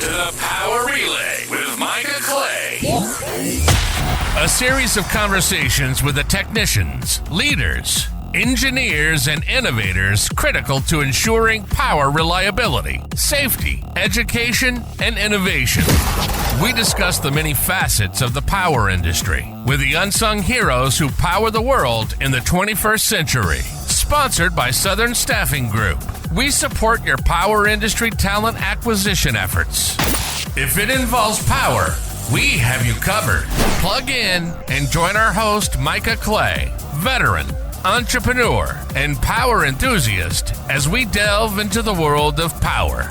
to the Power Relay with Micah Clay. A series of conversations with the technicians, leaders, engineers, and innovators critical to ensuring power reliability, safety, education, and innovation. We discuss the many facets of the power industry with the unsung heroes who power the world in the 21st century. Sponsored by Southern Staffing Group. We support your power industry talent acquisition efforts. If it involves power, we have you covered. Plug in and join our host, Micah Clay, veteran, entrepreneur, and power enthusiast, as we delve into the world of power.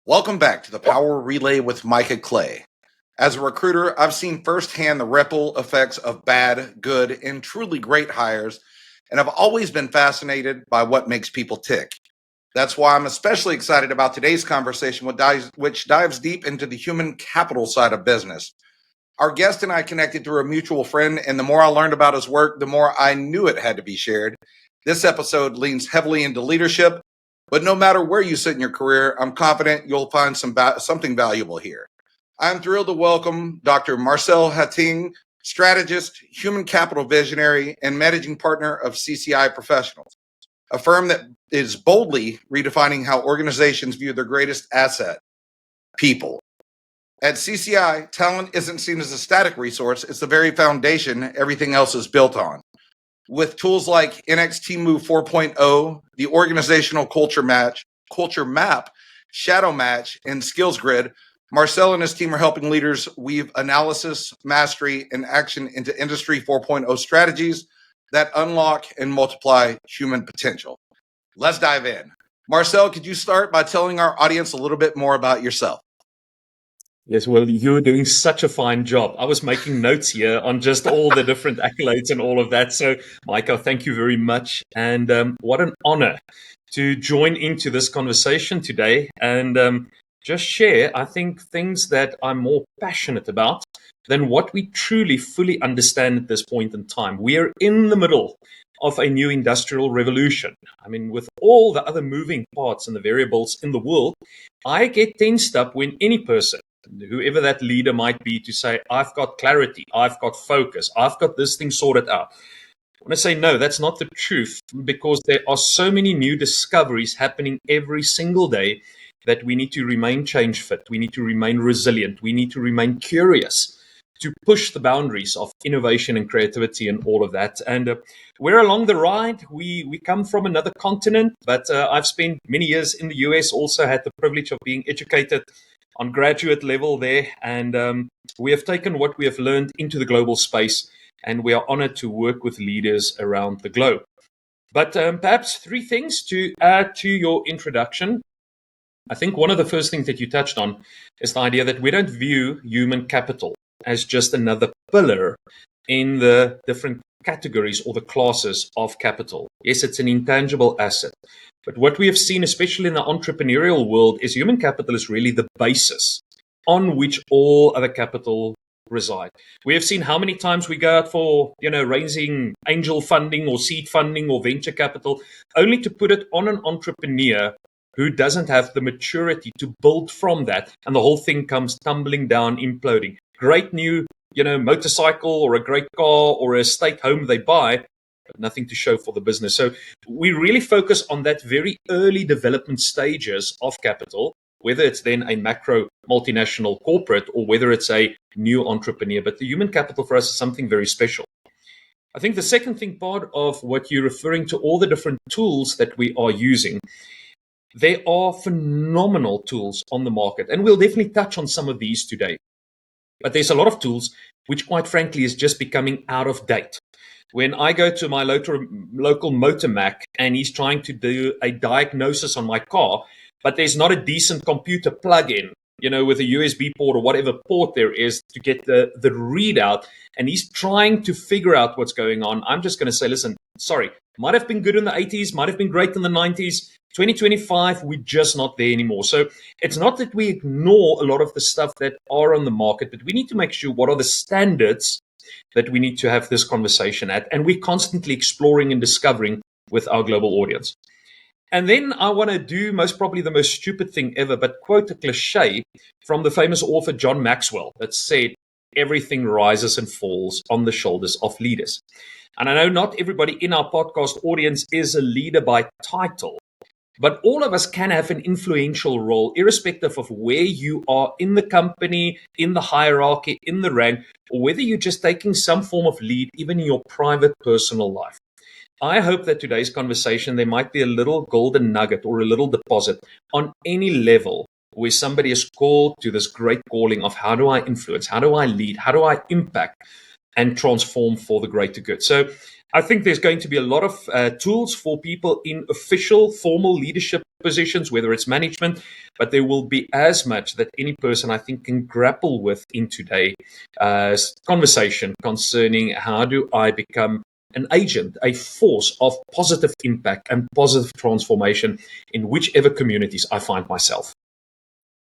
Welcome back to the Power Relay with Micah Clay. As a recruiter, I've seen firsthand the ripple effects of bad, good, and truly great hires, and I've always been fascinated by what makes people tick. That's why I'm especially excited about today's conversation, which dives deep into the human capital side of business. Our guest and I connected through a mutual friend, and the more I learned about his work, the more I knew it had to be shared. This episode leans heavily into leadership, but no matter where you sit in your career, I'm confident you'll find something valuable here. I'm thrilled to welcome Dr. Marcel Hattingh, strategist, human capital visionary, and managing partner of CCI Professionals, a firm that is boldly redefining how organizations view their greatest asset, people. At CCI, talent isn't seen as a static resource. It's the very foundation everything else is built on. With tools like NXT Move 4.0, the organizational culture map, shadow match, and skills grid, Marcel and his team are helping leaders weave analysis, mastery, and action into Industry 4.0 strategies that unlock and multiply human potential. Let's dive in. Marcel, could you start by telling our audience a little bit more about yourself? Yes, well, you're doing such a fine job. I was making notes here on just all the different accolades and all of that. So, Micah, thank you very much. And what an honor to join into this conversation today and just share, I think, things that I'm more passionate about than what we truly fully understand at this point in time. We are in the middle of a new industrial revolution. I mean, with all the other moving parts and the variables in the world, I get tensed up when any person, whoever that leader might be, to say, I've got clarity, I've got focus, I've got this thing sorted out. I want to say, no, that's not the truth, because there are so many new discoveries happening every single day that we need to remain change fit. We need to remain resilient. We need to remain curious to push the boundaries of innovation and creativity and all of that. And we're along the ride. We come from another continent, but I've spent many years in the US, also had the privilege of being educated on graduate level there. And we have taken what we have learned into the global space, and we are honored to work with leaders around the globe. But perhaps three things to add to your introduction. I think one of the first things that you touched on is the idea that we don't view human capital as just another pillar in the different categories or the classes of capital. Yes, it's an intangible asset. But what we have seen, especially in the entrepreneurial world, is human capital is really the basis on which all other capital reside. We have seen how many times we go out for, raising angel funding or seed funding or venture capital, only to put it on an entrepreneur who doesn't have the maturity to build from that, and the whole thing comes tumbling down, imploding. Great new, motorcycle or a great car or a estate home they buy, but nothing to show for the business. So we really focus on that very early development stages of capital, whether it's then a macro multinational corporate or whether it's a new entrepreneur. But the human capital for us is something very special. I think the second thing, part of what you're referring to, all the different tools that we are using, there are phenomenal tools on the market, and we'll definitely touch on some of these today. But there's a lot of tools which, quite frankly, is just becoming out of date. When I go to my local motor Mac and he's trying to do a diagnosis on my car, but there's not a decent computer plug-in, with a USB port or whatever port there is to get the readout, and he's trying to figure out what's going on, I'm just going to say, listen, might have been good in the 80s, might have been great in the 90s. 2025, we're just not there anymore. So it's not that we ignore a lot of the stuff that are on the market, but we need to make sure what are the standards that we need to have this conversation at. And we're constantly exploring and discovering with our global audience. And then I want to do most probably the most stupid thing ever, but quote a cliche from the famous author John Maxwell that said, everything rises and falls on the shoulders of leaders. And I know not everybody in our podcast audience is a leader by title, but all of us can have an influential role, irrespective of where you are in the company, in the hierarchy, in the rank, or whether you're just taking some form of lead, even in your private personal life. I hope that today's conversation, there might be a little golden nugget or a little deposit on any level where somebody is called to this great calling of how do I influence, how do I lead, how do I impact and transform for the greater good. So I think there's going to be a lot of tools for people in official, formal leadership positions, whether it's management, but there will be as much that any person I think can grapple with in today's conversation concerning how do I become an agent, a force of positive impact and positive transformation in whichever communities I find myself.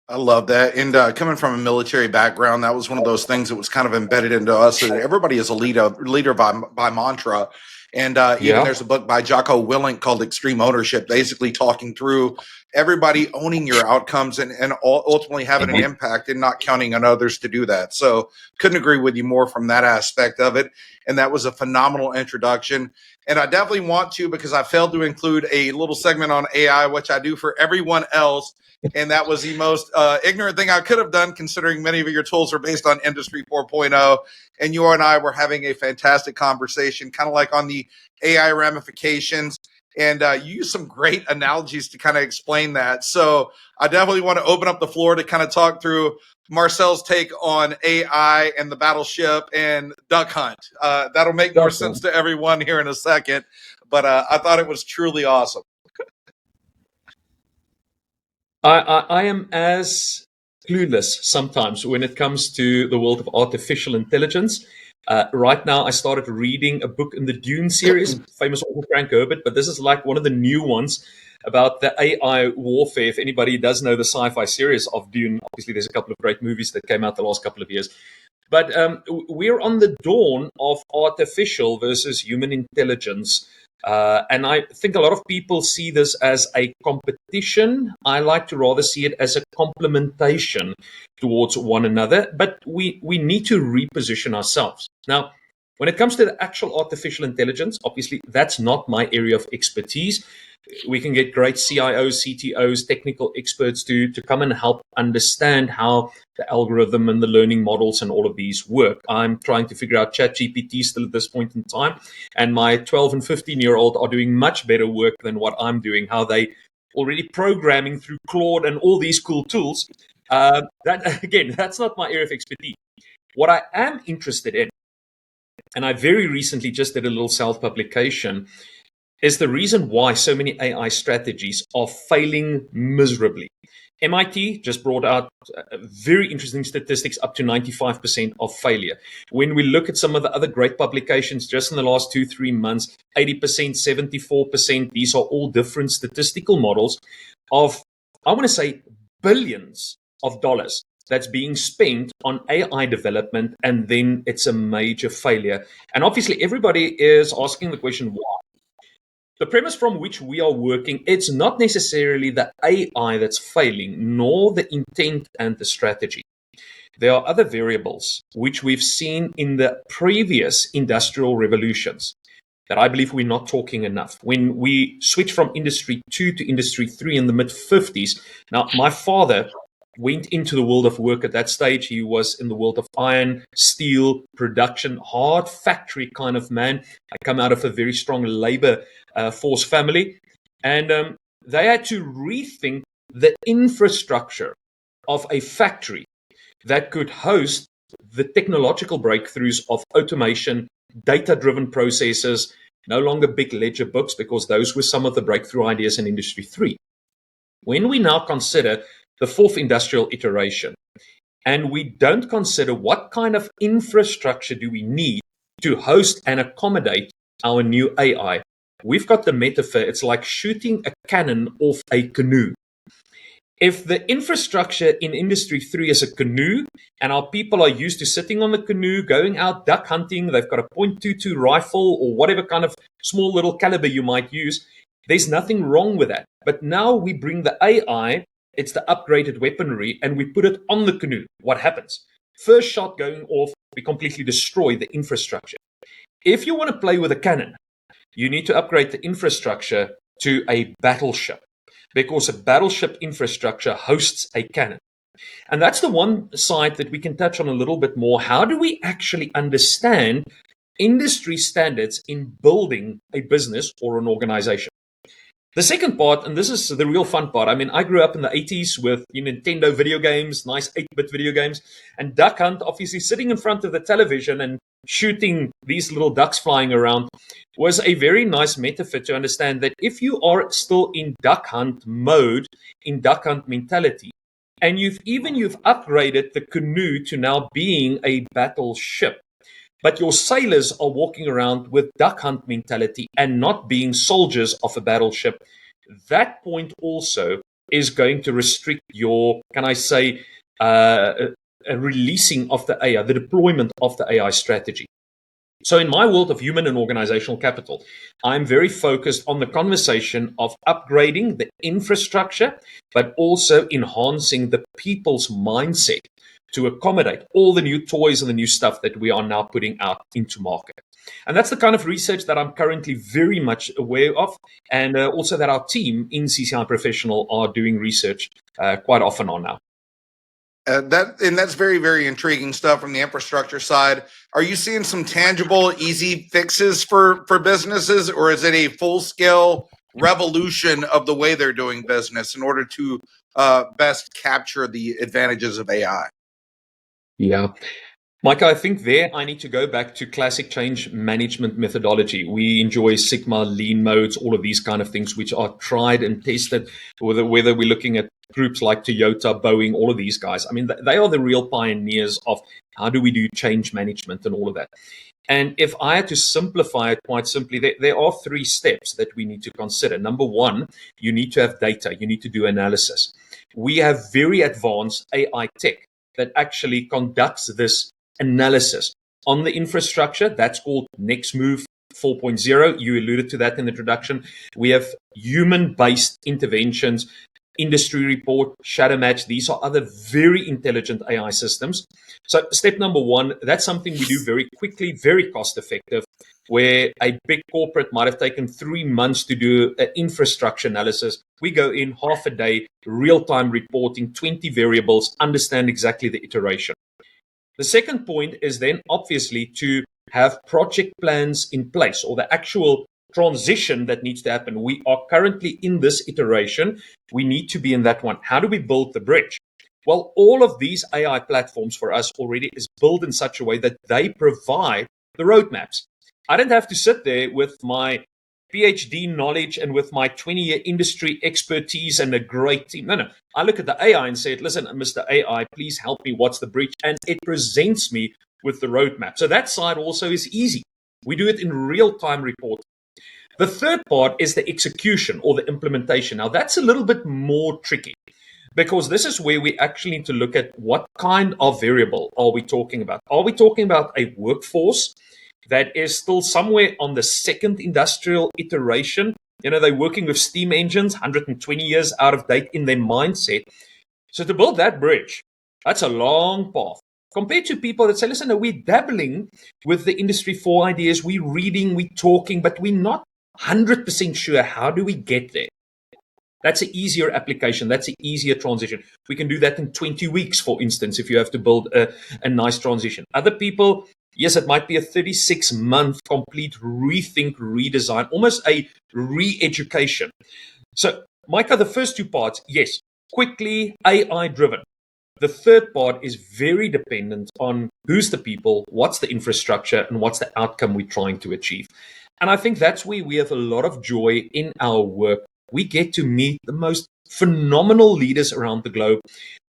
I love that. And coming from a military background, that was one of those things that was kind of embedded into us. That everybody is a leader by mantra. And even there's a book by Jocko Willink called Extreme Ownership, basically talking through everybody owning your outcomes and ultimately having an impact and not counting on others to do that. So couldn't agree with you more from that aspect of it. And that was a phenomenal introduction. And I definitely want to, because I failed to include a little segment on AI, which I do for everyone else. And that was the most ignorant thing I could have done, considering many of your tools are based on Industry 4.0. And you and I were having a fantastic conversation, kind of like on the AI ramifications. And you used some great analogies to kind of explain that. So I definitely want to open up the floor to kind of talk through Marcel's take on AI and the battleship and Duck Hunt. That'll make more sense to everyone here in a second. But I thought it was truly awesome. I am as clueless sometimes when it comes to the world of artificial intelligence. Right now, I started reading a book in the Dune series, famous author Frank Herbert, but this is like one of the new ones about the AI warfare. If anybody does know the sci-fi series of Dune, obviously there's a couple of great movies that came out the last couple of years. But we're on the dawn of artificial versus human intelligence. And I think a lot of people see this as a competition. I like to rather see it as a complementation towards one another, but we need to reposition ourselves. Now, when it comes to the actual artificial intelligence, obviously that's not my area of expertise. We can get great CIOs, CTOs, technical experts to come and help understand how the algorithm and the learning models and all of these work. I'm trying to figure out ChatGPT still at this point in time. And my 12 and 15-year-old are doing much better work than what I'm doing, how they already programming through Claude and all these cool tools. That's not my area of expertise. What I am interested in, and I very recently just did a little self-publication, is the reason why so many AI strategies are failing miserably. MIT just brought out very interesting statistics, up to 95% of failure. When we look at some of the other great publications just in the last 2-3 months, 80%, 74%, these are all different statistical models of, I want to say, billions of dollars that's being spent on AI development, and then it's a major failure. And obviously everybody is asking the question, why? The premise from which we are working, it's not necessarily the AI that's failing, nor the intent and the strategy. There are other variables which we've seen in the previous industrial revolutions that I believe we're not talking enough. When we switched from Industry 2 to Industry 3 in the mid-50s, now my father went into the world of work at that stage. He was in the world of iron, steel, production, hard factory kind of man. I come out of a very strong labor force family. And they had to rethink the infrastructure of a factory that could host the technological breakthroughs of automation, data-driven processes, no longer big ledger books, because those were some of the breakthrough ideas in Industry 3. When we now consider the fourth industrial iteration, and we don't consider what kind of infrastructure do we need to host and accommodate our new AI, we've got the metaphor. It's like shooting a cannon off a canoe. If the infrastructure in Industry 3 is a canoe, and our people are used to sitting on the canoe, going out duck hunting, they've got a .22 rifle or whatever kind of small little caliber you might use, there's nothing wrong with that. But now we bring the AI, it's the upgraded weaponry, and we put it on the canoe. What happens? First shot going off, we completely destroy the infrastructure. If you want to play with a cannon, you need to upgrade the infrastructure to a battleship, because a battleship infrastructure hosts a cannon. And that's the one side that we can touch on a little bit more. How do we actually understand industry standards in building a business or an organization? The second part, and this is the real fun part, I mean, I grew up in the 80s with Nintendo video games, nice 8-bit video games, and Duck Hunt, obviously sitting in front of the television and shooting these little ducks flying around was a very nice metaphor to understand that if you are still in Duck Hunt mode, in Duck Hunt mentality, and you've upgraded the canoe to now being a battleship, but your sailors are walking around with Duck Hunt mentality and not being soldiers of a battleship, that point also is going to restrict your, can I say, a releasing of the AI, the deployment of the AI strategy. So in my world of human and organizational capital, I'm very focused on the conversation of upgrading the infrastructure, but also enhancing the people's mindset to accommodate all the new toys and the new stuff that we are now putting out into market. And that's the kind of research that I'm currently very much aware of, and also that our team in CCI Professional are doing research quite often on now. That's very, very intriguing stuff from the infrastructure side. Are you seeing some tangible, easy fixes for businesses, or is it a full-scale revolution of the way they're doing business in order to best capture the advantages of AI? Yeah. Micah, I think there I need to go back to classic change management methodology. We enjoy Sigma, lean modes, all of these kind of things, which are tried and tested, whether we're looking at groups like Toyota, Boeing, all of these guys. I mean, they are the real pioneers of how do we do change management and all of that. And if I had to simplify it quite simply, there are 3 steps that we need to consider. Number 1, you need to have data. You need to do analysis. We have very advanced AI tech that actually conducts this analysis on the infrastructure. That's called Next Move 4.0. You alluded to that in the introduction. We have human-based interventions, Industry Report, Shadow Match. These are other very intelligent AI systems. So step number 1, that's something we do very quickly, very cost-effective, where a big corporate might have taken 3 months to do an infrastructure analysis. We go in half a day, real-time reporting, 20 variables, understand exactly the iteration. The second point is then obviously to have project plans in place, or the actual transition that needs to happen. We are currently in this iteration. We need to be in that one. How do we build the bridge? Well, all of these AI platforms for us already is built in such a way that they provide the roadmaps. I don't have to sit there with my PhD knowledge and with my 20-year industry expertise and a great team. No. I look at the AI and say, listen, Mr. AI, please help me. What's the bridge? And it presents me with the roadmap. So that side also is easy. We do it in real-time reporting. The third part is the execution or the implementation. Now, that's a little bit more tricky, because this is where we actually need to look at what kind of variable are we talking about. Are we talking about a workforce that is still somewhere on the second industrial iteration? They're working with steam engines, 120 years out of date in their mindset. So to build that bridge, that's a long path. Compared to people that say, listen, we're dabbling with the Industry 4 ideas, we're reading, we're talking, but we're not 100% sure how do we get there. That's an easier application. That's an easier transition. We can do that in 20 weeks, for instance, if you have to build a nice transition. Other people, yes, it might be a 36-month complete rethink, redesign, almost a re-education. So, Micah, the first 2 parts, yes, quickly AI-driven. The third part is very dependent on who's the people, what's the infrastructure, and what's the outcome we're trying to achieve. And I think that's where we have a lot of joy in our work. We get to meet the most phenomenal leaders around the globe.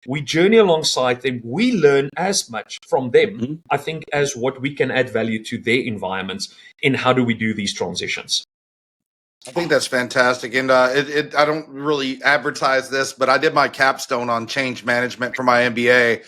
We journey alongside them. We learn as much from them, I think, as what we can add value to their environments in how do we do these transitions. I think that's fantastic. And I don't really advertise this, but I did my capstone on change management for my MBA.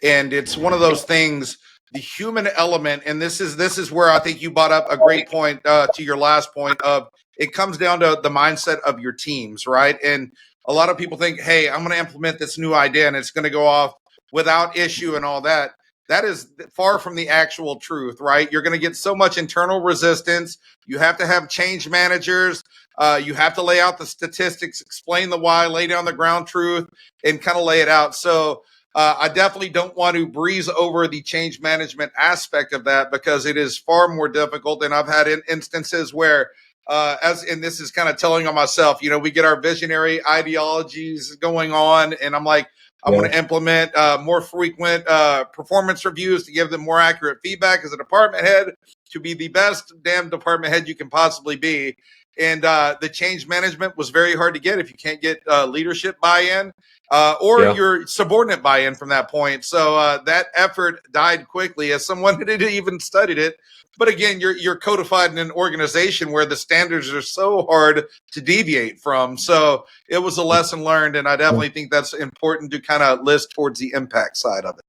And it's one of those things, the human element. And this is where I think you brought up a great point to your last point of it comes down to the mindset of your teams, right? And a lot of people think, hey, I'm going to implement this new idea and it's going to go off without issue and all that. That is far from the actual truth, right? You're going to get so much internal resistance. You have to have change managers. You have to lay out the statistics, explain the why, lay down the ground truth, and kind of lay it out. So I definitely don't want to breeze over the change management aspect of that because it is far more difficult. And I've had instances where, and this is kind of telling on myself, we get our visionary ideologies going on, and I'm like, I'm going to implement more frequent performance reviews to give them more accurate feedback as a department head to be the best damn department head you can possibly be. And the change management was very hard to get if you can't get leadership buy-in or your subordinate buy-in from that point. So that effort died quickly as someone who didn't even studied it. But again, you're codified in an organization where the standards are so hard to deviate from. So it was a lesson learned, and I definitely think that's important to kind of list towards the impact side of it.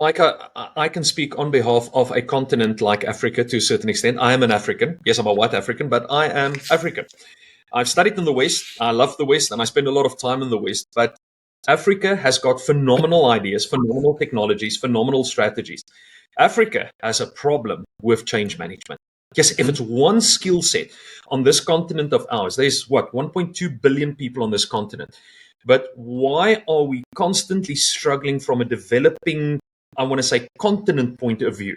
Micah, I can speak on behalf of a continent like Africa to a certain extent. I am an African. Yes, I'm a white African, but I am African. I've studied in the West. I love the West, and I spend a lot of time in the West. But Africa has got phenomenal ideas, phenomenal technologies, phenomenal strategies. Africa has a problem with change management. Yes, if it's one skill set on this continent of ours, there's 1.2 billion people on this continent. But why are we constantly struggling from a developing, I want to say, continent point of view?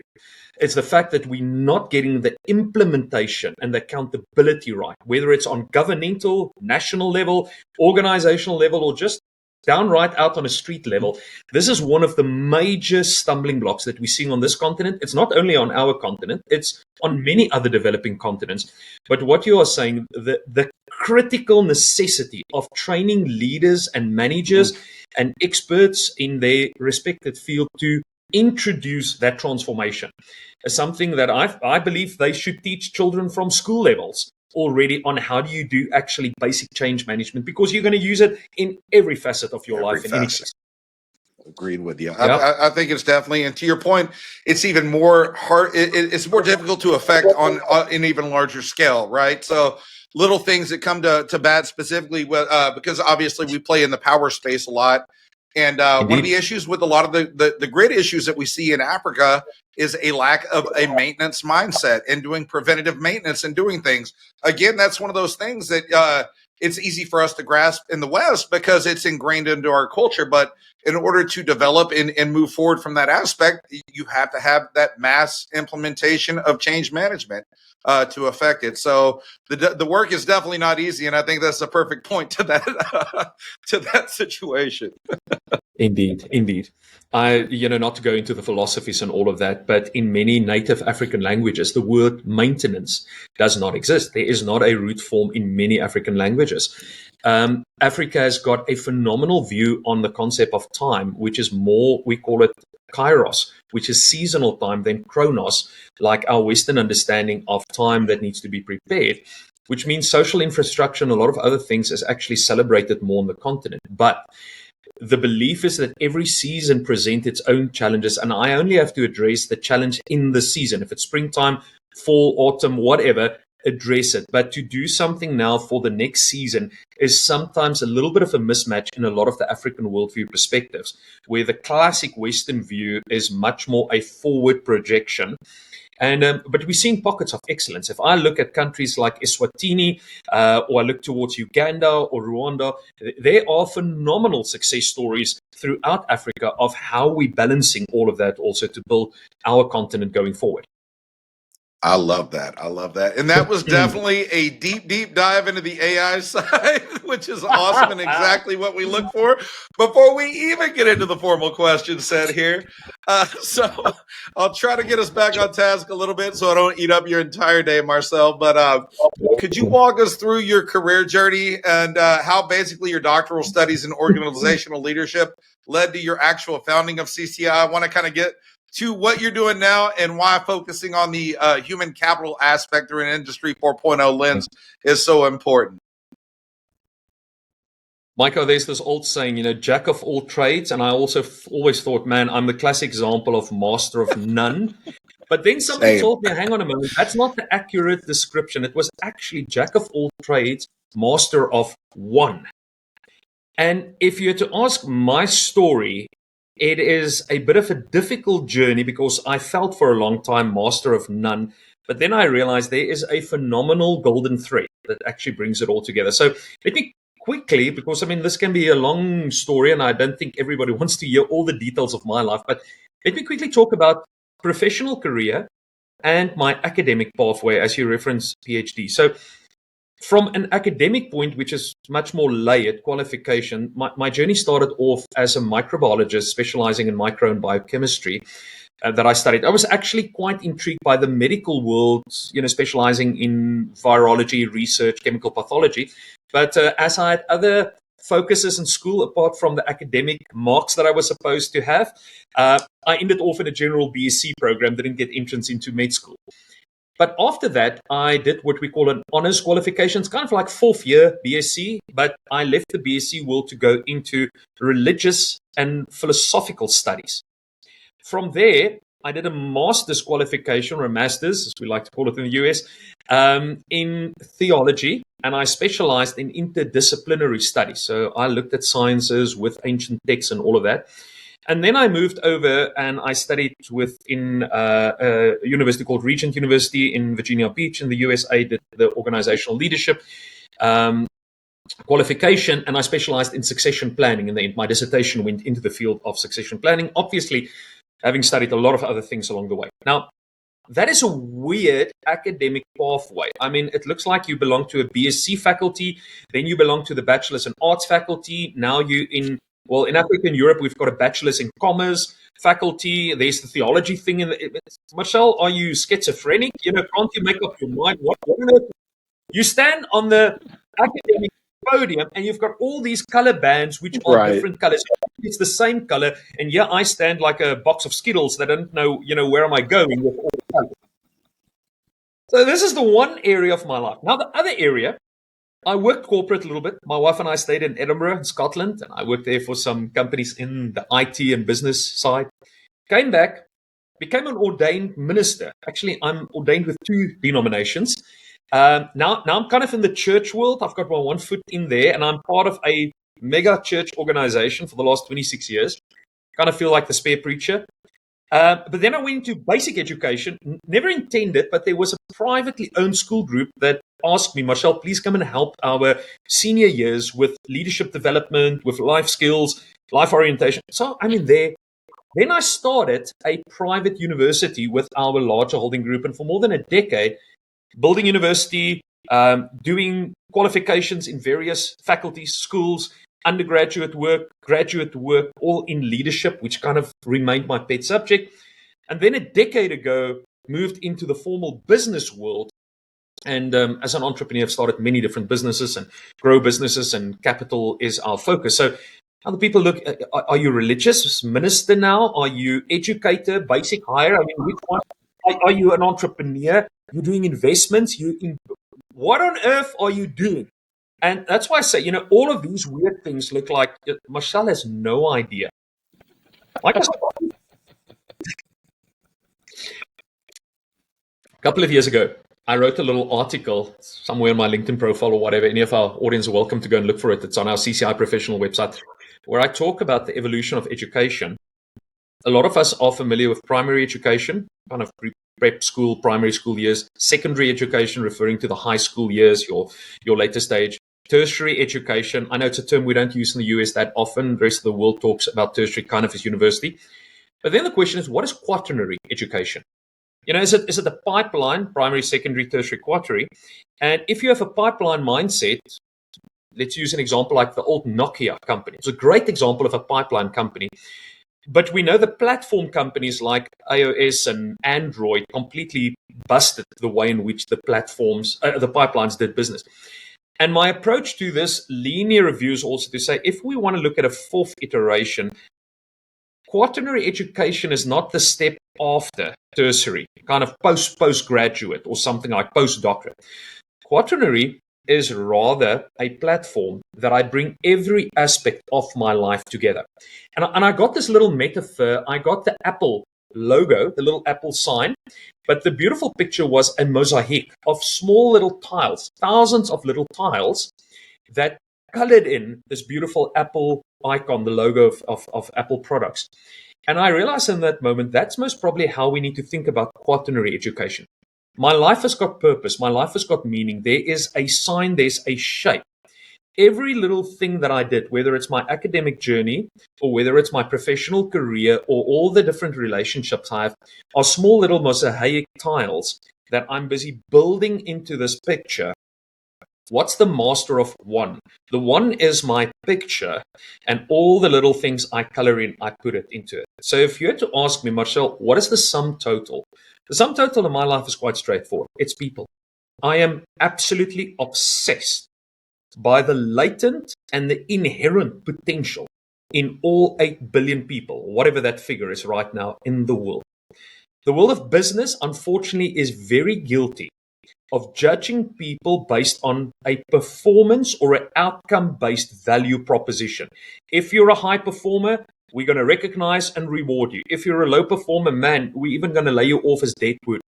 It's the fact that we're not getting the implementation and the accountability right, whether it's on governmental, national level, organizational level, or just downright out on a street level. This is one of the major stumbling blocks that we're seeing on this continent. It's not only on our continent, it's on many other developing continents. But what you are saying, the critical necessity of training leaders and managers and experts in their respective field to introduce that transformation is something that I believe they should teach children from school levels already on how do you do actually basic change management, because you're going to use it in every facet of your life. In any case. Agreed with you. I think it's definitely, and to your point, it's even more hard. It's more difficult to affect on an even larger scale, right? So little things that come to bat specifically with, because obviously we play in the power space a lot. And one of the issues with a lot of the grid issues that we see in Africa is a lack of a maintenance mindset and doing preventative maintenance and doing things. Again, that's one of those things that it's easy for us to grasp in the West because it's ingrained into our culture. But in order to develop and move forward from that aspect, you have to have that mass implementation of change management to affect it. So the work is definitely not easy, and I think that's the perfect point to that to that situation. Indeed. Not to go into the philosophies and all of that, but in many native African languages, the word maintenance does not exist. There is not a root form in many African languages. Africa has got a phenomenal view on the concept of time, which is more, we call it kairos, which is seasonal time, than chronos, like our Western understanding of time that needs to be prepared, which means social infrastructure and a lot of other things is actually celebrated more on the continent. But the belief is that every season presents its own challenges, and I only have to address the challenge in the season. If it's springtime, fall, autumn, whatever, address it. But to do something now for the next season is sometimes a little bit of a mismatch in a lot of the African worldview perspectives, where the classic Western view is much more a forward projection. But we're seeing pockets of excellence. If I look at countries like Eswatini, or I look towards Uganda or Rwanda, there are phenomenal success stories throughout Africa of how we're balancing all of that also to build our continent going forward. I love that. And that was definitely a deep dive into the AI side, which is awesome and exactly what we look for before we even get into the formal question set here. So I'll try to get us back on task a little bit so I don't eat up your entire day, Marcel. But could you walk us through your career journey and how basically your doctoral studies in organizational leadership led to your actual founding of CCI? I want to kind of get to what you're doing now and why focusing on the human capital aspect through an Industry 4.0 lens is so important. Micah, there's this old saying, jack of all trades. And I also always thought, man, I'm the classic example of master of none. But then somebody told me, hang on a moment, that's not the accurate description. It was actually jack of all trades, master of one. And if you had to ask my story, it is a bit of a difficult journey because I felt for a long time master of none. But then I realized there is a phenomenal golden thread that actually brings it all together. So let me quickly, because this can be a long story and I don't think everybody wants to hear all the details of my life, but let me quickly talk about professional career and my academic pathway, as you referenced PhD. So from an academic point, which is much more layered qualification, my journey started off as a microbiologist specializing in micro and biochemistry that I studied. I was actually quite intrigued by the medical world, specializing in virology, research, chemical pathology. But as I had other focuses in school, apart from the academic marks that I was supposed to have, I ended off in a general BSc program, didn't get entrance into med school. But after that, I did what we call an honors qualification. It's kind of like fourth year BSc, but I left the BSc world to go into religious and philosophical studies. From there, I did a master's qualification, or a master's, as we like to call it in the US, in theology, and I specialized in interdisciplinary studies. So I looked at sciences with ancient texts and all of that. And then I moved over and I studied within a university called Regent University in Virginia Beach in the USA, did the organizational leadership qualification, and I specialized in succession planning. And then my dissertation went into the field of succession planning, obviously having studied a lot of other things along the way. Now, that is a weird academic pathway. It looks like you belong to a BSc faculty, then you belong to the Bachelor's in Arts faculty. Now you in Africa and Europe, we've got a Bachelor's in Commerce faculty. There's the theology thing. Marcel, are you schizophrenic? Can't you make up your mind? What you stand on the academic podium and you've got all these color bands which are different colors. It's the same color, and yeah, I stand like a box of Skittles that I don't know, where am I going with all the colors. So this is the one area of my life. Now the other area, I worked corporate a little bit. My wife and I stayed in Edinburgh, in Scotland, and I worked there for some companies in the IT and business side. Came back, became an ordained minister. Actually, I'm ordained with 2 denominations. Now I'm kind of in the church world. I've got my one foot in there, and I'm part of a mega church organization for the last 26 years. Kind of feel like the spare preacher. But then I went into basic education, never intended, but there was a privately owned school group that asked me, Marcel, please come and help our senior years with leadership development, with life skills, life orientation. So I'm in there. Then I started a private university with our larger holding group. And for more than a decade, building university, doing qualifications in various faculties, schools, undergraduate work, graduate work, all in leadership, which kind of remained my pet subject. And then a decade ago, moved into the formal business world. And as an entrepreneur, I've started many different businesses and grow businesses, and capital is our focus. So how do people look? Are you religious minister now? Are you educator, basic hire? Which one? Are you an entrepreneur? You're doing investments? What on earth are you doing? And that's why I say, all of these weird things look like Marcel has no idea. A couple of years ago, I wrote a little article somewhere on my LinkedIn profile or whatever. Any of our audience are welcome to go and look for it. It's on our CCI Professional website, where I talk about the evolution of education. A lot of us are familiar with primary education, kind of prep school, primary school years, secondary education, referring to the high school years, your later stage. Tertiary education, I know it's a term we don't use in the US that often. The rest of the world talks about tertiary kind of as university. But then the question is, what is quaternary education? Is it a pipeline, primary, secondary, tertiary, quaternary? And if you have a pipeline mindset, let's use an example like the old Nokia company. It's a great example of a pipeline company. But we know the platform companies like iOS and Android completely busted the way in which the pipelines did business. And my approach to this linear review is also to say, if we want to look at a fourth iteration, quaternary education is not the step after tertiary, kind of postgraduate or something like postdoctorate. Quaternary is rather a platform that I bring every aspect of my life together. And I got this little metaphor. I got the Apple logo, the little Apple sign, but the beautiful picture was a mosaic of small little tiles, thousands of little tiles that colored in this beautiful Apple icon, the logo of Apple products. And I realized in that moment, that's most probably how we need to think about quaternary education. My life has got purpose. My life has got meaning. There is a sign, there's a shape. Every little thing that I did, whether it's my academic journey or whether it's my professional career or all the different relationships I have, are small little mosaic tiles that I'm busy building into this picture. What's the master of one? The one is my picture, and all the little things I color in, I put it into it. So if you had to ask me, Marcel, what is the sum total? The sum total in my life is quite straightforward. It's people. I am absolutely obsessed by the latent and the inherent potential in all 8 billion people, whatever that figure is right now in the world. The world of business, unfortunately, is very guilty of judging people based on a performance or an outcome-based value proposition. If you're a high performer, we're going to recognize and reward you. If you're a low performer, man, we're even going to lay you off as deadwood.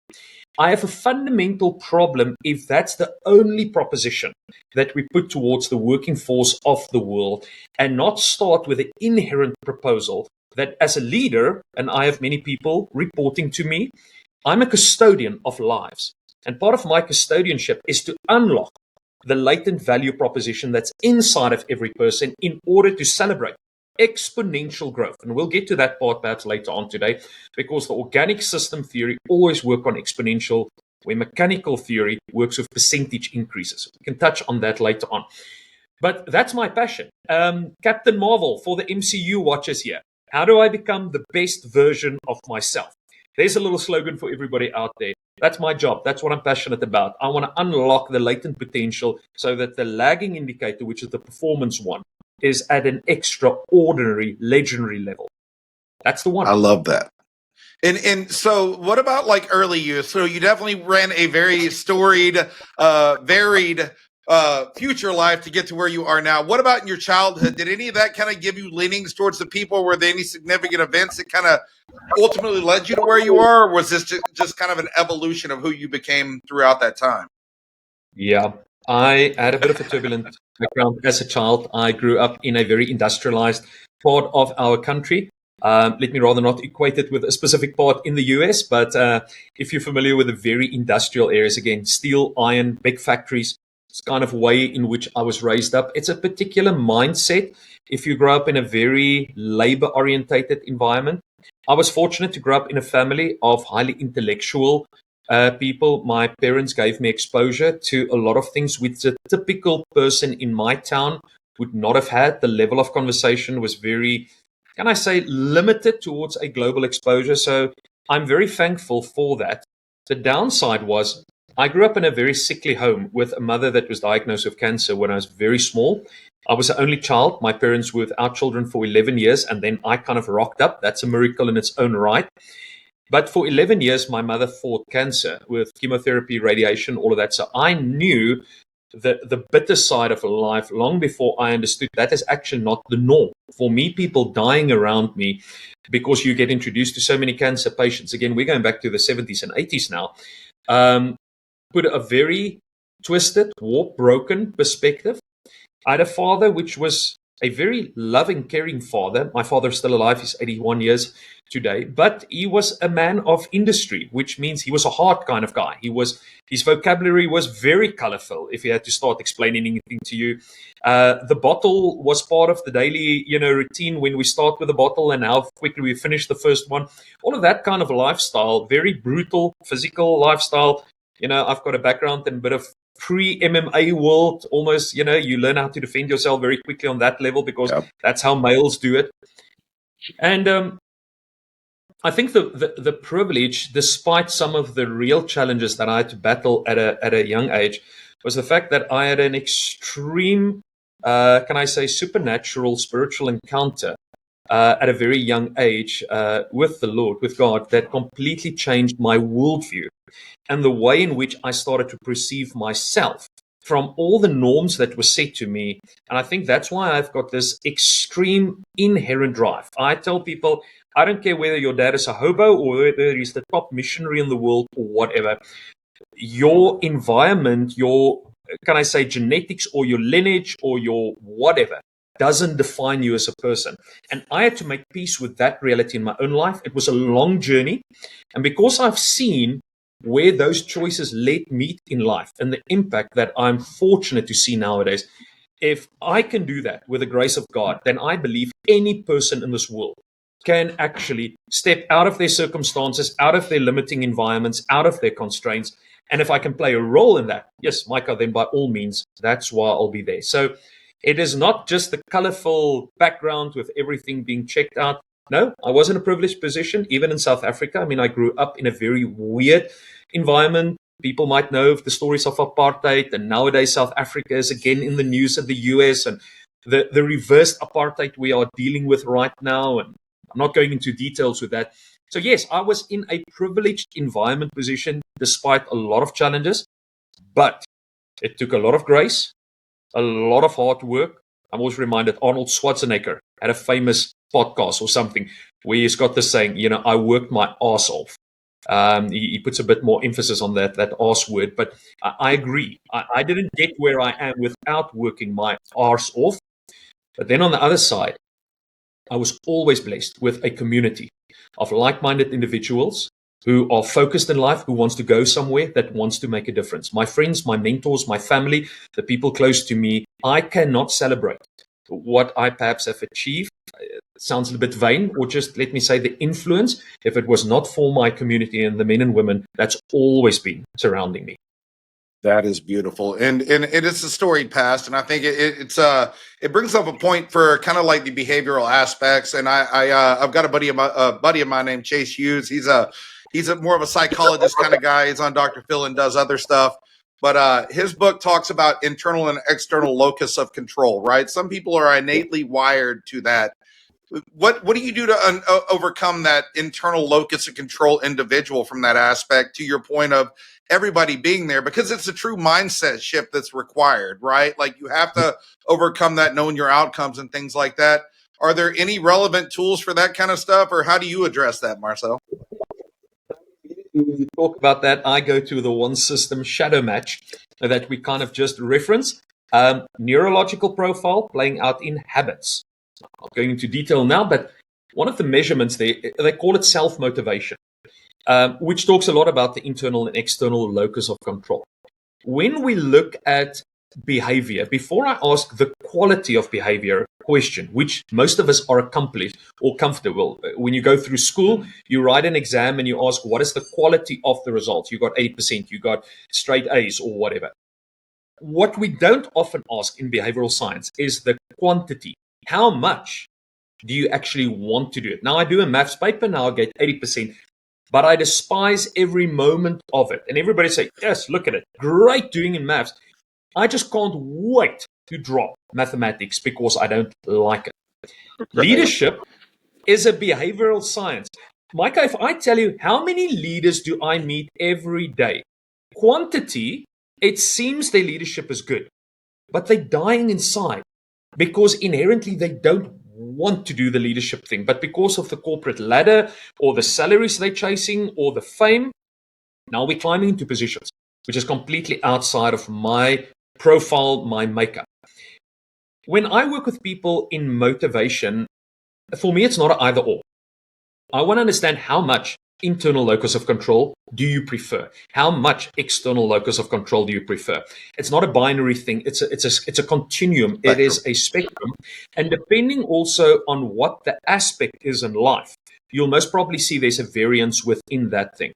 I have a fundamental problem if that's the only proposition that we put towards the working force of the world, and not start with an inherent proposal that as a leader, and I have many people reporting to me, I'm a custodian of lives. And part of my custodianship is to unlock the latent value proposition that's inside of every person in order to celebrate exponential growth. And we'll get to that part perhaps later on today, because the organic system theory always works on exponential, where mechanical theory works with percentage increases. We can touch on that later on. But that's my passion. Captain Marvel for the MCU watchers here. How do I become the best version of myself? There's a little slogan for everybody out there. That's my job. That's what I'm passionate about. I want to unlock the latent potential so that the lagging indicator, which is the performance one, is at an extraordinary, legendary level. That's the one. I love that. And so what about like early years? So you definitely ran a very storied, varied future life to get to where you are now. What about in your childhood? Did any of that kind of give you leanings towards the people? Were there any significant events that kind of ultimately led you to where you are? Or was this just kind of an evolution of who you became throughout that time? Yeah, I had a bit of a turbulent background as a child. I grew up in a very industrialized part of our country. Let me rather not equate it with a specific part in the US, but if you're familiar with the very industrial areas, again, steel, iron, big factories, it's kind of way in which I was raised up. It's a particular mindset if you grow up in a very labor-orientated environment. I was fortunate to grow up in a family of highly intellectual people. My parents gave me exposure to a lot of things which the typical person in my town would not have had. The level of conversation was very, can I say, limited towards a global exposure. So I'm very thankful for that. The downside was I grew up in a very sickly home with a mother that was diagnosed with cancer when I was very small. I was the only child. My parents were without children for 11 years, and then I kind of rocked up. That's a miracle in its own right. But for 11 years, my mother fought cancer with chemotherapy, radiation, all of that. So I knew the bitter side of life long before I understood that is actually not the norm. For me, people dying around me because you get introduced to so many cancer patients. Again, we're going back to the 70s and 80s now. Put a very twisted, warped, broken perspective. I had a father which was a very loving, caring father. My father is still alive. He's 81 years today. But he was a man of industry, which means he was a hard kind of guy. His vocabulary was very colorful, if he had to start explaining anything to you. The bottle was part of the daily, routine when we start with the bottle and how quickly we finish the first one. All of that kind of lifestyle, very brutal, physical lifestyle. I've got a background in a bit of pre-MMA world, almost, you learn how to defend yourself very quickly on that level because that's how males do it. And I think the privilege, despite some of the real challenges that I had to battle at a young age, was the fact that I had an extreme, can I say, supernatural spiritual encounter at a very young age with the Lord, with God, that completely changed my worldview and the way in which I started to perceive myself from all the norms that were set to me. And I think that's why I've got this extreme inherent drive. I tell people, I don't care whether your dad is a hobo or whether he's the top missionary in the world or whatever. Your environment, your, can I say, genetics or your lineage or your whatever doesn't define you as a person. And I had to make peace with that reality in my own life. It was a long journey. And because I've seen where those choices led me in life and the impact that I'm fortunate to see nowadays, if I can do that with the grace of God, then I believe any person in this world can actually step out of their circumstances, out of their limiting environments, out of their constraints. And if I can play a role in that, yes, Micah, then by all means, that's why I'll be there. So it is not just the colorful background with everything being checked out. No, I was in a privileged position, even in South Africa. I mean, I grew up in a very weird environment. People might know of the stories of apartheid, and nowadays South Africa is again in the news of the US and the reversed apartheid we are dealing with right now. And I'm not going into details with that. So yes, I was in a privileged environment position despite a lot of challenges, but it took a lot of grace, a lot of hard work. I'm always reminded Arnold Schwarzenegger had a famous podcast or something where he's got this saying, you know, I worked my ass off. He puts a bit more emphasis on that ass word, but I agree. I didn't get where I am without working my arse off. But then on the other side, I was always blessed with a community of like-minded individuals who are focused in life, who wants to go somewhere, that wants to make a difference. My friends, my mentors, my family, the people close to me, I cannot celebrate what I perhaps have achieved. It sounds a bit vain, or just let me say the influence, if it was not for my community and the men and women that's always been surrounding me. That is beautiful, and it is a storied past, and I think it brings up a point for kind of like the behavioral aspects. And I've got a buddy of mine named Chase Hughes. He's a more of a psychologist kind of guy. He's on Dr. Phil and does other stuff. But his book talks about internal and external locus of control. Right, some people are innately wired to that. What do you do to overcome that internal locus of control individual from that aspect, to your point of everybody being there? Because it's a true mindset shift that's required, right? Like, you have to overcome that, knowing your outcomes and things like that. Are there any relevant tools for that kind of stuff, or how do you address that, Marcel? We talk about that. I go to the one system shadow match that we kind of just referenced. Neurological profile playing out in habits. I'm not going into detail now, but one of the measurements there, they call it self-motivation, which talks a lot about the internal and external locus of control. When we look at behavior, before I ask the quality of behavior question, which most of us are accomplished or comfortable. When you go through school, you write an exam and you ask, what is the quality of the results? You got 8%, you got straight A's or whatever. What we don't often ask in behavioral science is the quantity. How much do you actually want to do it? Now, I do a maths paper, now I get 80%, but I despise every moment of it. And everybody say, yes, look at it. Great doing in maths. I just can't wait to drop mathematics because I don't like it. Leadership is a behavioral science. Micah, if I tell you how many leaders do I meet every day, quantity, it seems their leadership is good, but they're dying inside because inherently they don't want to do the leadership thing. But because of the corporate ladder or the salaries they're chasing or the fame, now we're climbing into positions which is completely outside of my profile, my makeup. When I work with people in motivation, for me, it's not an either or. I want to understand how much internal locus of control do you prefer? How much external locus of control do you prefer? It's not a binary thing. It's a continuum. It is a spectrum. And depending also on what the aspect is in life, you'll most probably see there's a variance within that thing.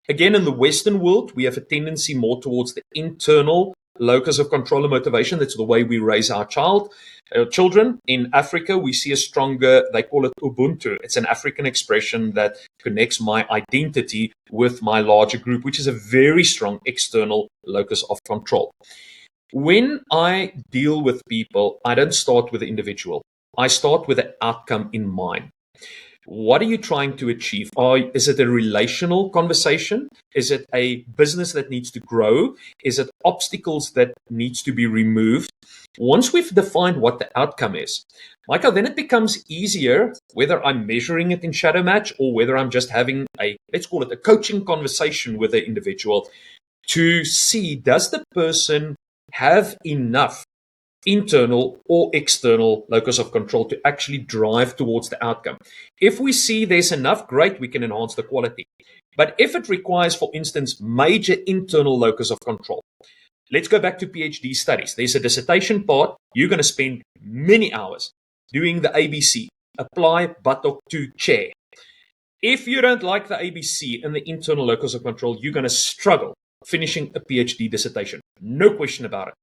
Again, in the Western world, we have a tendency more towards the internal locus of control and motivation. That's the way we raise our children. In Africa, we see a stronger, they call it Ubuntu. It's an African expression that connects my identity with my larger group, which is a very strong external locus of control. When I deal with people, I don't start with the individual. I start with the outcome in mind. What are you trying to achieve? Is it a relational conversation? Is it a business that needs to grow? Is it obstacles that needs to be removed? Once we've defined what the outcome is, Michael, then it becomes easier whether I'm measuring it in shadow match or whether I'm just having let's call it a coaching conversation with the individual to see, does the person have enough internal or external locus of control to actually drive towards the outcome. If we see there's enough, great, we can enhance the quality. But if it requires, for instance, major internal locus of control, let's go back to PhD studies. There's a dissertation part. You're going to spend many hours doing the ABC, apply, buttock to chair. If you don't like the ABC and the internal locus of control, you're going to struggle finishing a PhD dissertation. No question about it.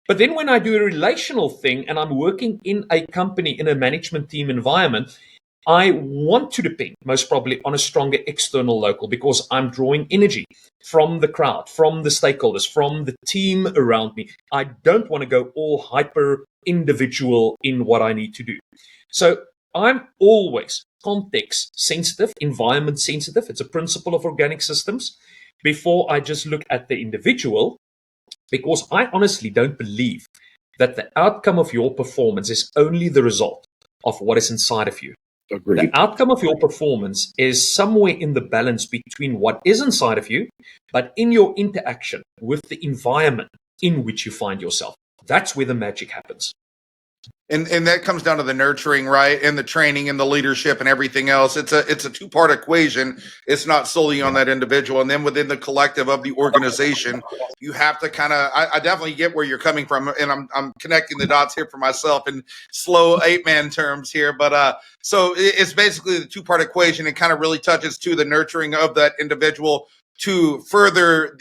But then when I do a relational thing and I'm working in a company, in a management team environment, I want to depend most probably on a stronger external local because I'm drawing energy from the crowd, from the stakeholders, from the team around me. I don't want to go all hyper individual in what I need to do. So I'm always context sensitive, environment sensitive. It's a principle of organic systems before I just look at the individual. Because I honestly don't believe that the outcome of your performance is only the result of what is inside of you. Agreed. The outcome of your performance is somewhere in the balance between what is inside of you, but in your interaction with the environment in which you find yourself. That's where the magic happens. And that comes down to the nurturing, right? And the training and the leadership and everything else. It's a two-part equation. It's not solely on that individual. And then within the collective of the organization, you have to kind of, I definitely get where you're coming from. And I'm connecting the dots here for myself in slow 8-man terms here. But so it's basically the two-part equation. It kind of really touches to the nurturing of that individual to further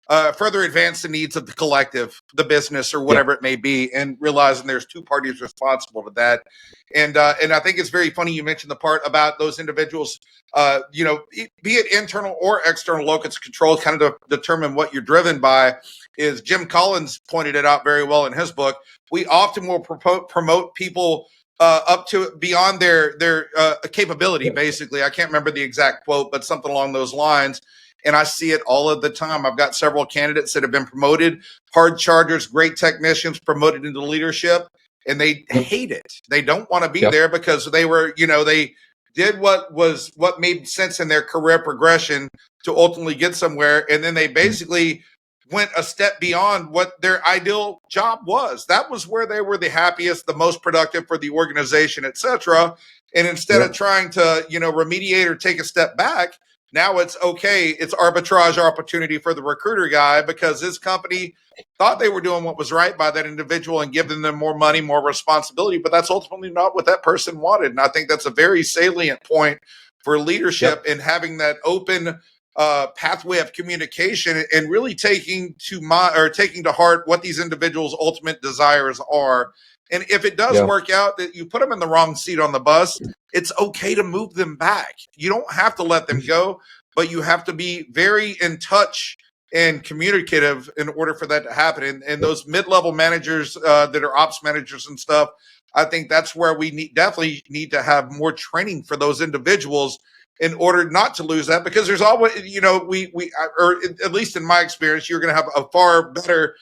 advance the needs of the collective, the business, or whatever it may be, and realizing there's two parties responsible to that. And I think it's very funny you mentioned the part about those individuals, be it internal or external locus control, kind of to determine what you're driven by. Is Jim Collins pointed it out very well in his book. We often will promote people up to beyond their capability. Basically, I can't remember the exact quote, but something along those lines. And I see it all of the time. I've got several candidates that have been promoted, hard chargers, great technicians promoted into leadership, and they hate it. They don't want to be there because they were, they did what made sense in their career progression to ultimately get somewhere. And then they basically went a step beyond what their ideal job was. That was where they were the happiest, the most productive for the organization, et cetera. And instead of trying to, remediate or take a step back, now it's okay. It's arbitrage opportunity for the recruiter guy because his company thought they were doing what was right by that individual and giving them more money, more responsibility. But that's ultimately not what that person wanted. And I think that's a very salient point for leadership in having that open pathway of communication and really taking to heart what these individuals' ultimate desires are. And if it does work out that you put them in the wrong seat on the bus, it's okay to move them back. You don't have to let them go, but you have to be very in touch and communicative in order for that to happen. And those mid-level managers that are ops managers and stuff, I think that's where we definitely need to have more training for those individuals in order not to lose that, because there's always, or at least in my experience, you're going to have a far better,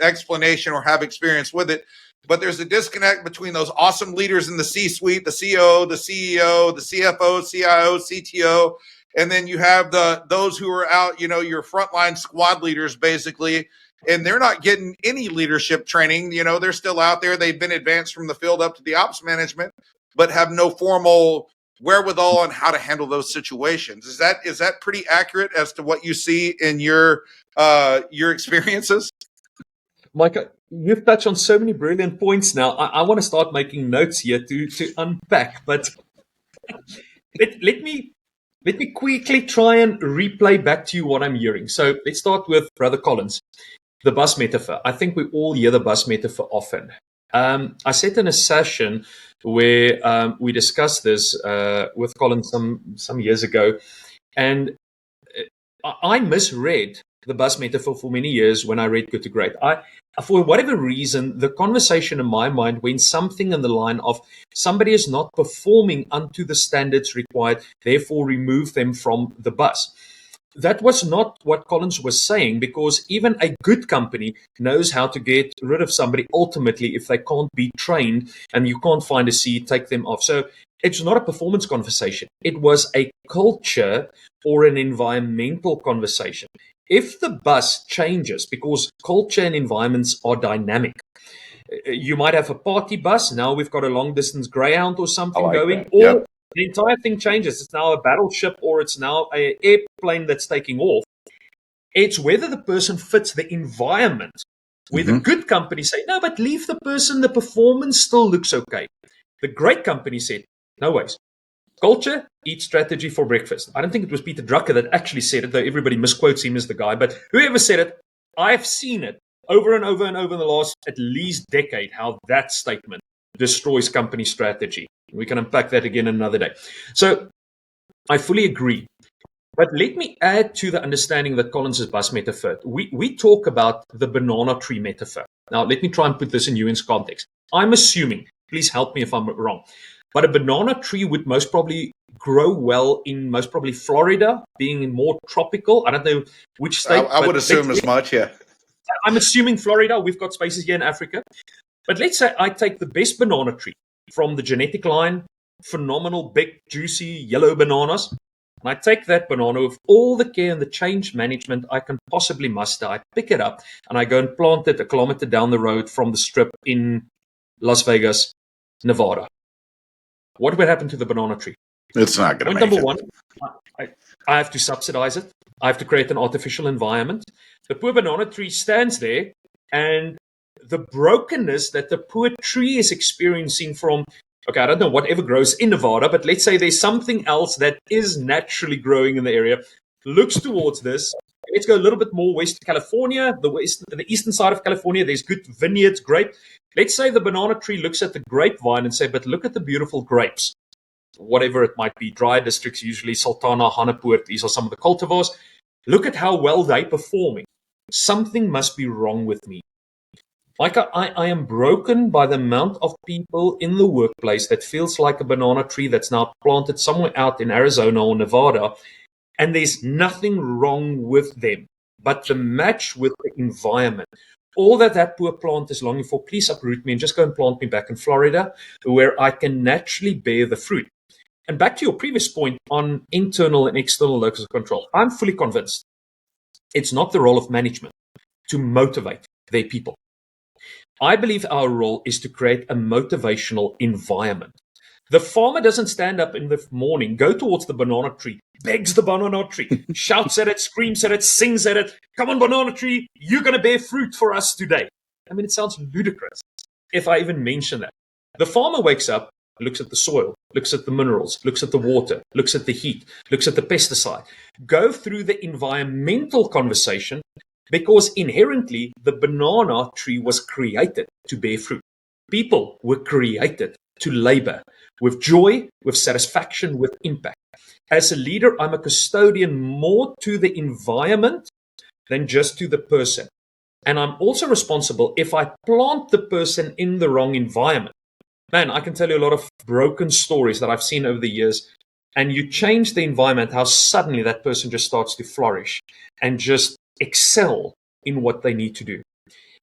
explanation or have experience with it. But there's a disconnect between those awesome leaders in the C-suite, the CEO, the CEO, the CFO, CIO, CTO, and then you have those who are out, your frontline squad leaders, basically, and they're not getting any leadership training. They're still out there. They've been advanced from the field up to the ops management, but have no formal wherewithal on how to handle those situations. Is that pretty accurate as to what you see in your experiences? Micah, you've touched on so many brilliant points now. I want to start making notes here to unpack, but let me quickly try and replay back to you what I'm hearing. So let's start with Brother Collins, the bus metaphor. I think we all hear the bus metaphor often. I sat in a session where we discussed this with Colin some years ago, and I misread the bus metaphor for many years when I read Good to Great. For whatever reason, the conversation in my mind went something in the line of somebody is not performing unto the standards required, therefore remove them from the bus. That was not what Collins was saying, because even a good company knows how to get rid of somebody ultimately if they can't be trained and you can't find a seat, take them off. So it's not a performance conversation. It was a culture or an environmental conversation. If the bus changes, because culture and environments are dynamic, you might have a party bus. Now we've got a long distance Greyhound or something going, or Yep. the entire thing changes. It's now a battleship or it's now an airplane that's taking off. It's whether the person fits the environment. Where the good companies say, no, but leave the person, the performance still looks okay. The great company said, no ways. Culture, eat strategy for breakfast. I don't think it was Peter Drucker that actually said it, though everybody misquotes him as the guy. But whoever said it, I've seen it over and over and over in the last at least decade, how that statement destroys company strategy. We can unpack that again another day. So I fully agree. But let me add to the understanding that Collins' bus metaphor. We talk about the banana tree metaphor. Now, let me try and put this in UN's context. I'm assuming, please help me if I'm wrong, but a banana tree would most probably grow well in most probably Florida, being more tropical. I don't know which state. I would assume as much, yeah. I'm assuming Florida. We've got spaces here in Africa. But let's say I take the best banana tree from the genetic line, phenomenal, big, juicy, yellow bananas. And I take that banana with all the care and the change management I can possibly muster. I pick it up and I go and plant it a kilometer down the road from the strip in Las Vegas, Nevada. What would happen to the banana tree? It's not going to Point make number it. one, I have to subsidize it. I have to create an artificial environment. The poor banana tree stands there, and the brokenness that the poor tree is experiencing from, okay, I don't know whatever grows in Nevada, but let's say there's something else that is naturally growing in the area, looks towards this. Let's go a little bit more west to California, the eastern side of California. There's good vineyards, grape. Let's say the banana tree looks at the grapevine and say, but look at the beautiful grapes. Whatever it might be, dry districts, usually Sultana, Hanepoort, these are some of the cultivars. Look at how well they're performing. Something must be wrong with me. Micah, I am broken by the amount of people in the workplace that feels like a banana tree that's now planted somewhere out in Arizona or Nevada, and there's nothing wrong with them, but the match with the environment. All that poor plant is longing for, please uproot me and just go and plant me back in Florida, where I can naturally bear the fruit. And back to your previous point on internal and external locus of control, I'm fully convinced it's not the role of management to motivate their people. I believe our role is to create a motivational environment. The farmer doesn't stand up in the morning, go towards the banana tree, begs the banana tree, shouts at it, screams at it, sings at it. Come on, banana tree, you're going to bear fruit for us today. I mean, it sounds ludicrous if I even mention that. The farmer wakes up, looks at the soil, looks at the minerals, looks at the water, looks at the heat, looks at the pesticide. Go through the environmental conversation, because inherently the banana tree was created to bear fruit. People were created to labor with joy, with satisfaction, with impact. As a leader, I'm a custodian more to the environment than just to the person. And I'm also responsible if I plant the person in the wrong environment. Man, I can tell you a lot of broken stories that I've seen over the years. And you change the environment, how suddenly that person just starts to flourish and just excel in what they need to do.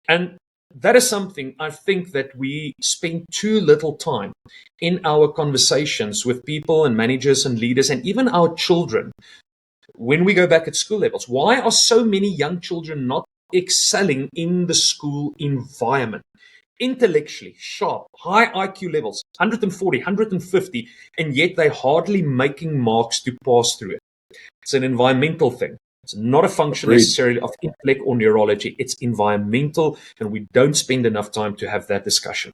And that is something I think that we spend too little time in our conversations with people and managers and leaders and even our children when we go back at school levels. Why are so many young children not excelling in the school environment? Intellectually sharp, high IQ levels, 140, 150, and yet they're hardly making marks to pass through it. It's an environmental thing. It's not a function necessarily of intellect or neurology. It's environmental, and we don't spend enough time to have that discussion.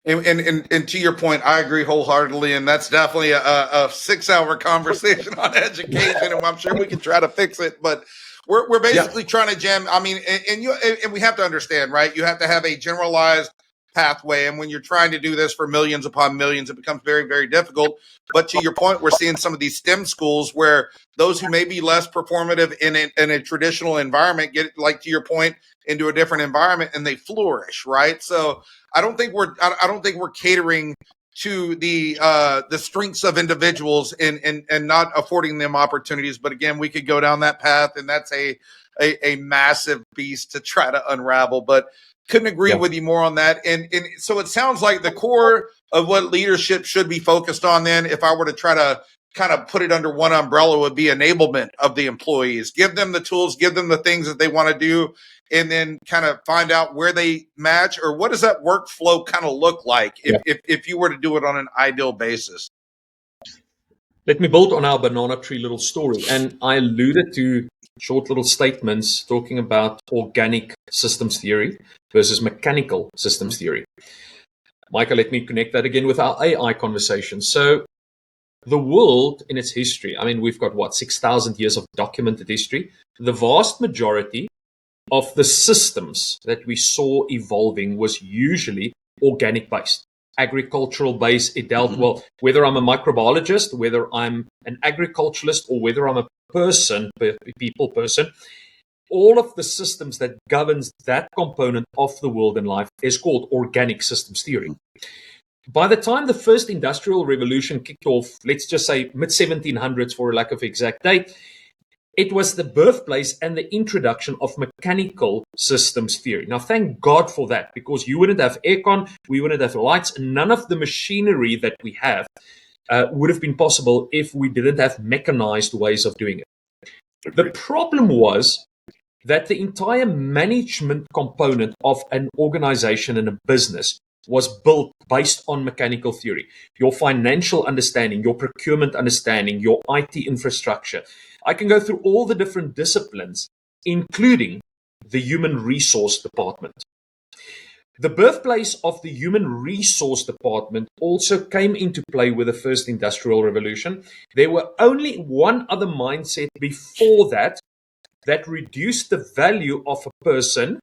And to your point, I agree wholeheartedly, and that's definitely a 6-hour conversation on education, and I'm sure we can try to fix it, but we're basically trying to jam. I mean, and we have to understand, right? You have to have a generalized pathway. And when you're trying to do this for millions upon millions, it becomes very, very difficult. But to your point, we're seeing some of these STEM schools where those who may be less performative in a traditional environment get, like to your point, into a different environment and they flourish, right? So I don't think we're catering to the strengths of individuals and not affording them opportunities. But again, we could go down that path, and that's a massive beast to try to unravel. But couldn't agree with you more on that. And so it sounds like the core of what leadership should be focused on then, if I were to try to kind of put it under one umbrella, would be enablement of the employees. Give them the tools, give them the things that they want to do, and then kind of find out where they match, or what does that workflow kind of look like if you were to do it on an ideal basis? Let me build on our banana tree little story. And I alluded to short little statements talking about organic systems theory versus mechanical systems theory. Micah, let me connect that again with our AI conversation. So the world in its history, I mean, we've got 6,000 years of documented history. The vast majority of the systems that we saw evolving was usually organic based, agricultural based. It dealt well, whether I'm a microbiologist, whether I'm an agriculturalist, or whether I'm a people person, all of the systems that governs that component of the world and life is called organic systems theory. By the time the first industrial revolution kicked off, let's just say mid-1700s for lack of exact date, it was the birthplace and the introduction of mechanical systems theory. Now, thank God for that, because you wouldn't have aircon, we wouldn't have lights, none of the machinery that we have would have been possible if we didn't have mechanized ways of doing it. The problem was that the entire management component of an organization and a business was built based on mechanical theory. Your financial understanding, your procurement understanding, your IT infrastructure. I can go through all the different disciplines, including the human resource department. The birthplace of the human resource department also came into play with the first industrial revolution. There were only one other mindset before that reduced the value of a person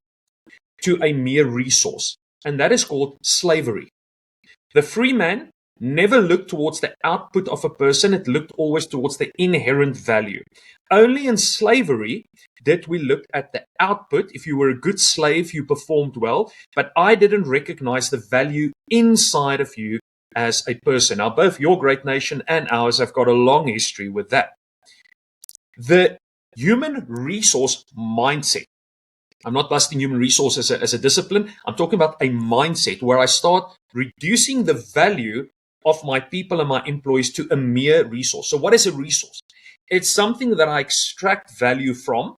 to a mere resource, and that is called slavery. The free man never looked towards the output of a person, it looked always towards the inherent value. Only in slavery did we look at the output. If you were a good slave, you performed well, but I didn't recognize the value inside of you as a person. Now, both your great nation and ours have got a long history with that. The human resource mindset. I'm not busting human resources as a discipline. I'm talking about a mindset where I start reducing the value of my people and my employees to a mere resource. So what is a resource? It's something that I extract value from,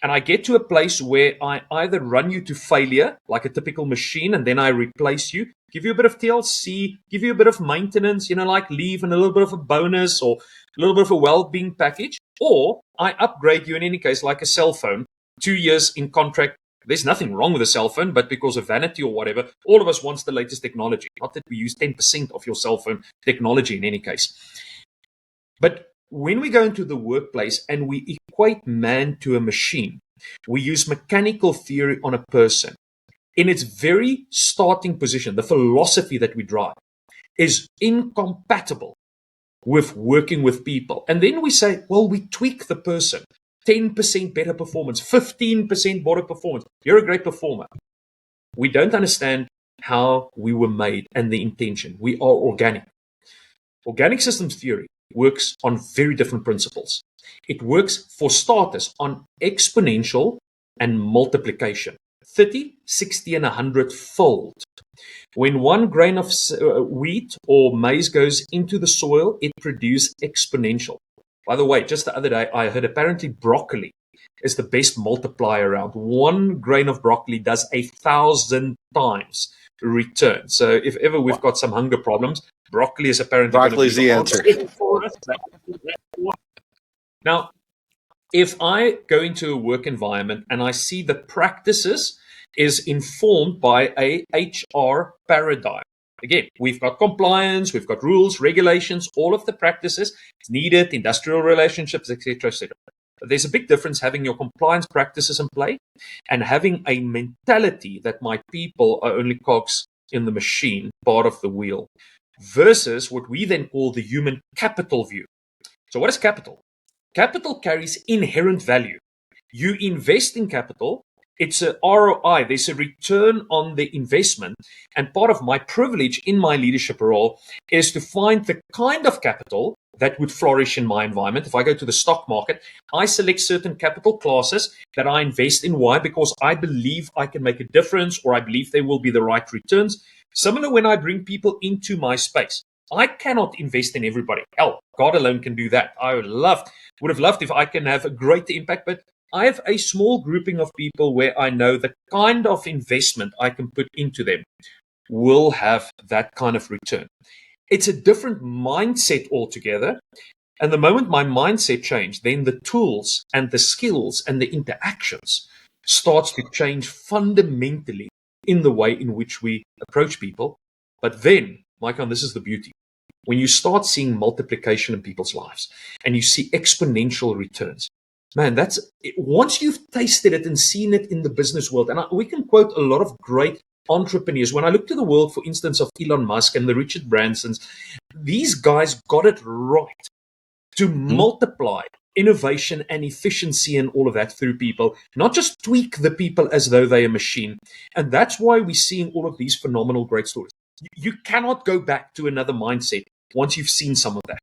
and I get to a place where I either run you to failure, like a typical machine, and then I replace you, give you a bit of TLC, give you a bit of maintenance, like leave and a little bit of a bonus or a little bit of a well-being package, or I upgrade you in any case, like a cell phone, 2 years in contract. There's nothing wrong with a cell phone, but because of vanity or whatever, all of us wants the latest technology. Not that we use 10% of your cell phone technology in any case. But when we go into the workplace and we equate man to a machine, we use mechanical theory on a person. In its very starting position, the philosophy that we drive is incompatible with working with people. And then we say, well, we tweak the person. 10% better performance, 15% better performance. You're a great performer. We don't understand how we were made and the intention. We are organic. Organic systems theory works on very different principles. It works, for starters, on exponential and multiplication. 30, 60, and 100-fold. When one grain of wheat or maize goes into the soil, it produces exponential. By the way, just the other day, I heard apparently broccoli is the best multiplier around. One grain of broccoli does 1,000 times return. So if ever we've got some hunger problems, broccoli is apparently broccoli is the answer. Now, if I go into a work environment and I see the practices is informed by a HR paradigm. Again, we've got compliance, we've got rules, regulations, all of the practices needed, industrial relationships, etc., etc. There's a big difference having your compliance practices in play and having a mentality that my people are only cogs in the machine part of the wheel versus what we then call the human capital view. So what is capital? Capital carries inherent value. You invest in capital, it's a ROI, there's a return on the investment. And part of my privilege in my leadership role is to find the kind of capital that would flourish in my environment. If I go to the stock market, I select certain capital classes that I invest in. Why? Because I believe I can make a difference, or I believe there will be the right returns. Similar when I bring people into my space. I cannot invest in everybody. Hell, God alone can do that. I would have loved if I can have a great impact, but I have a small grouping of people where I know the kind of investment I can put into them will have that kind of return. It's a different mindset altogether. And the moment my mindset changed, then the tools and the skills and the interactions starts to change fundamentally in the way in which we approach people. But then, Micah, and this is the beauty, when you start seeing multiplication in people's lives and you see exponential returns, man, that's once you've tasted it and seen it in the business world. And we can quote a lot of great entrepreneurs. When I look to the world, for instance, of Elon Musk and the Richard Bransons, these guys got it right to multiply innovation and efficiency and all of that through people, not just tweak the people as though they're a machine. And that's why we're seeing all of these phenomenal great stories. You cannot go back to another mindset once you've seen some of that.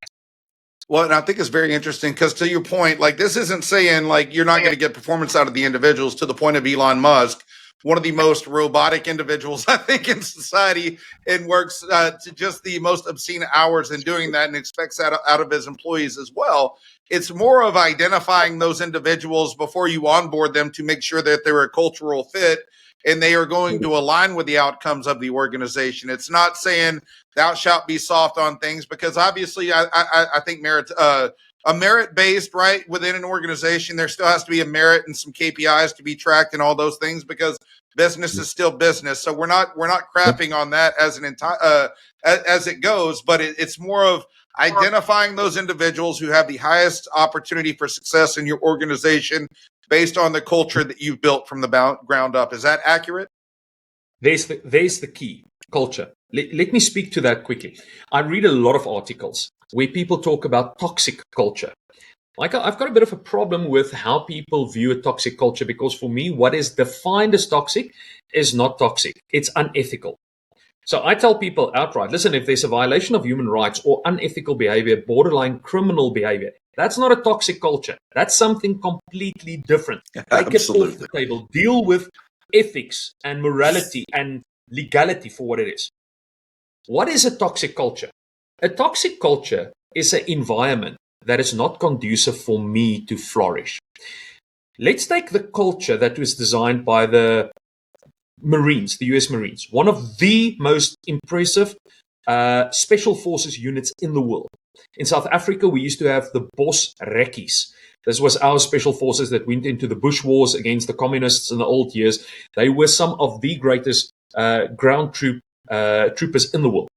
Well, and I think it's very interesting because, to your point, like, this isn't saying like you're not going to get performance out of the individuals, to the point of Elon Musk, one of the most robotic individuals, I think, in society, and works to just the most obscene hours in doing that and expects that out of his employees as well. It's more of identifying those individuals before you onboard them to make sure that they're a cultural fit and they are going to align with the outcomes of the organization. It's not saying thou shalt be soft on things, because obviously I think merit, a merit-based, right, within an organization, there still has to be a merit and some KPIs to be tracked and all those things, because business is still business. So we're not crapping on that as an entire as it goes, but it's more of identifying those individuals who have the highest opportunity for success in your organization based on the culture that you've built from the ground up. Is that accurate? There's the key, culture. Let me speak to that quickly. I read a lot of articles where people talk about toxic culture. Like, I've got a bit of a problem with how people view a toxic culture, because for me, what is defined as toxic is not toxic. It's unethical. So I tell people outright, listen, if there's a violation of human rights or unethical behavior, borderline criminal behavior, that's not a toxic culture. That's something completely different. Take it off the table. Deal with ethics and morality and legality for what it is. What is a toxic culture? A toxic culture is an environment that is not conducive for me to flourish. Let's take the culture that was designed by the Marines, the US Marines, one of the most impressive special forces units in the world. In South Africa, we used to have the Bos Rekkies. This was our special forces that went into the Bush Wars against the communists in the old years. They were some of the greatest ground troopers in the world.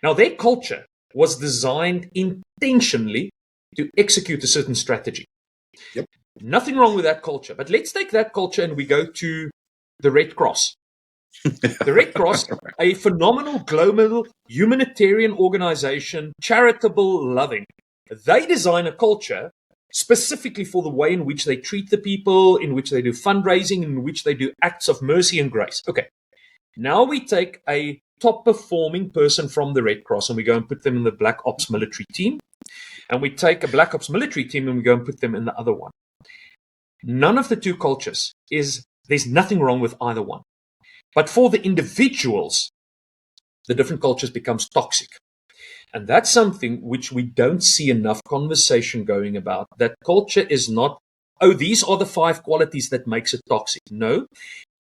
Now, their culture was designed intentionally to execute a certain strategy. Yep. Nothing wrong with that culture. But let's take that culture and we go to the Red Cross. The Red Cross, a phenomenal global humanitarian organization, charitable, loving. They design a culture specifically for the way in which they treat the people, in which they do fundraising, in which they do acts of mercy and grace. Okay, now we take a top performing person from the Red Cross and we go and put them in the Black Ops military team. And we take a Black Ops military team and we go and put them in the other one. None of the two cultures there's nothing wrong with either one. But for the individuals, the different cultures becomes toxic. And that's something which we don't see enough conversation going about. That culture is not, these are the 5 qualities that makes it toxic. No,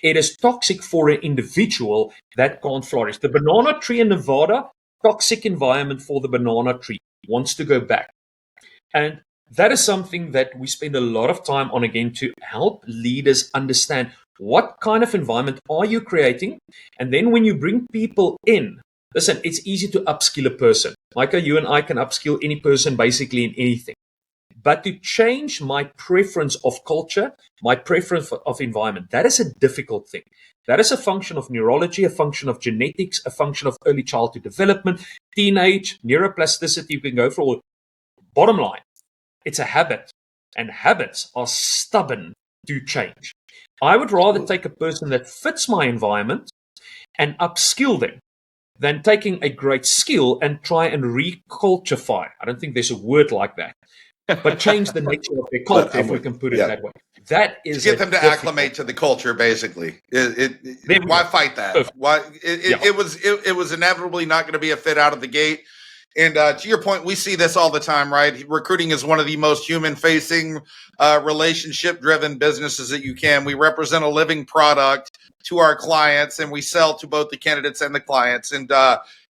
it is toxic for an individual that can't flourish. The banana tree in Nevada, toxic environment for the banana tree, wants to go back. And that is something that we spend a lot of time on, again, to help leaders understand what kind of environment are you creating. And then when you bring people in, listen, it's easy to upskill a person. Micah, you and I can upskill any person basically in anything. But to change my preference of culture, my preference of environment, that is a difficult thing. That is a function of neurology, a function of genetics, a function of early childhood development, teenage, neuroplasticity. You can go for all. Bottom line, it's a habit, and habits are stubborn to change. I would rather take a person that fits my environment and upskill them than taking a great skill and try and reculturify. I don't think there's a word like that, but change the nature of their culture, if we can put it that way. That is to get them to acclimate to the culture. Basically, why fight that? Perfect. Why it was inevitably not going to be a fit out of the gate. And to your point, we see this all the time, right? Recruiting is one of the most human-facing, relationship-driven businesses that you can. We represent a living product to our clients, and we sell to both the candidates and the clients. And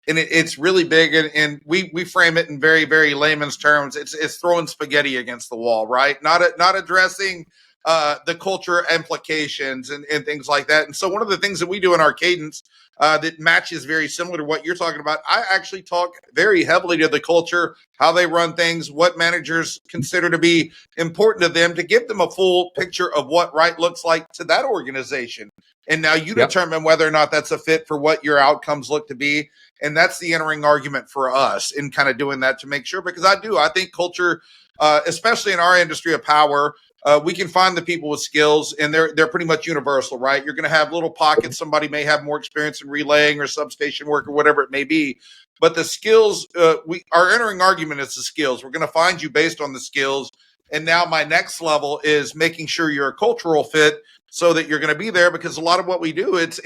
it's really big, and we frame it in very, very layman's terms. It's throwing spaghetti against the wall, right? Not addressing the culture implications and things like that. And so one of the things that we do in our cadence that matches very similar to what you're talking about, I actually talk very heavily to the culture, how they run things, what managers consider to be important to them, to give them a full picture of what right looks like to that organization. And now you determine whether or not that's a fit for what your outcomes look to be. And that's the entering argument for us in kind of doing that, to make sure, because I think culture, especially in our industry of power, we can find the people with skills, and they're pretty much universal, right? You're going to have little pockets. Somebody may have more experience in relaying or substation work or whatever it may be. But the skills, our entering argument is the skills. We're going to find you based on the skills. And now my next level is making sure you're a cultural fit, so that you're going to be there, because a lot of what we do, it's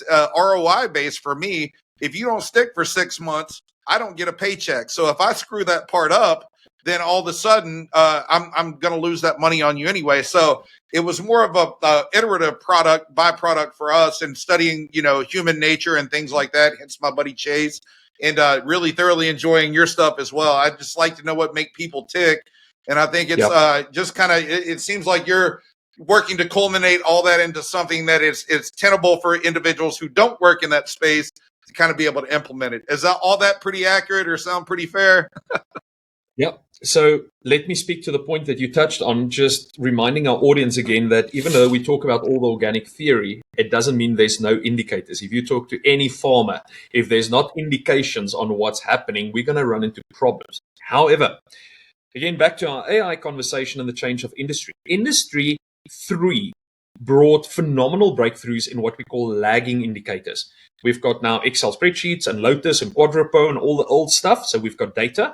ROI based for me. If you don't stick for 6 months, I don't get a paycheck. So if I screw that part up, then all of a sudden I'm going to lose that money on you anyway. So it was more of a iterative byproduct for us, and studying, human nature and things like that. Hence my buddy Chase, and really thoroughly enjoying your stuff as well. I just like to know what make people tick. And I think it's just kind of, it seems like you're working to culminate all that into something that is tenable for individuals who don't work in that space to kind of be able to implement it. Is that all that pretty accurate, or sound pretty fair? Yep. So let me speak to the point that you touched on, just reminding our audience again that even though we talk about all the organic theory, it doesn't mean there's no indicators. If you talk to any farmer, if there's not indications on what's happening, we're going to run into problems. However, again, back to our AI conversation and the change of industry. Industry 3 brought phenomenal breakthroughs in what we call lagging indicators. We've got now Excel spreadsheets and Lotus and Quadrupo and all the old stuff. So we've got data.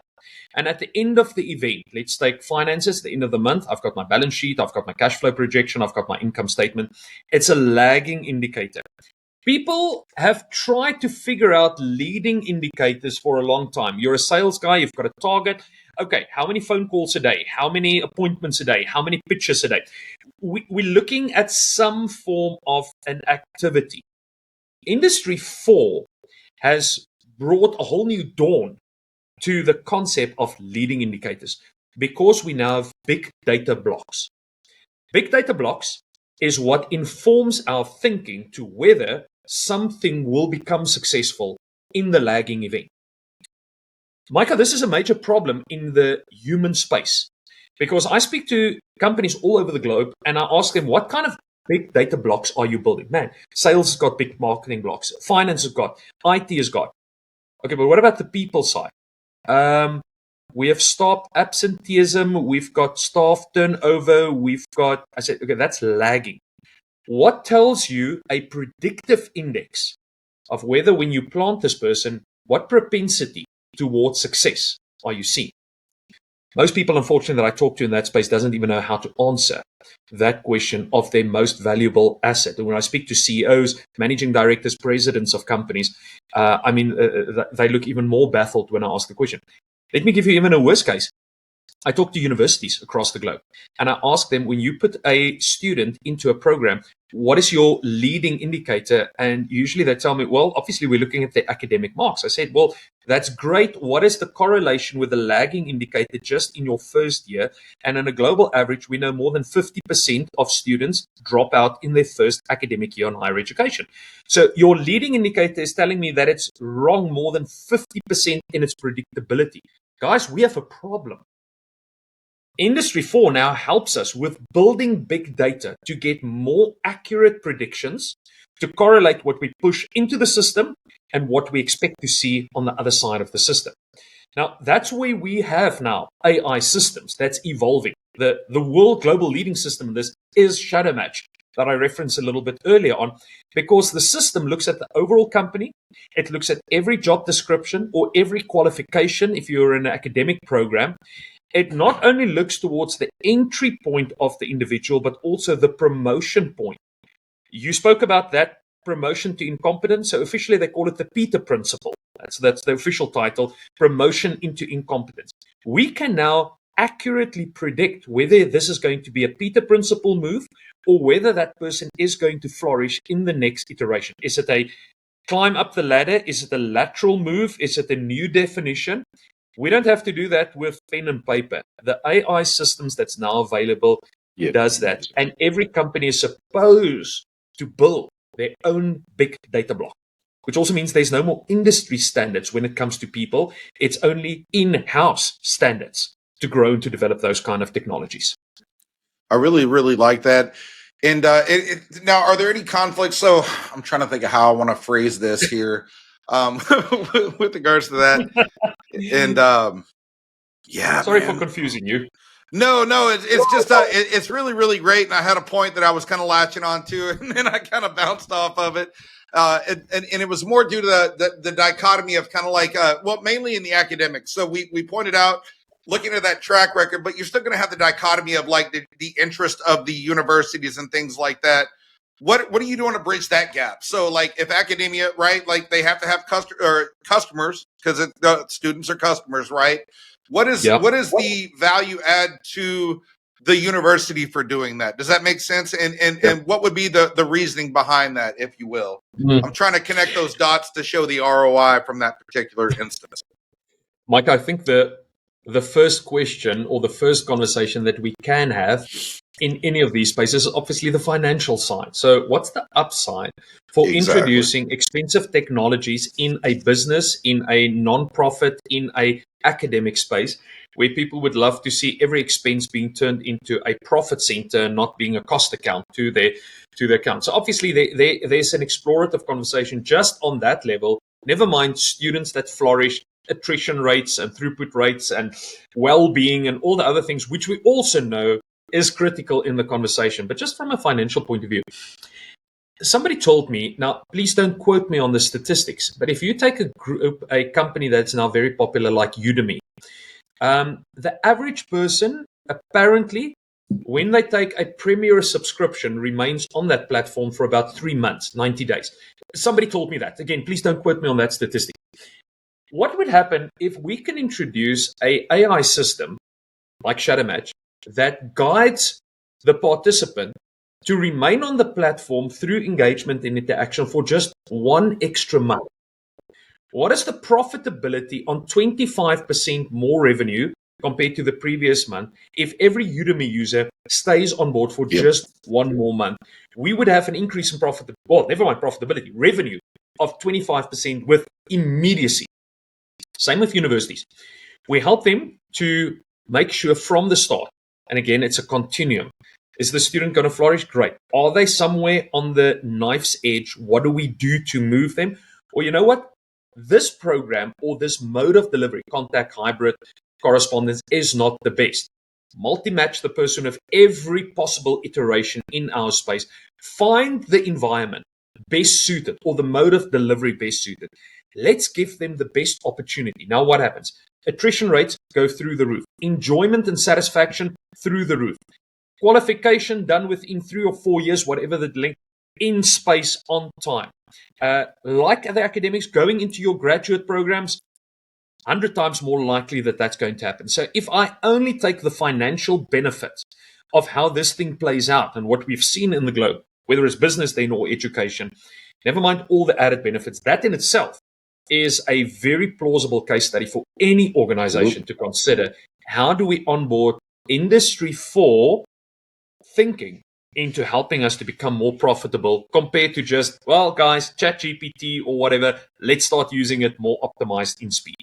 And at the end of the event, let's take finances, the end of the month, I've got my balance sheet, I've got my cash flow projection, I've got my income statement. It's a lagging indicator. People have tried to figure out leading indicators for a long time. You're a sales guy, you've got a target. Okay, how many phone calls a day? How many appointments a day? How many pitches a day? We're looking at some form of an activity. Industry 4 has brought a whole new dawn to the concept of leading indicators, because we now have big data blocks. Big data blocks is what informs our thinking to whether something will become successful in the lagging event. Micah, this is a major problem in the human space, because I speak to companies all over the globe and I ask them, what kind of big data blocks are you building? Man, sales has got big marketing blocks. Finance has got. IT has got. Okay, but what about the people side? We have stopped absenteeism. We've got staff turnover. I said, okay, that's lagging. What tells you a predictive index of whether, when you plant this person, what propensity towards success are you seeing? Most people, unfortunately, that I talk to in that space doesn't even know how to answer that question of their most valuable asset. And when I speak to CEOs, managing directors, presidents of companies, they look even more baffled when I ask the question. Let me give you even a worse case. I talk to universities across the globe and I ask them, when you put a student into a program, what is your leading indicator? And usually they tell me, well, obviously we're looking at their academic marks. I said, well, that's great. What is the correlation with the lagging indicator just in your first year? And on a global average, we know more than 50% of students drop out in their first academic year on higher education. So your leading indicator is telling me that it's wrong more than 50% in its predictability. Guys, we have a problem. Industry 4 now helps us with building big data to get more accurate predictions to correlate what we push into the system and what we expect to see on the other side of the system. Now, that's where we have now AI systems that's evolving. The world global leading system in this is ShadowMatch that I referenced a little bit earlier on, because the system looks at the overall company. It looks at every job description or every qualification if you're in an academic program. It not only looks towards the entry point of the individual, but also the promotion point. You spoke about that promotion to incompetence. So officially they call it the Peter Principle. That's the official title, promotion into incompetence. We can now accurately predict whether this is going to be a Peter Principle move or whether that person is going to flourish in the next iteration. Is it a climb up the ladder? Is it a lateral move? Is it a new definition? We don't have to do that with pen and paper. The AI systems that's now available does that. And every company is supposed to build their own big data block, which also means there's no more industry standards when it comes to people. It's only in-house standards to grow and to develop those kind of technologies. I really, really like that. And now, are there any conflicts? So I'm trying to think of how I want to phrase this here with regards to that. And yeah, sorry man. for confusing you. No, it's just it's really, really great. And I had a point that I was kind of latching on to, and then I kind of bounced off of it. And it was more due to the dichotomy of kind of like, well, mainly in the academics. So we pointed out, looking at that track record, but you're still going to have the dichotomy of like the interest of the universities and things like that. What are you doing to bridge that gap? So like if academia, right, like they have to have customers because students are customers, right? What is the value add to the university for doing that? Does that make sense? And what would be the reasoning behind that, if you will? I'm trying to connect those dots to show the ROI from that particular instance. Mike, I think the first question or the first conversation that we can have in any of these spaces is obviously the financial side. So what's the upside for introducing expensive technologies in a business, in a non-profit, in a academic space where people would love to see every expense being turned into a profit center, not being a cost account to their account. So obviously there's an explorative conversation just on that level, never mind students that flourish, attrition rates and throughput rates and well-being and all the other things, which we also know is critical in the conversation. But just from a financial point of view, somebody told me, now please don't quote me on the statistics, but if you take a company that's now very popular like Udemy, the average person apparently, when they take a premier subscription, remains on that platform for about 3 months, 90 days. Somebody told me that. Again, please don't quote me on that statistic. What would happen if we can introduce an AI system like ShadowMatch that guides the participant to remain on the platform through engagement and interaction for just 1 extra month? What is the profitability on 25% more revenue compared to the previous month if every Udemy user stays on board for just 1 more month? We would have an increase in profitability, revenue of 25% with immediacy. Same with universities. We help them to make sure from the start, and again, it's a continuum. Is the student going to flourish? Great. Are they somewhere on the knife's edge? What do we do to move them? Or you know what? This program or this mode of delivery, contact, hybrid, correspondence, is not the best. Multi-match the person of every possible iteration in our space. Find the environment best suited or the mode of delivery best suited. Let's give them the best opportunity. Now what happens? Attrition rates go through the roof. Enjoyment and satisfaction through the roof. Qualification done within 3 or 4 years, whatever the length, in space, on time. Like the academics, going into your graduate programs, 100 times more likely that that's going to happen. So if I only take the financial benefits of how this thing plays out and what we've seen in the globe, whether it's business then or education, never mind all the added benefits, that in itself is a very plausible case study for any organization to consider. How do we onboard Industry 4 thinking into helping us to become more profitable compared to just, well, guys, ChatGPT or whatever, let's start using it more optimized in speed.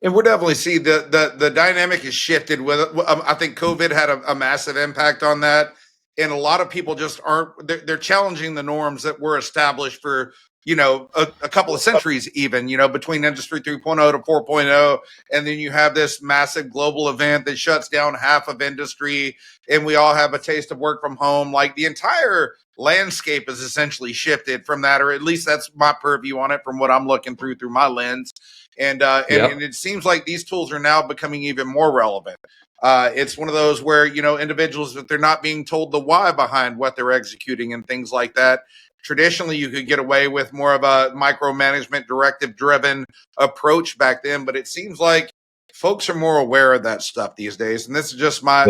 And we're definitely see the dynamic has shifted with it. I think COVID had a massive impact on that, and a lot of people just aren't. They're challenging the norms that were established for a couple of centuries, even between Industry 3.0 to 4.0, and then you have this massive global event that shuts down half of industry, and we all have a taste of work from home. Like the entire landscape has essentially shifted from that, or at least that's my purview on it from what I'm looking through my lens. And it seems like these tools are now becoming even more relevant. It's one of those where individuals, that they're not being told the why behind what they're executing and things like that. Traditionally, you could get away with more of a micromanagement, directive-driven approach back then, but it seems like folks are more aware of that stuff these days. And this is just my,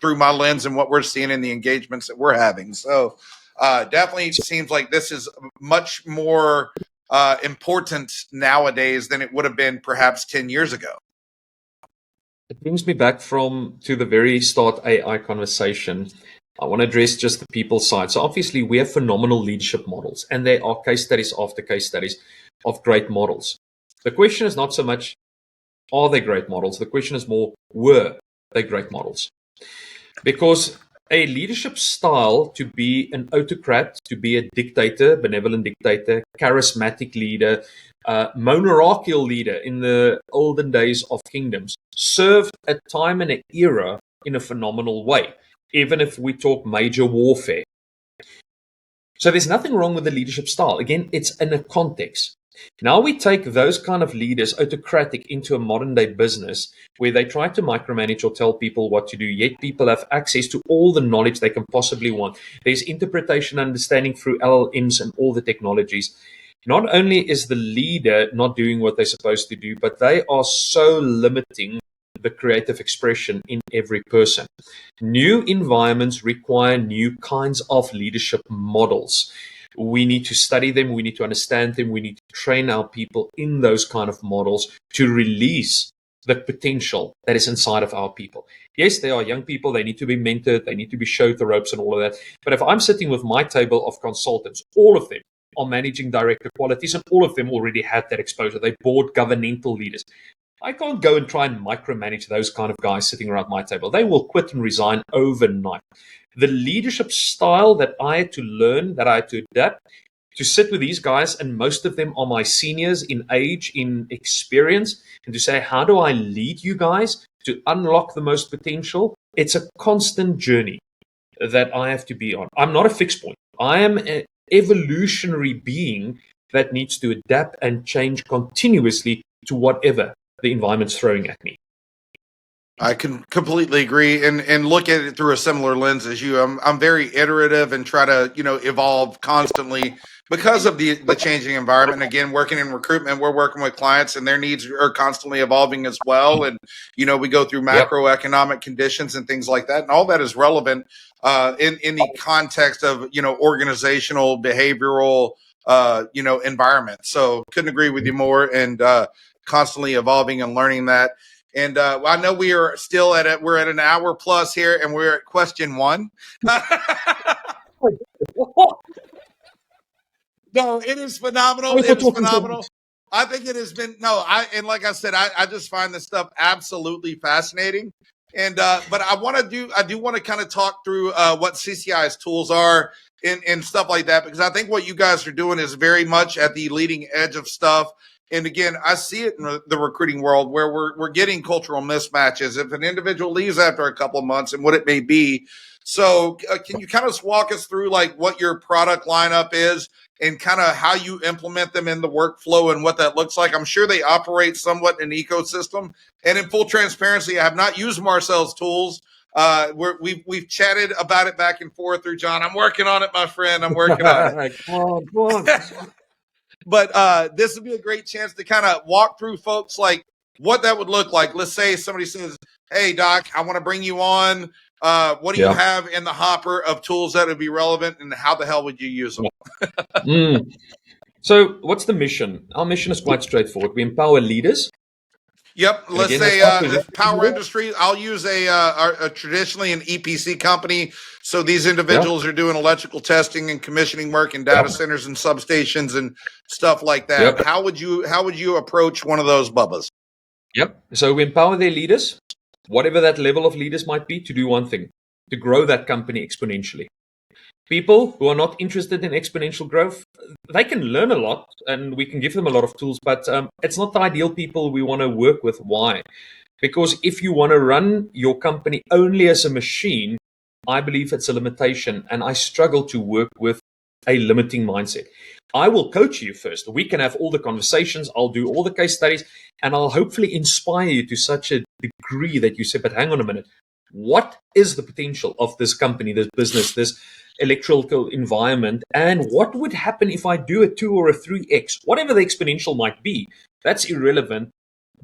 through my lens and what we're seeing in the engagements that we're having. So definitely seems like this is much more important nowadays than it would have been perhaps 10 years ago. It brings me back to the very start AI conversation. I want to address just the people side. So obviously we have phenomenal leadership models, and there are case studies after case studies of great models. The question is not so much, are they great models? The question is more, were they great models? Because a leadership style, to be an autocrat, to be a dictator, benevolent dictator, charismatic leader, monarchical leader in the olden days of kingdoms, served a time and an era in a phenomenal way, even if we talk major warfare. So there's nothing wrong with the leadership style. Again, it's in a context. Now we take those kind of leaders, autocratic, into a modern day business where they try to micromanage or tell people what to do, yet people have access to all the knowledge they can possibly want. There's interpretation, understanding through LLMs and all the technologies. Not only is the leader not doing what they're supposed to do, but they are so limiting the creative expression in every person. New environments require new kinds of leadership models. We need to study them. We need to understand them. We need to train our people in those kind of models to release the potential that is inside of our people. Yes, they are young people. They need to be mentored. They need to be showed the ropes and all of that. But if I'm sitting with my table of consultants, all of them are managing director qualities, and all of them already had that exposure. They board governmental leaders. I can't go and try and micromanage those kind of guys sitting around my table. They will quit and resign overnight. The leadership style that I had to learn, that I had to adapt, to sit with these guys, and most of them are my seniors in age, in experience, and to say, how do I lead you guys to unlock the most potential? It's a constant journey that I have to be on. I'm not a fixed point. I am an evolutionary being that needs to adapt and change continuously to whatever the environment's throwing at me. I can completely agree and look at it through a similar lens as you. I'm very iterative and try to, evolve constantly because of the changing environment. Again, working in recruitment, we're working with clients and their needs are constantly evolving as well. And, we go through macroeconomic conditions and things like that. And all that is relevant in the context of, organizational, behavioral, environment. So couldn't agree with you more, and constantly evolving and learning that. And I know we are still we're at an hour plus here, and we're at question 1. No, it is phenomenal. It is phenomenal. I think it has been, and like I said, I just find this stuff absolutely fascinating. And, but I do want to kind of talk through what CCI's tools are and stuff like that, because I think what you guys are doing is very much at the leading edge of stuff. And again, I see it in the recruiting world where we're getting cultural mismatches. If an individual leaves after a couple of months and what it may be. So can you kind of walk us through like what your product lineup is and kind of how you implement them in the workflow and what that looks like? I'm sure they operate somewhat in an ecosystem. And in full transparency, I have not used Marcel's tools. We've chatted about it back and forth through John. I'm working on it, my friend. I'm working on it. Come on. But this would be a great chance to kind of walk through folks like what that would look like. Let's say somebody says, hey, Doc, I want to bring you on. What do you have in the hopper of tools that would be relevant, and how the hell would you use them? So what's the mission? Our mission is quite straightforward. We empower leaders. Yep. Let's say power industry. I'll use a traditionally an EPC company. So these individuals are doing electrical testing and commissioning work in data centers and substations and stuff like that. How would you approach one of those, Bubbas? Yep. So we empower their leaders, whatever that level of leaders might be, to do one thing, to grow that company exponentially. People who are not interested in exponential growth, they can learn a lot and we can give them a lot of tools, but it's not the ideal people we want to work with. Why? Because if you want to run your company only as a machine, I believe it's a limitation, and I struggle to work with a limiting mindset. I will coach you first. We can have all the conversations. I'll do all the case studies, and I'll hopefully inspire you to such a degree that you say, but hang on a minute. What is the potential of this company, this business, this electrical environment? And what would happen if I do a 2 or a 3x? Whatever the exponential might be, that's irrelevant.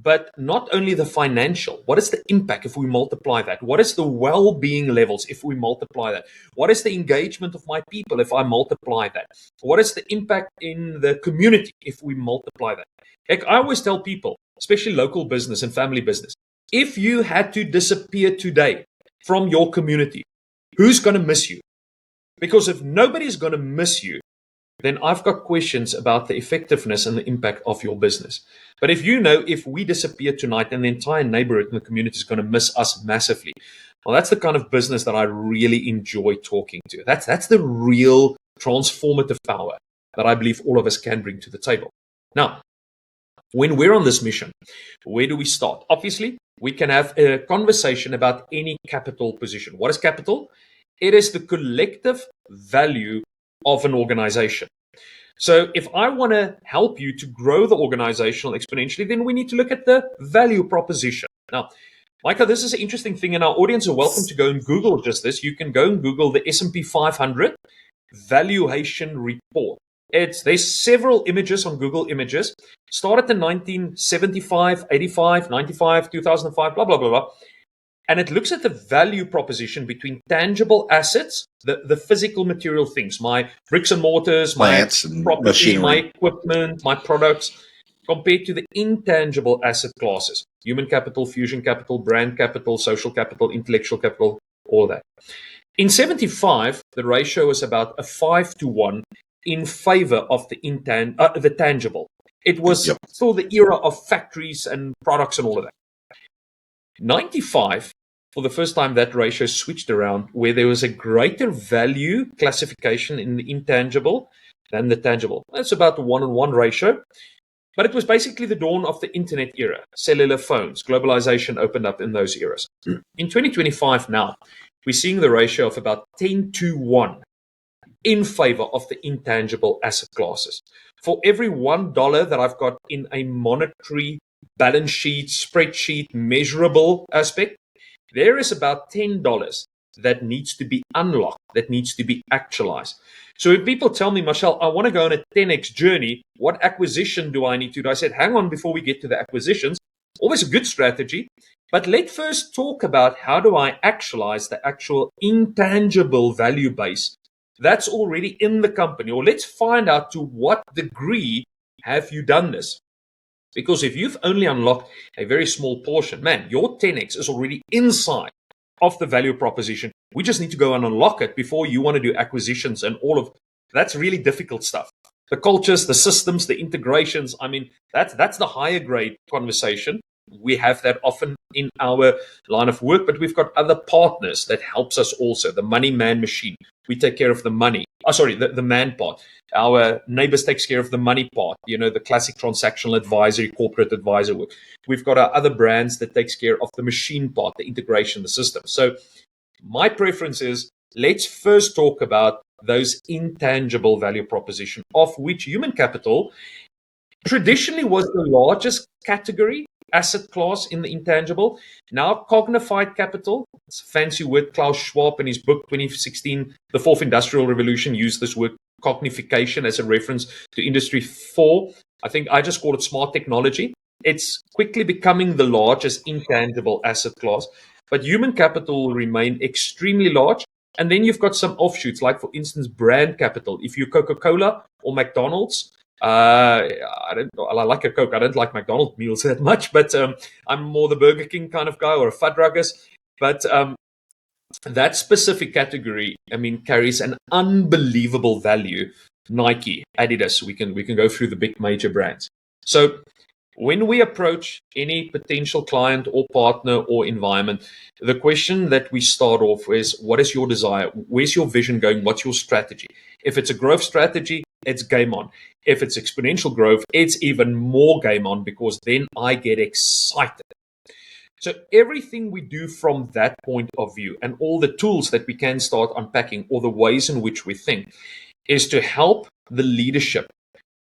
But not only the financial, what is the impact if we multiply that? What is the well-being levels if we multiply that? What is the engagement of my people if I multiply that? What is the impact in the community if we multiply that? Heck, I always tell people, especially local business and family business, if you had to disappear today from your community, who's going to miss you? Because if nobody's going to miss you, then I've got questions about the effectiveness and the impact of your business. But if you know, if we disappear tonight, then the entire neighborhood and the community is going to miss us massively. Well, that's the kind of business that I really enjoy talking to. That's the real transformative power that I believe all of us can bring to the table. Now, when we're on this mission, where do we start? Obviously, we can have a conversation about any capital position. What is capital? It is the collective value of an organization. So if I want to help you to grow the organizational exponentially, then we need to look at the value proposition. Now, Micah, this is an interesting thing, and our audience are welcome to go and Google just this. You can go and Google the S&P 500 valuation report. There's several images on Google Images. Started in 1975, 85, 95, 2005, blah, blah, blah, blah. And it looks at the value proposition between tangible assets, the physical material things, my bricks and mortars, Plants my and property, machinery. my equipment, my products, compared to the intangible asset classes, human capital, fusion capital, brand capital, social capital, intellectual capital, all that. In 75, the ratio is about a 5-to-1 in favor of the tangible. It was still the era of factories and products and all of that. 95, for the first time, that ratio switched around, where there was a greater value classification in the intangible than the tangible. That's about a 1-on-1 ratio. But it was basically the dawn of the internet era. Cellular phones, globalization opened up in those eras. In 2025 now, we're seeing the ratio of about 10-to-1 in favor of the intangible asset classes. For every $1 that I've got in a monetary balance sheet, spreadsheet, measurable aspect, there is about $10 that needs to be unlocked, that needs to be actualized. So if people tell me, Marcel, I want to go on a 10x journey, what acquisition do I need to do? I said, hang on before we get to the acquisitions. Always a good strategy. But let's first talk about how do I actualize the actual intangible value base that's already in the company, or let's find out to what degree have you done this. Because if you've only unlocked a very small portion, man, your 10x is already inside of the value proposition. We just need to go and unlock it before you want to do acquisitions and all of that's really difficult stuff. The cultures, the systems, the integrations, I mean, that's the higher grade conversation. We have that often in our line of work, but we've got other partners that helps us also. The money man machine. We take care of the money. The man part. Our neighbors takes care of the money part. You know, the classic transactional advisory, corporate advisor work. We've got our other brands that takes care of the machine part, the integration, the system. So my preference is let's first talk about those intangible value proposition, of which human capital traditionally was the largest category asset class in the intangible. Now cognified capital, it's a fancy word. Klaus Schwab in his book 2016, The Fourth Industrial Revolution, used this word cognification as a reference to Industry 4. I think I just call it smart technology. It's quickly becoming the largest intangible asset class, but human capital will remain extremely large. And then you've got some offshoots, like for instance, brand capital. If you're Coca-Cola or McDonald's, I like a Coke. I don't like McDonald's meals that much, but I'm more the Burger King kind of guy, or a Fuddruckers. But that specific category, I mean, carries an unbelievable value. Nike, Adidas, we can go through the big major brands. So When we approach any potential client or partner or environment, the question that we start off is, what is your desire? Where's your vision going? What's your strategy? If it's a growth strategy, it's game on. If it's exponential growth, it's even more game on, because then I get excited. So everything we do from that point of view, and all the tools that we can start unpacking, or the ways in which we think, is to help the leadership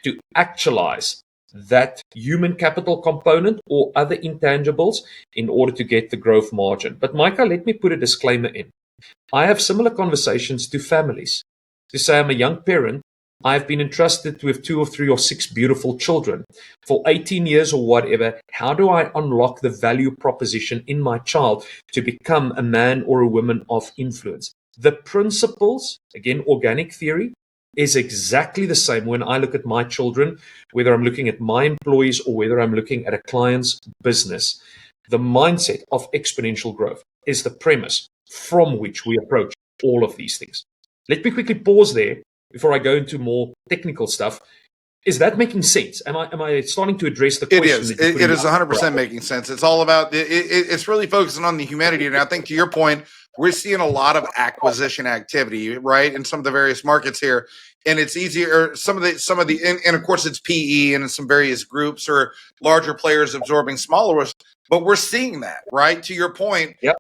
to actualize that human capital component or other intangibles in order to get the growth margin. But Micah, let me put a disclaimer in. I have similar conversations to families. To say, I'm a young parent, I've been entrusted with 2 or 3 or 6 beautiful children for 18 years or whatever. How do I unlock the value proposition in my child to become a man or a woman of influence? The principles, again, organic theory, is exactly the same when I look at my children, whether I'm looking at my employees or whether I'm looking at a client's business. The mindset of exponential growth is the premise from which we approach all of these things. Let me quickly pause there before I go into more technical stuff. Is that making sense? Am I starting to address the question? It is 100% making sense. It's all about it's really focusing on the humanity. And I think, to your point, we're seeing a lot of acquisition activity, right, in some of the various markets here. And it's easier. Some of the, and of course, it's PE and some various groups or larger players absorbing smaller ones. But we're seeing that, right? To your point, Yep.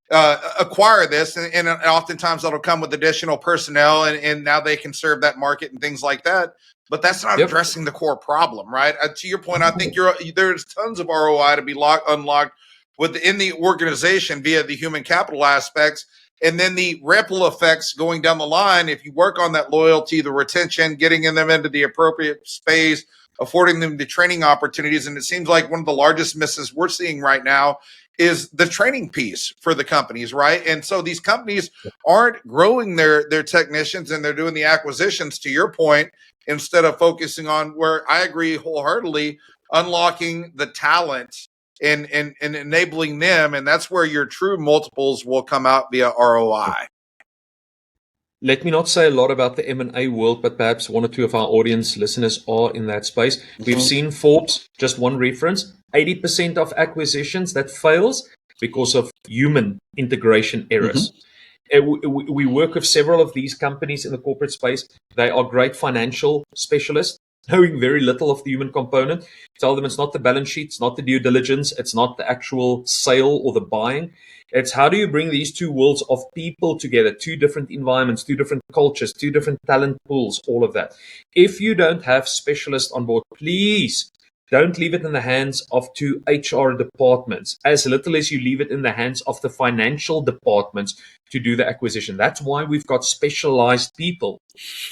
Acquire this, and oftentimes that'll come with additional personnel, and now they can serve that market and things like that. But that's not addressing the core problem, right? To your point, I think there's tons of ROI to be unlocked within the organization via the human capital aspects, and then the ripple effects going down the line. If you work on that loyalty, the retention, getting them into the appropriate space, affording them the training opportunities. And it seems like one of the largest misses we're seeing right now is the training piece for the companies, right? And so these companies aren't growing their technicians, and they're doing the acquisitions, to your point, instead of focusing on, where I agree wholeheartedly, unlocking the talent and enabling them. And that's where your true multiples will come out via ROI. Let me not say a lot about the M&A world, but perhaps 1 or 2 of our audience listeners are in that space. We've seen Forbes, just one reference, 80% of acquisitions that fails because of human integration errors. We work with several of these companies in the corporate space. They are great financial specialists, knowing very little of the human component. Tell them it's not the balance sheet, it's not the due diligence, it's not the actual sale or the buying. It's how do you bring these 2 worlds of people together, 2 different environments, 2 different cultures, 2 different talent pools, all of that. If you don't have specialists on board, please don't leave it in the hands of 2 HR departments, as little as you leave it in the hands of the financial departments to do the acquisition. That's why we've got specialized people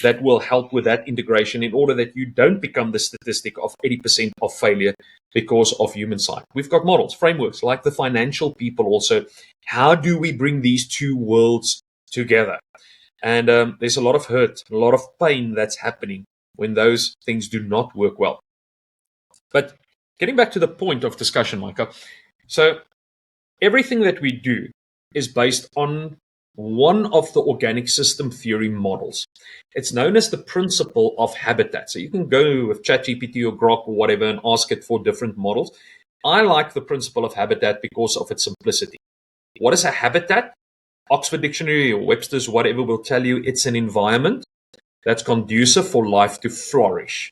that will help with that integration, in order that you don't become the statistic of 80% of failure because of human side. We've got models, frameworks, like the financial people also. How do we bring these 2 worlds together? And there's a lot of hurt, a lot of pain that's happening when those things do not work well. But getting back to the point of discussion, Micah, so everything that we do is based on one of the organic system theory models. It's known as the principle of habitat. So you can go with ChatGPT or Grok or whatever and ask it for different models. I like the principle of habitat because of its simplicity. What is a habitat? Oxford Dictionary or Webster's, whatever, will tell you it's an environment that's conducive for life to flourish.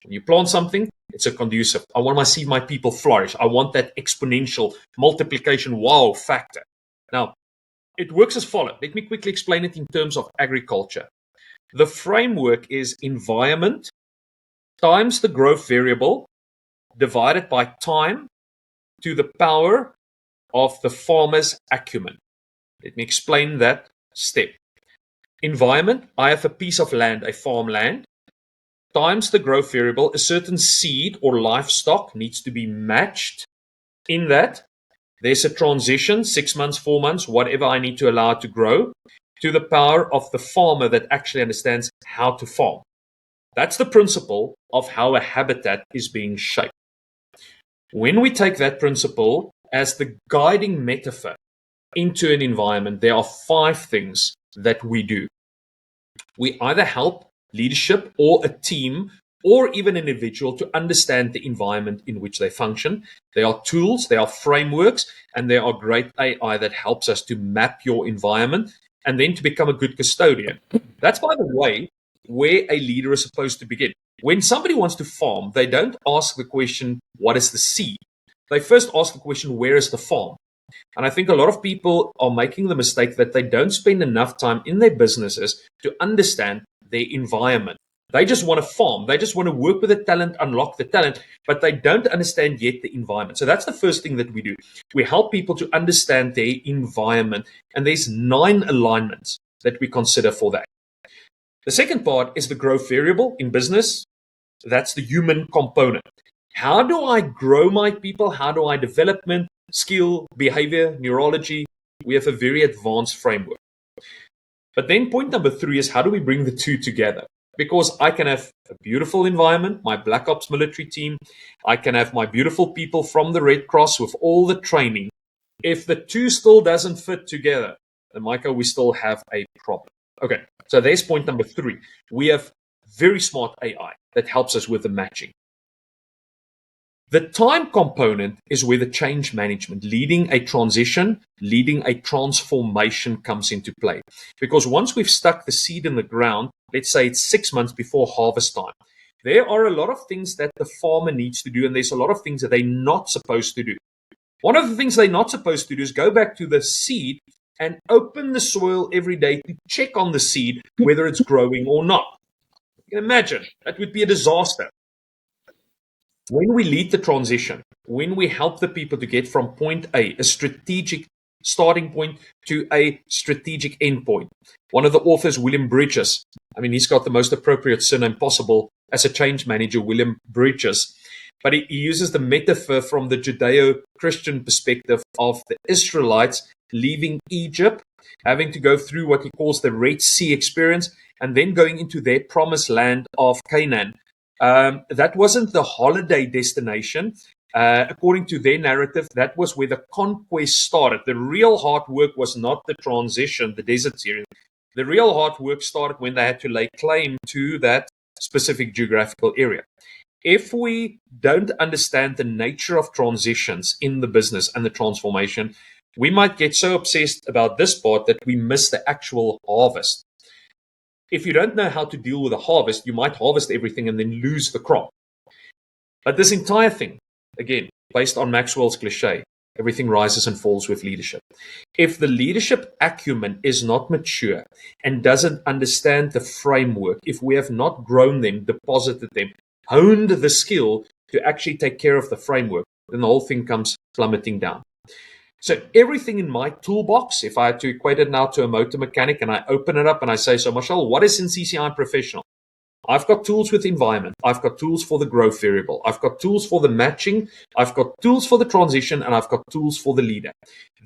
When you plant something, it's a conducive. I want to see my people flourish. I want that exponential multiplication wow factor. Now, it works as follows. Let me quickly explain it in terms of agriculture. The framework is environment times the growth variable divided by time to the power of the farmer's acumen. Let me explain that step. Environment, I have a piece of land, a farmland, times the growth variable. A certain seed or livestock needs to be matched in that. There's a transition, 6 months, 4 months, whatever I need to allow it to grow, to the power of the farmer that actually understands how to farm. That's the principle of how a habitat is being shaped. When we take that principle as the guiding metaphor into an environment, there are 5 things that we do. We either help leadership or a team or even an individual to understand the environment in which they function. There are tools, there are frameworks, and there are great AI that helps us to map your environment and then to become a good custodian. That's, by the way, where a leader is supposed to begin. When somebody wants to farm, they don't ask the question, what is the seed? They first ask the question, where is the farm? And I think a lot of people are making the mistake that they don't spend enough time in their businesses to understand their environment. They just want to farm. They just want to work with the talent, unlock the talent, but they don't understand yet the environment. So that's the first thing that we do. We help people to understand their environment. And there's 9 alignments that we consider for that. The second part is the growth variable in business. That's the human component. How do I grow my people? How do I develop them? Skill, behavior, neurology? We have a very advanced framework. But then point number 3 is, how do we bring the two together? Because I can have a beautiful environment, my Black Ops military team. I can have my beautiful people from the Red Cross with all the training. If the two still doesn't fit together, then Micah, we still have a problem. Okay, so there's point number 3. We have very smart AI that helps us with the matching. The time component is where the change management, leading a transition, leading a transformation comes into play. Because once we've stuck the seed in the ground, let's say it's 6 months before harvest time, there are a lot of things that the farmer needs to do, and there's a lot of things that they're not supposed to do. One of the things they're not supposed to do is go back to the seed and open the soil every day to check on the seed, whether it's growing or not. You can imagine, that would be a disaster. When we lead the transition, when we help the people to get from point A, a strategic starting point, to a strategic end point. One of the authors, William Bridges, he's got the most appropriate surname possible as a change manager, William Bridges. But he uses the metaphor from the Judeo-Christian perspective of the Israelites leaving Egypt, having to go through what he calls the Red Sea experience, and then going into their promised land of Canaan. That wasn't the holiday destination. According to their narrative, that was where the conquest started. The real hard work was not the transition, the desert series. The real hard work started when they had to lay claim to that specific geographical area. If we don't understand the nature of transitions in the business and the transformation, we might get so obsessed about this part that we miss the actual harvest. If you don't know how to deal with a harvest, you might harvest everything and then lose the crop. But this entire thing, again, based on Maxwell's cliche, everything rises and falls with leadership. If the leadership acumen is not mature and doesn't understand the framework, if we have not grown them, deposited them, honed the skill to actually take care of the framework, then the whole thing comes plummeting down. So everything in my toolbox, if I had to equate it now to a motor mechanic and I open it up and I say, so Marcel, what is in CCI Professional? I've got tools with environment. I've got tools for the growth variable. I've got tools for the matching. I've got tools for the transition, and I've got tools for the leader.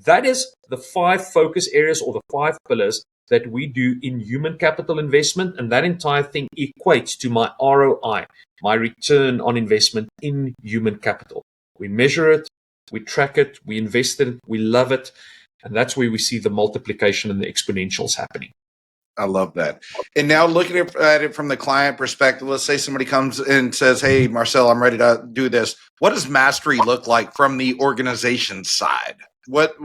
That is the 5 focus areas or the 5 pillars that we do in human capital investment. And that entire thing equates to my ROI, my return on investment in human capital. We measure it. We track it, we invest in it, we love it, and that's where we see the multiplication and the exponentials happening. I love that. And now looking at it from the client perspective, let's say somebody comes in and says, hey, Marcel, I'm ready to do this. What does mastery look like from the organization side? What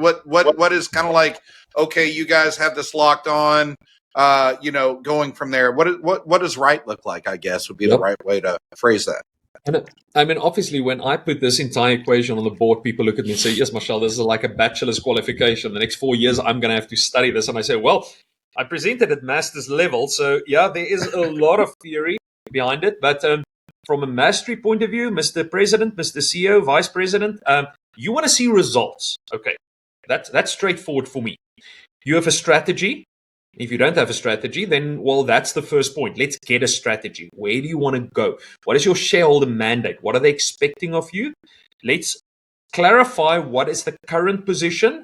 is kind of like, okay, you guys have this locked on, going from there. What does right look like, I guess, would be the right way to phrase that. And obviously, when I put this entire equation on the board, people look at me and say, yes, Marcel, this is like a bachelor's qualification. The next 4 years, I'm going to have to study this. And I say, well, I presented at master's level. So, yeah, there is a lot of theory behind it. But from a mastery point of view, Mr. President, Mr. CEO, Vice President, you want to see results. Okay, that's straightforward for me. You have a strategy. If you don't have a strategy, then, well, that's the first point. Let's get a strategy. Where do you want to go? What is your shareholder mandate? What are they expecting of you? Let's clarify what is the current position,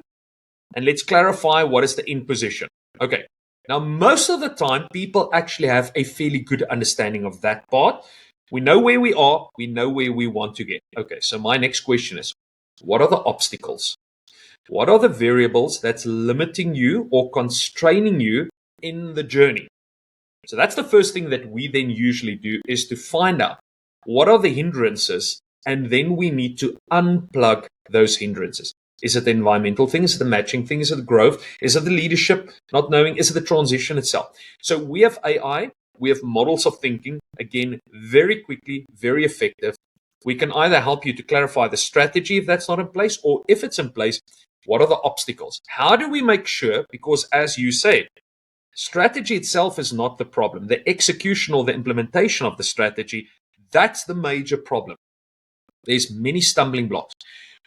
and let's clarify what is the in position. Okay. Now, most of the time, people actually have a fairly good understanding of that part. We know where we are. We know where we want to get. Okay, so my next question is, what are the obstacles? What are the variables that's limiting you or constraining you in the journey? So that's the first thing that we then usually do, is to find out what are the hindrances, and then we need to unplug those hindrances. Is it the environmental thing? Is it the matching thing? Is it the growth? Is it the leadership not knowing? Is it the transition itself? So we have AI, we have models of thinking, again, very quickly, very effective. We can either help you to clarify the strategy if that's not in place, or if it's in place, what are the obstacles? How do we make sure? Because as you say, strategy itself is not the problem. The execution or the implementation of the strategy, that's the major problem. There's many stumbling blocks.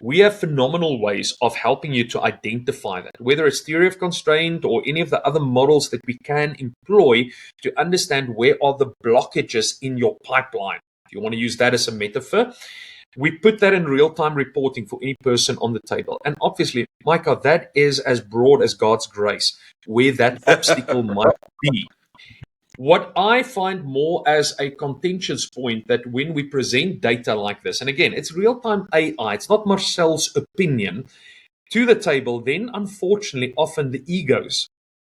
We have phenomenal ways of helping you to identify that, whether it's theory of constraint or any of the other models that we can employ to understand where are the blockages in your pipeline. If you want to use that as a metaphor, we put that in real-time reporting for any person on the table. And obviously, Micah, that is as broad as God's grace, where that obstacle might be. What I find more as a contentious point, that when we present data like this, and again, it's real-time AI, it's not Marcel's opinion, to the table, then unfortunately, often the egos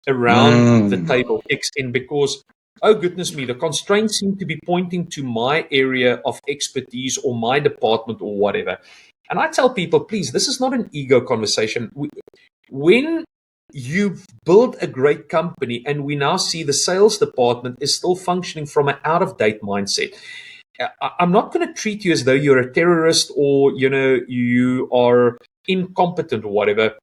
around the table kicks in, because, oh goodness me, the constraints seem to be pointing to my area of expertise or my department or whatever. And I tell people, please, this is not an ego conversation. When you've built a great company and we now see the sales department is still functioning from an out-of-date mindset, I'm not going to treat you as though you're a terrorist or, you are incompetent or whatever.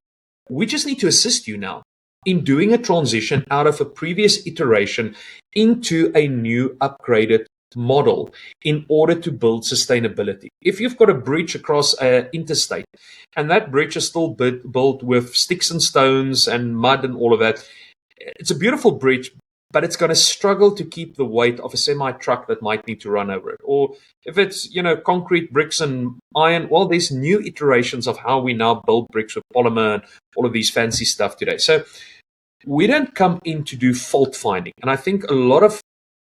We just need to assist you now in doing a transition out of a previous iteration into a new upgraded model in order to build sustainability. If you've got a bridge across an interstate and that bridge is still built with sticks and stones and mud and all of that, it's a beautiful bridge, but it's going to struggle to keep the weight of a semi-truck that might need to run over it. Or if it's, concrete, bricks and iron, well, there's new iterations of how we now build bricks with polymer and all of these fancy stuff today. So we don't come in to do fault finding. And I think a lot of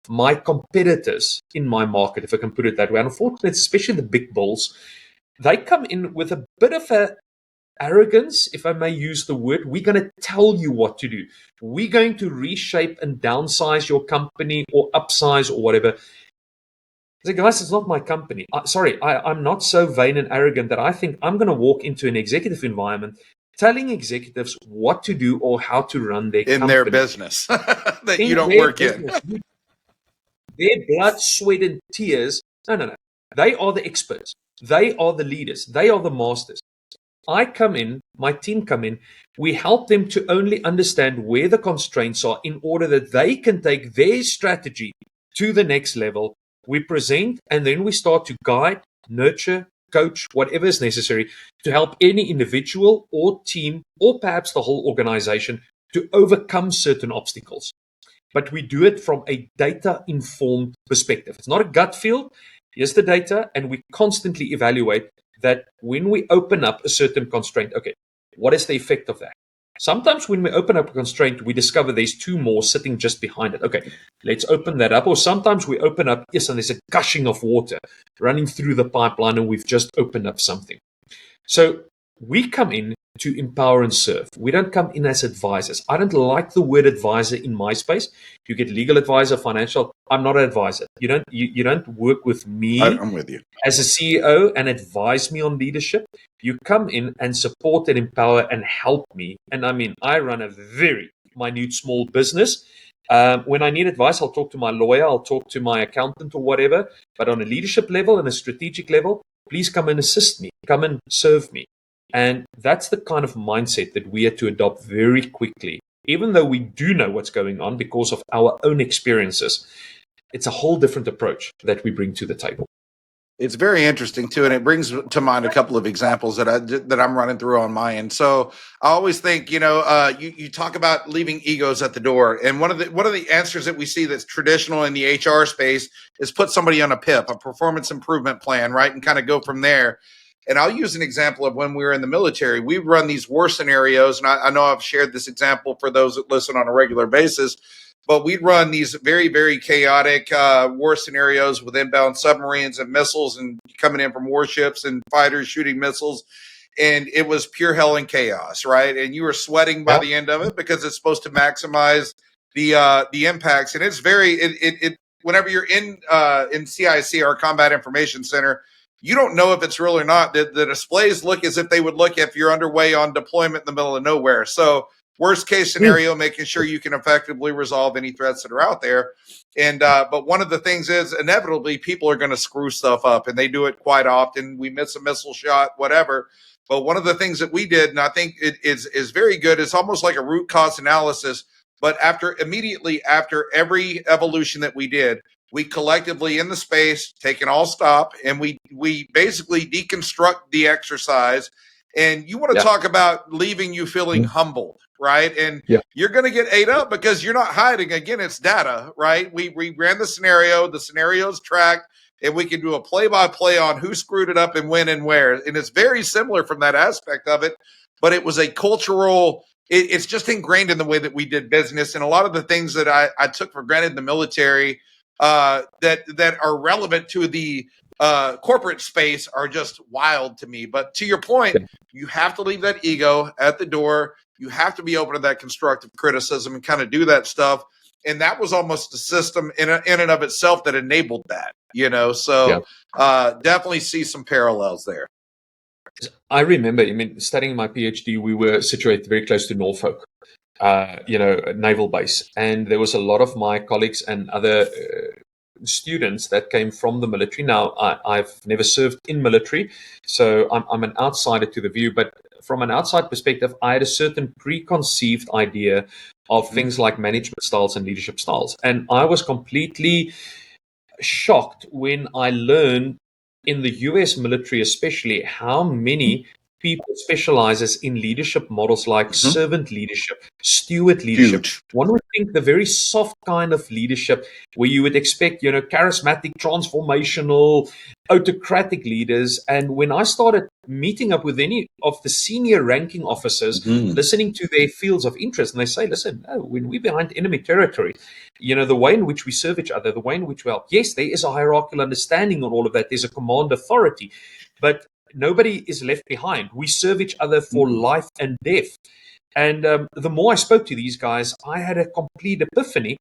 my competitors in my market, if I can put it that way, and unfortunately, especially the big bulls, they come in with a bit of a arrogance, if I may use the word. We're going to tell you what to do. We're going to reshape and downsize your company or upsize or whatever. I say, guys, it's not my company. I'm not so vain and arrogant that I think I'm going to walk into an executive environment telling executives what to do or how to run their company. Their business that you don't work business. In. Their blood, sweat, and tears. No. They are the experts. They are the leaders. They are the masters. I come in, my team come in, we help them to only understand where the constraints are in order that they can take their strategy to the next level. We present, and then we start to guide, nurture, coach, whatever is necessary to help any individual or team or perhaps the whole organization to overcome certain obstacles. But we do it from a data-informed perspective. It's not a gut feel. Here's the data, and we constantly evaluate that when we open up a certain constraint, okay, what is the effect of that? Sometimes when we open up a constraint, we discover there's two more sitting just behind it. Okay, let's open that up. Or sometimes we open up, yes, and there's a gushing of water running through the pipeline, and we've just opened up something. So we come in to empower and serve. We don't come in as advisors. I don't like the word advisor in my space. You get legal advisor, financial. I'm not an advisor. You don't work with me. I'm with you as a CEO and advise me on leadership. You come in and support and empower and help me. And I mean, I run a very minute small business. When I need advice, I'll talk to my lawyer, I'll talk to my accountant or whatever. But on a leadership level and a strategic level, please come and assist me. Come and serve me. And that's the kind of mindset that we had to adopt very quickly. Even though we do know what's going on because of our own experiences, it's a whole different approach that we bring to the table. It's very interesting too, and it brings to mind a couple of examples that I'm running through on my end. So I always think, you talk about leaving egos at the door, and one of the answers that we see that's traditional in the HR space is put somebody on a PIP, a performance improvement plan, right, and kind of go from there. And I'll use an example of when we were in the military. We run these war scenarios, and I know I've shared this example for those that listen on a regular basis, but we'd run these very, very chaotic war scenarios with inbound submarines and missiles and coming in from warships and fighters shooting missiles. And it was pure hell and chaos, right? And you were sweating by the end of it because it's supposed to maximize the impacts, and it's very it whenever you're in CIC, our Combat Information Center, you don't know if it's real or not. The displays look as if they would look if you're underway on deployment in the middle of nowhere. So worst case scenario, making sure you can effectively resolve any threats that are out there. And but one of the things is inevitably people are going to screw stuff up, and they do it quite often. We miss a missile shot, whatever. But one of the things that we did, and I think it is very good, it's almost like a root cause analysis. But immediately after every evolution that we did, we collectively in the space take an all stop, and we basically deconstruct the exercise. And you want to talk about leaving you feeling humbled, right? And you're going to get ate up because you're not hiding. Again, it's data, right? We ran the scenario's tracked, and we can do a play-by-play on who screwed it up and when and where. And it's very similar from that aspect of it, but it was a cultural, it's just ingrained in the way that we did business. And a lot of the things that I took for granted in the military that are relevant to the corporate space are just wild to me. But to your point, you have to leave that ego at the door. You have to be open to that constructive criticism and kind of do that stuff. And that was almost a system in and of itself that enabled that, you know. So definitely see some parallels there. I remember, studying my PhD, we were situated very close to Norfolk, naval base. And there was a lot of my colleagues and other students that came from the military. Now, I've never served in military, so I'm an outsider to the view. But from an outside perspective, I had a certain preconceived idea of things like management styles and leadership styles. And I was completely shocked when I learned in the US military, especially, how many people specializes in leadership models like servant leadership, steward leadership. One would think the very soft kind of leadership where you would expect, charismatic, transformational, autocratic leaders. And when I started meeting up with any of the senior ranking officers, listening to their fields of interest, and they say, listen, no, when we're behind enemy territory, the way in which we serve each other, the way in which we help, yes, there is a hierarchical understanding on all of that. There's a command authority, but nobody is left behind. We serve each other for life and death. And the more I spoke to these guys, I had a complete epiphany.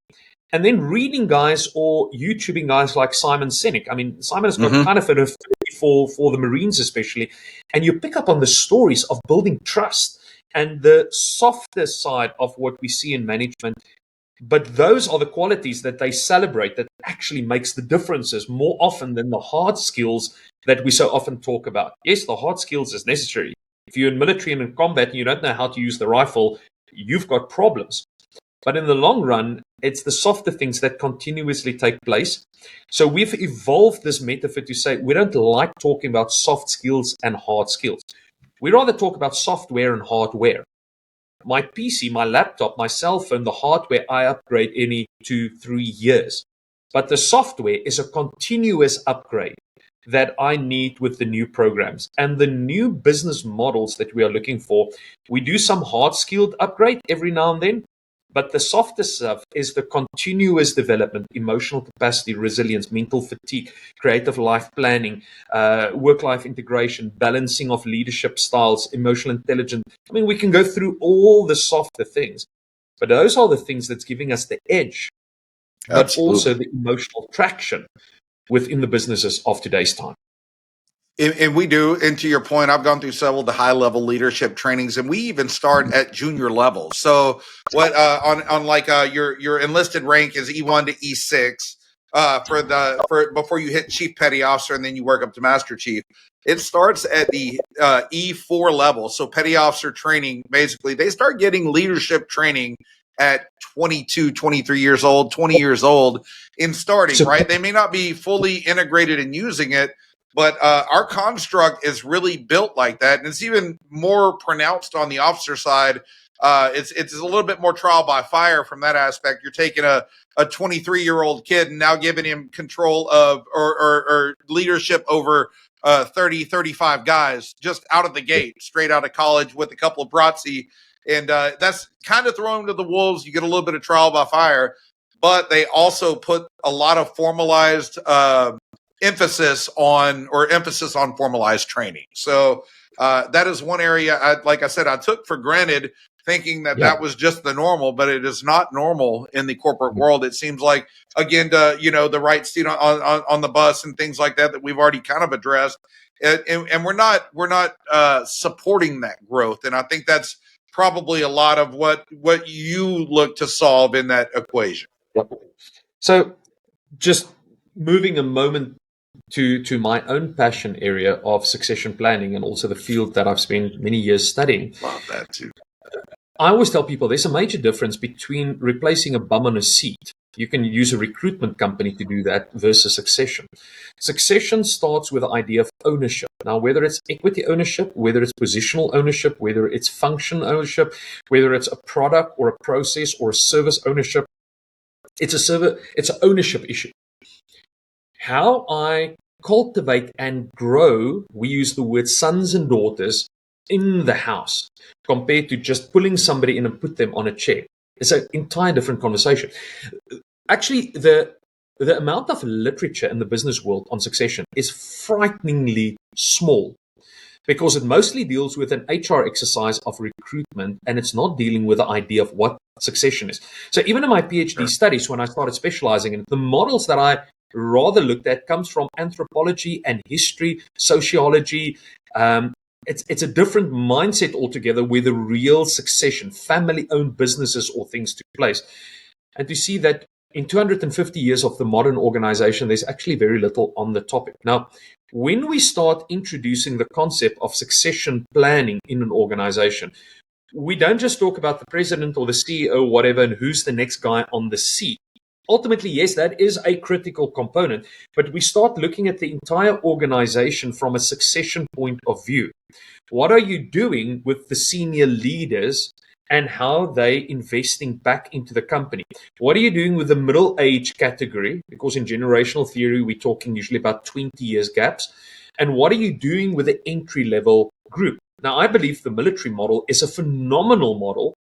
And then reading guys or YouTubing guys like Simon Sinek. Simon has got kind of an affinity for the Marines especially. And you pick up on the stories of building trust and the softer side of what we see in management. But those are the qualities that they celebrate that actually makes the differences more often than the hard skills that we so often talk about. Yes, the hard skills is necessary. If you're in military and in combat and you don't know how to use the rifle, you've got problems. But in the long run, it's the softer things that continuously take place. So we've evolved this metaphor to say we don't like talking about soft skills and hard skills. We rather talk about software and hardware. My PC, my laptop, my cell phone, the hardware, I upgrade any 2-3 years. But the software is a continuous upgrade that I need with the new programs and the new business models that we are looking for. We do some hard-skilled upgrade every now and then, but the softer stuff is the continuous development, emotional capacity, resilience, mental fatigue, creative life planning, work-life integration, balancing of leadership styles, emotional intelligence. We can go through all the softer things, but those are the things that's giving us the edge, but also the emotional traction within the businesses of today's time. And we do, and to your point, I've gone through several of the high-level leadership trainings, and we even start at junior level. So, what your enlisted rank is E1 to E6 for before you hit Chief Petty Officer, and then you work up to Master Chief. It starts at the E4 level. So, Petty Officer training, basically, they start getting leadership training at 22, 23 years old, 20 years old in starting, right? They may not be fully integrated in using it, but our construct is really built like that. And it's even more pronounced on the officer side. It's a little bit more trial by fire from that aspect. You're taking a 23-year-old kid and now giving him control of or leadership over 30, 35 guys just out of the gate, straight out of college with a couple of Bratzi. And that's kind of thrown to the wolves. You get a little bit of trial by fire, but they also put a lot of formalized emphasis on formalized training. So that is one area, like I said, I took for granted thinking that Yeah. that was just the normal, but it is not normal in the corporate world. It seems like, again, to, the right seat on the bus and things like that we've already kind of addressed. And we're not supporting that growth. And I think that's probably a lot of what you look to solve in that equation. Yep. So just moving a moment to my own passion area of succession planning and also the field that I've spent many years studying. Love that too. I always tell people there's a major difference between replacing a bum on a seat. You can use a recruitment company to do that versus succession. Succession starts with the idea of ownership. Now, whether it's equity ownership, whether it's positional ownership, whether it's function ownership, whether it's a product or a process or a service ownership, it's an ownership issue. How I cultivate and grow, we use the word sons and daughters in the house compared to just pulling somebody in and put them on a chair. It's an entire different conversation. Actually, the amount of literature in the business world on succession is frighteningly small because it mostly deals with an HR exercise of recruitment, and it's not dealing with the idea of what succession is. So even in my PhD studies, when I started specializing in it, the models that I rather looked at comes from anthropology and history, sociology. It's a different mindset altogether where the real succession, family-owned businesses or things took place. And to see that in 250 years of the modern organization, there's actually very little on the topic. Now, when we start introducing the concept of succession planning in an organization, we don't just talk about the president or the CEO, whatever, and who's the next guy on the seat. Ultimately, yes, that is a critical component, but we start looking at the entire organization from a succession point of view. What are you doing with the senior leaders and how they investing back into the company? What are you doing with the middle age category? Because in generational theory, we're talking usually about 20 years gaps. And what are you doing with the entry level group? Now, I believe the military model is a phenomenal model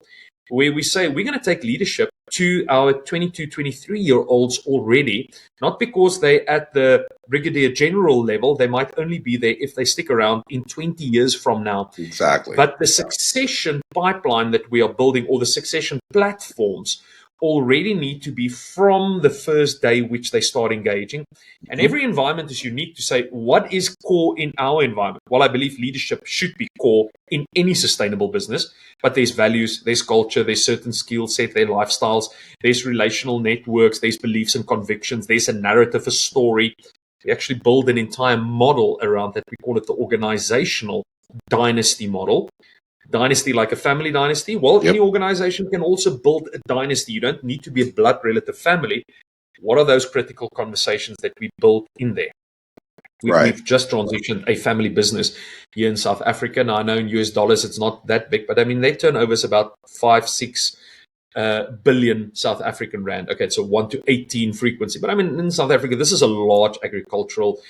where we say we're going to take leadership to our 22, 23-year-olds already, not because they're at the brigadier general level. They might only be there if they stick around in 20 years from now. Exactly. But the succession pipeline that we are building, or the succession platforms, already need to be from the first day which they start engaging. And every environment is unique to say, what is core in our environment? Well, I believe leadership should be core in any sustainable business, but there's values, there's culture, there's certain skill set, there's lifestyles, there's relational networks, there's beliefs and convictions, there's a narrative, a story. We actually build an entire model around that. We call it the organizational dynasty model. Dynasty like a family dynasty. Well, any organization can also build a dynasty. You don't need to be a blood relative family. What are those critical conversations that we build in there? We've just transitioned a family business here in South Africa. Now, I know in US dollars it's not that big, but I mean, their turnover is about 5-6 billion South African rand. Okay, so 1 to 18 frequency. But I mean, in South Africa, this is a large agricultural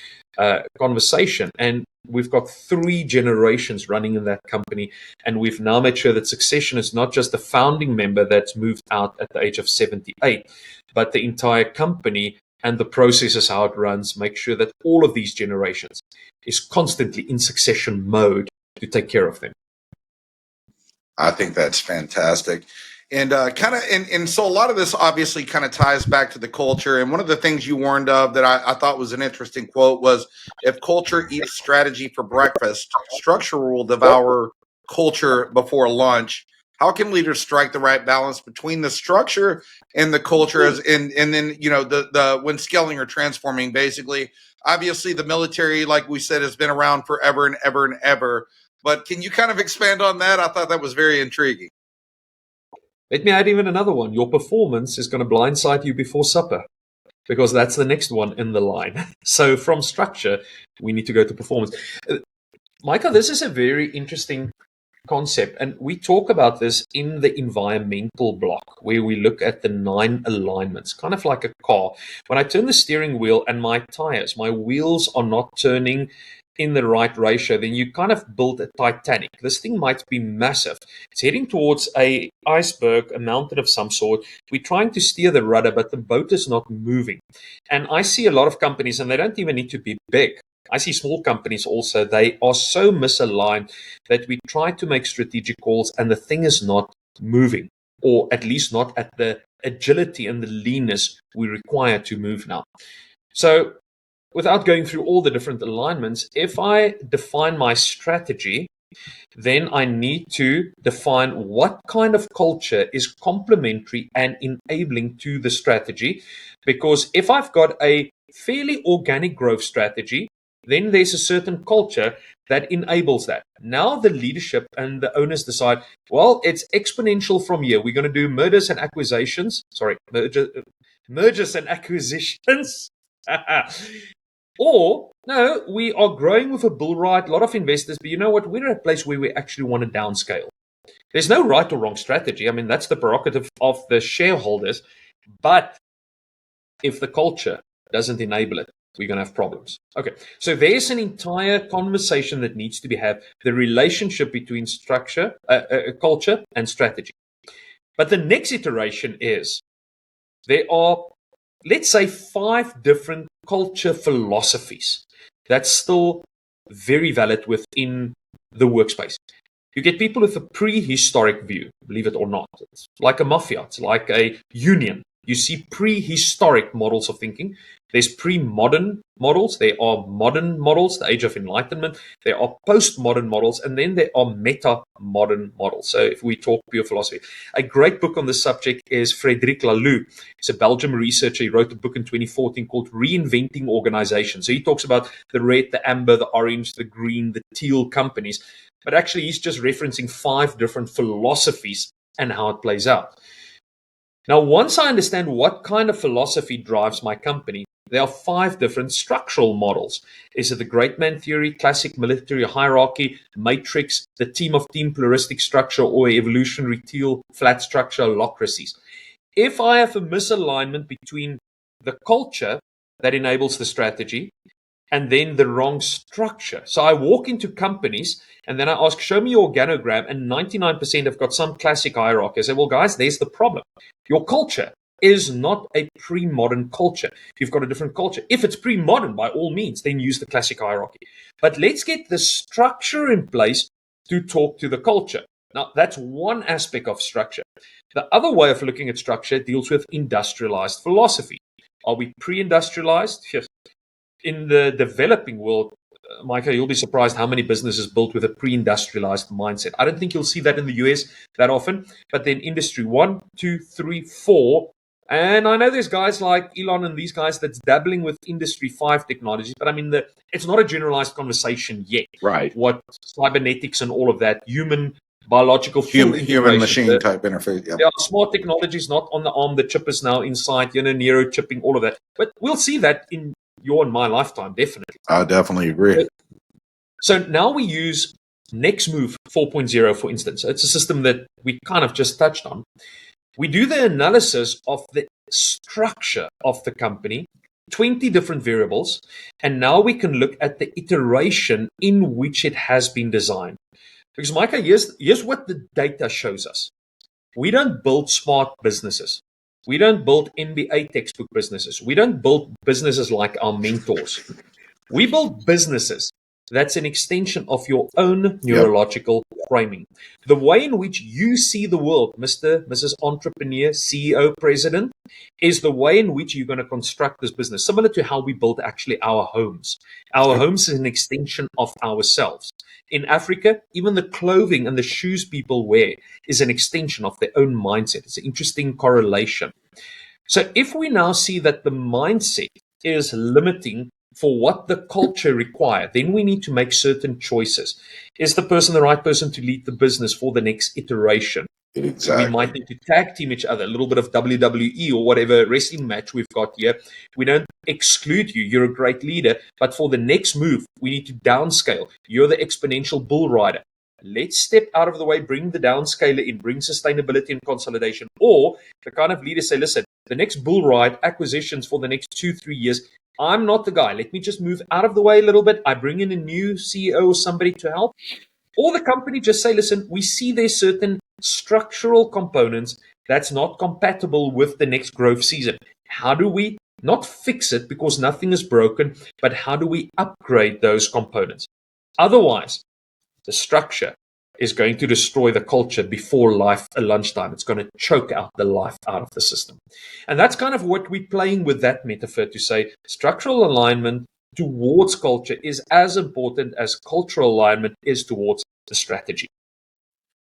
conversation. And we've got 3 generations running in that company. And we've now made sure that succession is not just the founding member that's moved out at the age of 78, but the entire company and the processes, how it runs, make sure that all of these generations is constantly in succession mode to take care of them. I think that's fantastic. And so a lot of this obviously kind of ties back to the culture. And one of the things you warned of that I thought was an interesting quote was, if culture eats strategy for breakfast, structure will devour culture before lunch. How can leaders strike the right balance between the structure and the culture and then, the when scaling or transforming? Basically, obviously the military, like we said, has been around forever and ever and ever. But can you kind of expand on that? I thought that was very intriguing. Let me add even another one. Your performance is going to blindside you before supper, because that's the next one in the line. So from structure, we need to go to performance. Micah, this is a very interesting concept. And we talk about this in the environmental block, where we look at the 9 alignments, kind of like a car. When I turn the steering wheel and my tires, my wheels are not turning in the right ratio, then you kind of build a Titanic. This thing might be massive. It's heading towards a iceberg, a mountain of some sort. We're trying to steer the rudder, but the boat is not moving. And I see a lot of companies, and they don't even need to be big. I see small companies also, they are so misaligned that we try to make strategic calls and the thing is not moving, or at least not at the agility and the leanness we require to move now. So without going through all the different alignments, if I define my strategy, then I need to define what kind of culture is complementary and enabling to the strategy. Because if I've got a fairly organic growth strategy, then there's a certain culture that enables that. Now the leadership and the owners decide, well, it's exponential from here. We're going to do mergers and acquisitions. Mergers and acquisitions. Or, no, we are growing with a bull ride, a lot of investors, but you know what? We're at a place where we actually want to downscale. There's no right or wrong strategy. I mean, that's the prerogative of the shareholders. But if the culture doesn't enable it, we're going to have problems. Okay, so there's an entire conversation that needs to be had, the relationship between culture and strategy. But the next iteration is there are, let's say, 5 different culture philosophies that's still very valid within the workspace. You get people with a prehistoric view, believe it or not. It's like a mafia, it's like a union. You see prehistoric models of thinking. There's pre-modern models. There are modern models, the age of enlightenment. There are post-modern models, and then there are meta-modern models. So if we talk pure philosophy, a great book on this subject is Frédéric Laloux. He's a Belgian researcher. He wrote a book in 2014 called Reinventing Organizations. So he talks about the red, the amber, the orange, the green, the teal companies. But actually, he's just referencing 5 different philosophies and how it plays out. Now, once I understand what kind of philosophy drives my company, there are 5 different structural models. Is it the great man theory, classic military hierarchy, matrix, the team of team pluralistic structure, or evolutionary teal flat structure holacracies? If I have a misalignment between the culture that enables the strategy and then the wrong structure. So I walk into companies and then I ask, show me your organogram, and 99% have got some classic hierarchy. I say, well, guys, there's the problem. Your culture is not a pre-modern culture. You've got a different culture. If it's pre-modern, by all means, then use the classic hierarchy. But let's get the structure in place to talk to the culture. Now, that's one aspect of structure. The other way of looking at structure deals with industrialized philosophy. Are we pre-industrialized? Yes. In the developing world, Micah, you'll be surprised how many businesses built with a pre-industrialized mindset. I don't think you'll see that in the US that often, but then industry 1, 2, 3, 4. And I know there's guys like Elon and these guys that's dabbling with industry 5 technology, but I mean, it's not a generalized conversation yet. Right. What cybernetics and all of that, human, biological, human machine type interface. Yep. There are smart technologies not on the arm. The chip is now inside, neuro chipping, all of that. But we'll see that in your and my lifetime, definitely. I definitely agree. So now we use NextMove 4.0, for instance. It's a system that we kind of just touched on. We do the analysis of the structure of the company, 20 different variables, and now we can look at the iteration in which it has been designed. Because, Micah, here's what the data shows us. We don't build smart businesses. We don't build MBA textbook businesses. We don't build businesses like our mentors. We build businesses that's an extension of your own neurological framing. The way in which you see the world, Mr., Mrs. Entrepreneur, CEO, President, is the way in which you're going to construct this business, similar to how we build actually our homes. Our homes is an extension of ourselves. In Africa, even the clothing and the shoes people wear is an extension of their own mindset. It's an interesting correlation. So if we now see that the mindset is limiting for what the culture requires, then we need to make certain choices. Is the person the right person to lead the business for the next iteration? Exactly. We might need to tag team each other, a little bit of WWE or whatever wrestling match we've got here. We don't exclude you. You're a great leader. But for the next move, we need to downscale. You're the exponential bull rider. Let's step out of the way, bring the downscaler in, bring sustainability and consolidation. Or the kind of leaders say, listen, the next bull ride, acquisitions for the next 2-3 years, I'm not the guy. Let me just move out of the way a little bit. I bring in a new CEO or somebody to help. Or the company just say, listen, we see there's certain structural components that's not compatible with the next growth season. How do we not fix it because nothing is broken, but how do we upgrade those components? Otherwise, the structure is going to destroy the culture before lunchtime. It's going to choke out the life out of the system. And that's kind of what we're playing with that metaphor to say structural alignment towards culture is as important as cultural alignment is towards the strategy.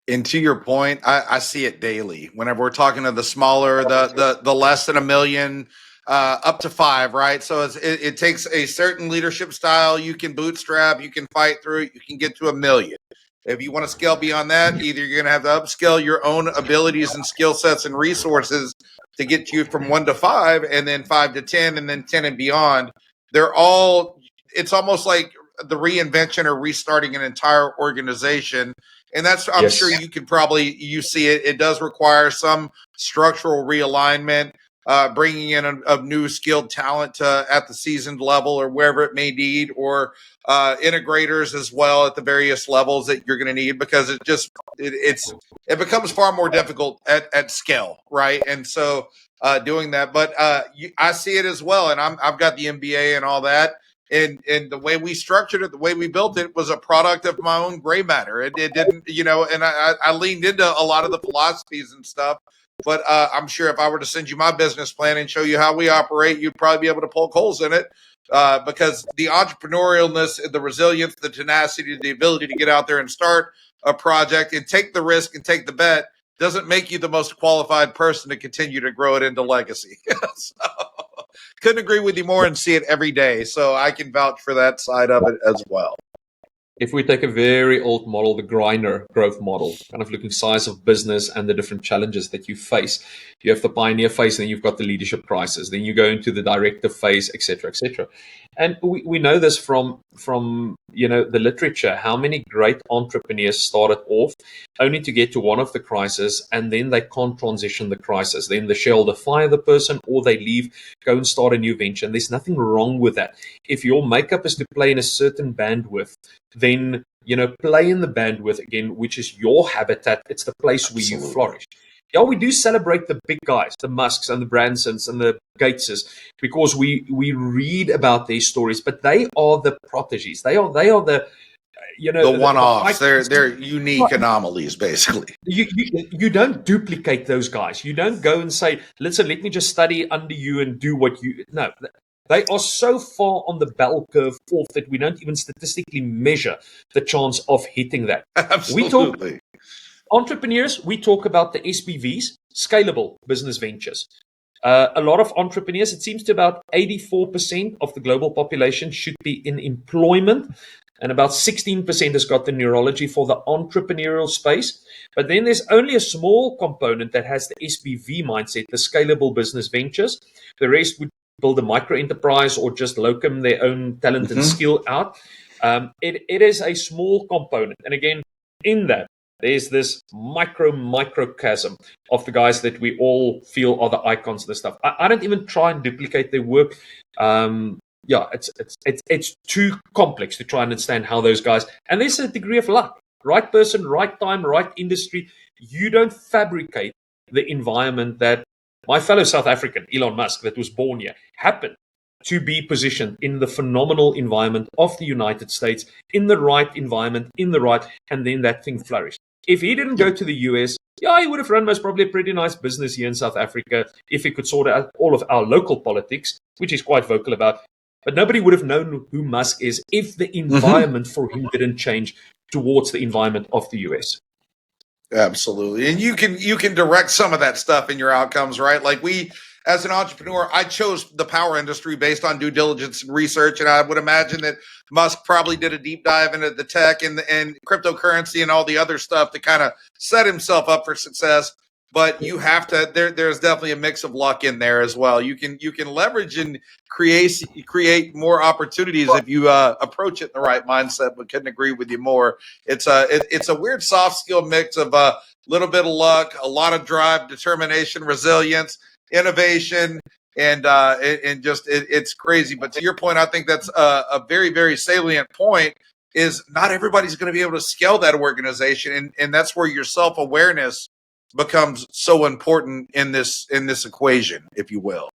And to your point, I see it daily. Whenever we're talking to the smaller, the less than $1 million, up to 5, right? So it takes a certain leadership style. You can bootstrap, you can fight through it, you can get to $1 million. If you want to scale beyond that, either you're going to have to upscale your own abilities and skill sets and resources to get you from 1 to 5, and then 5 to 10, and then 10 and beyond. It's almost like the reinvention or restarting an entire organization. And that's, I'm sure you see it. It does require some structural realignment, bringing in a new skilled talent at the seasoned level or wherever it may need, or integrators as well at the various levels that you're going to need, because it becomes far more difficult at scale, right? And so doing that, but I see it as well, and I've got the MBA and all that, and the way we structured it, the way we built it, was a product of my own gray matter. It didn't, and I leaned into a lot of the philosophies and stuff. But I'm sure if I were to send you my business plan and show you how we operate, you'd probably be able to poke holes in it, because the entrepreneurialness, the resilience, the tenacity, the ability to get out there and start a project and take the risk and take the bet doesn't make you the most qualified person to continue to grow it into legacy. So, couldn't agree with you more, and see it every day. So I can vouch for that side of it as well. If we take a very old model, the Griner growth model, kind of looking size of business and the different challenges that you face, you have the pioneer phase, then you've got the leadership crisis, then you go into the directive phase, etc., etc. And we know this from the literature, how many great entrepreneurs started off only to get to one of the crises, and then they can't transition the crisis. Then the shareholder fire the person, or they leave, go and start a new venture. And there's nothing wrong with that. If your makeup is to play in a certain bandwidth, then play in the bandwidth again, which is your habitat. It's the place where you flourish. Yeah, we do celebrate the big guys, the Musks and the Bransons and the Gateses, because we read about their stories, but they are the prodigies. They are the the one-offs. They're unique anomalies, basically. You don't duplicate those guys. You don't go and say, listen, let me just study under you and do what you. No, they are so far on the bell curve off that we don't even statistically measure the chance of hitting that. Absolutely. Entrepreneurs, we talk about the SBVs, scalable business ventures. A lot of entrepreneurs, it seems to about 84% of the global population should be in employment, and about 16% has got the neurology for the entrepreneurial space. But then there's only a small component that has the SBV mindset, the scalable business ventures. The rest would build a micro enterprise or just locum their own talent and skill out. It is a small component. And again, in that, there's this microcosm of the guys that we all feel are the icons of the stuff. I don't even try and duplicate their work. It's too complex to try and understand how those guys, and there's a degree of luck. Right person, right time, right industry. You don't fabricate the environment that my fellow South African, Elon Musk, that was born here, happened to be positioned in the phenomenal environment of the United States, in the right environment, and then that thing flourished. If he didn't go to the US, he would have run most probably a pretty nice business here in South Africa if he could sort out all of our local politics, which he's quite vocal about. But nobody would have known who Musk is if the environment for him didn't change towards the environment of the US. Absolutely. And you can direct some of that stuff in your outcomes, right? Like as an entrepreneur, I chose the power industry based on due diligence and research. And I would imagine that Musk probably did a deep dive into the tech and cryptocurrency and all the other stuff to kind of set himself up for success. But you have to, there's definitely a mix of luck in there as well. You can leverage and create more opportunities if you approach it in the right mindset, but couldn't agree with you more. It's a weird soft skill mix of a little bit of luck, a lot of drive, determination, resilience, innovation, and just it's crazy. But to your point, I think that's a very, very salient point, is not everybody's going to be able to scale that organization. And that's where your self-awareness becomes so important in this equation, if you will.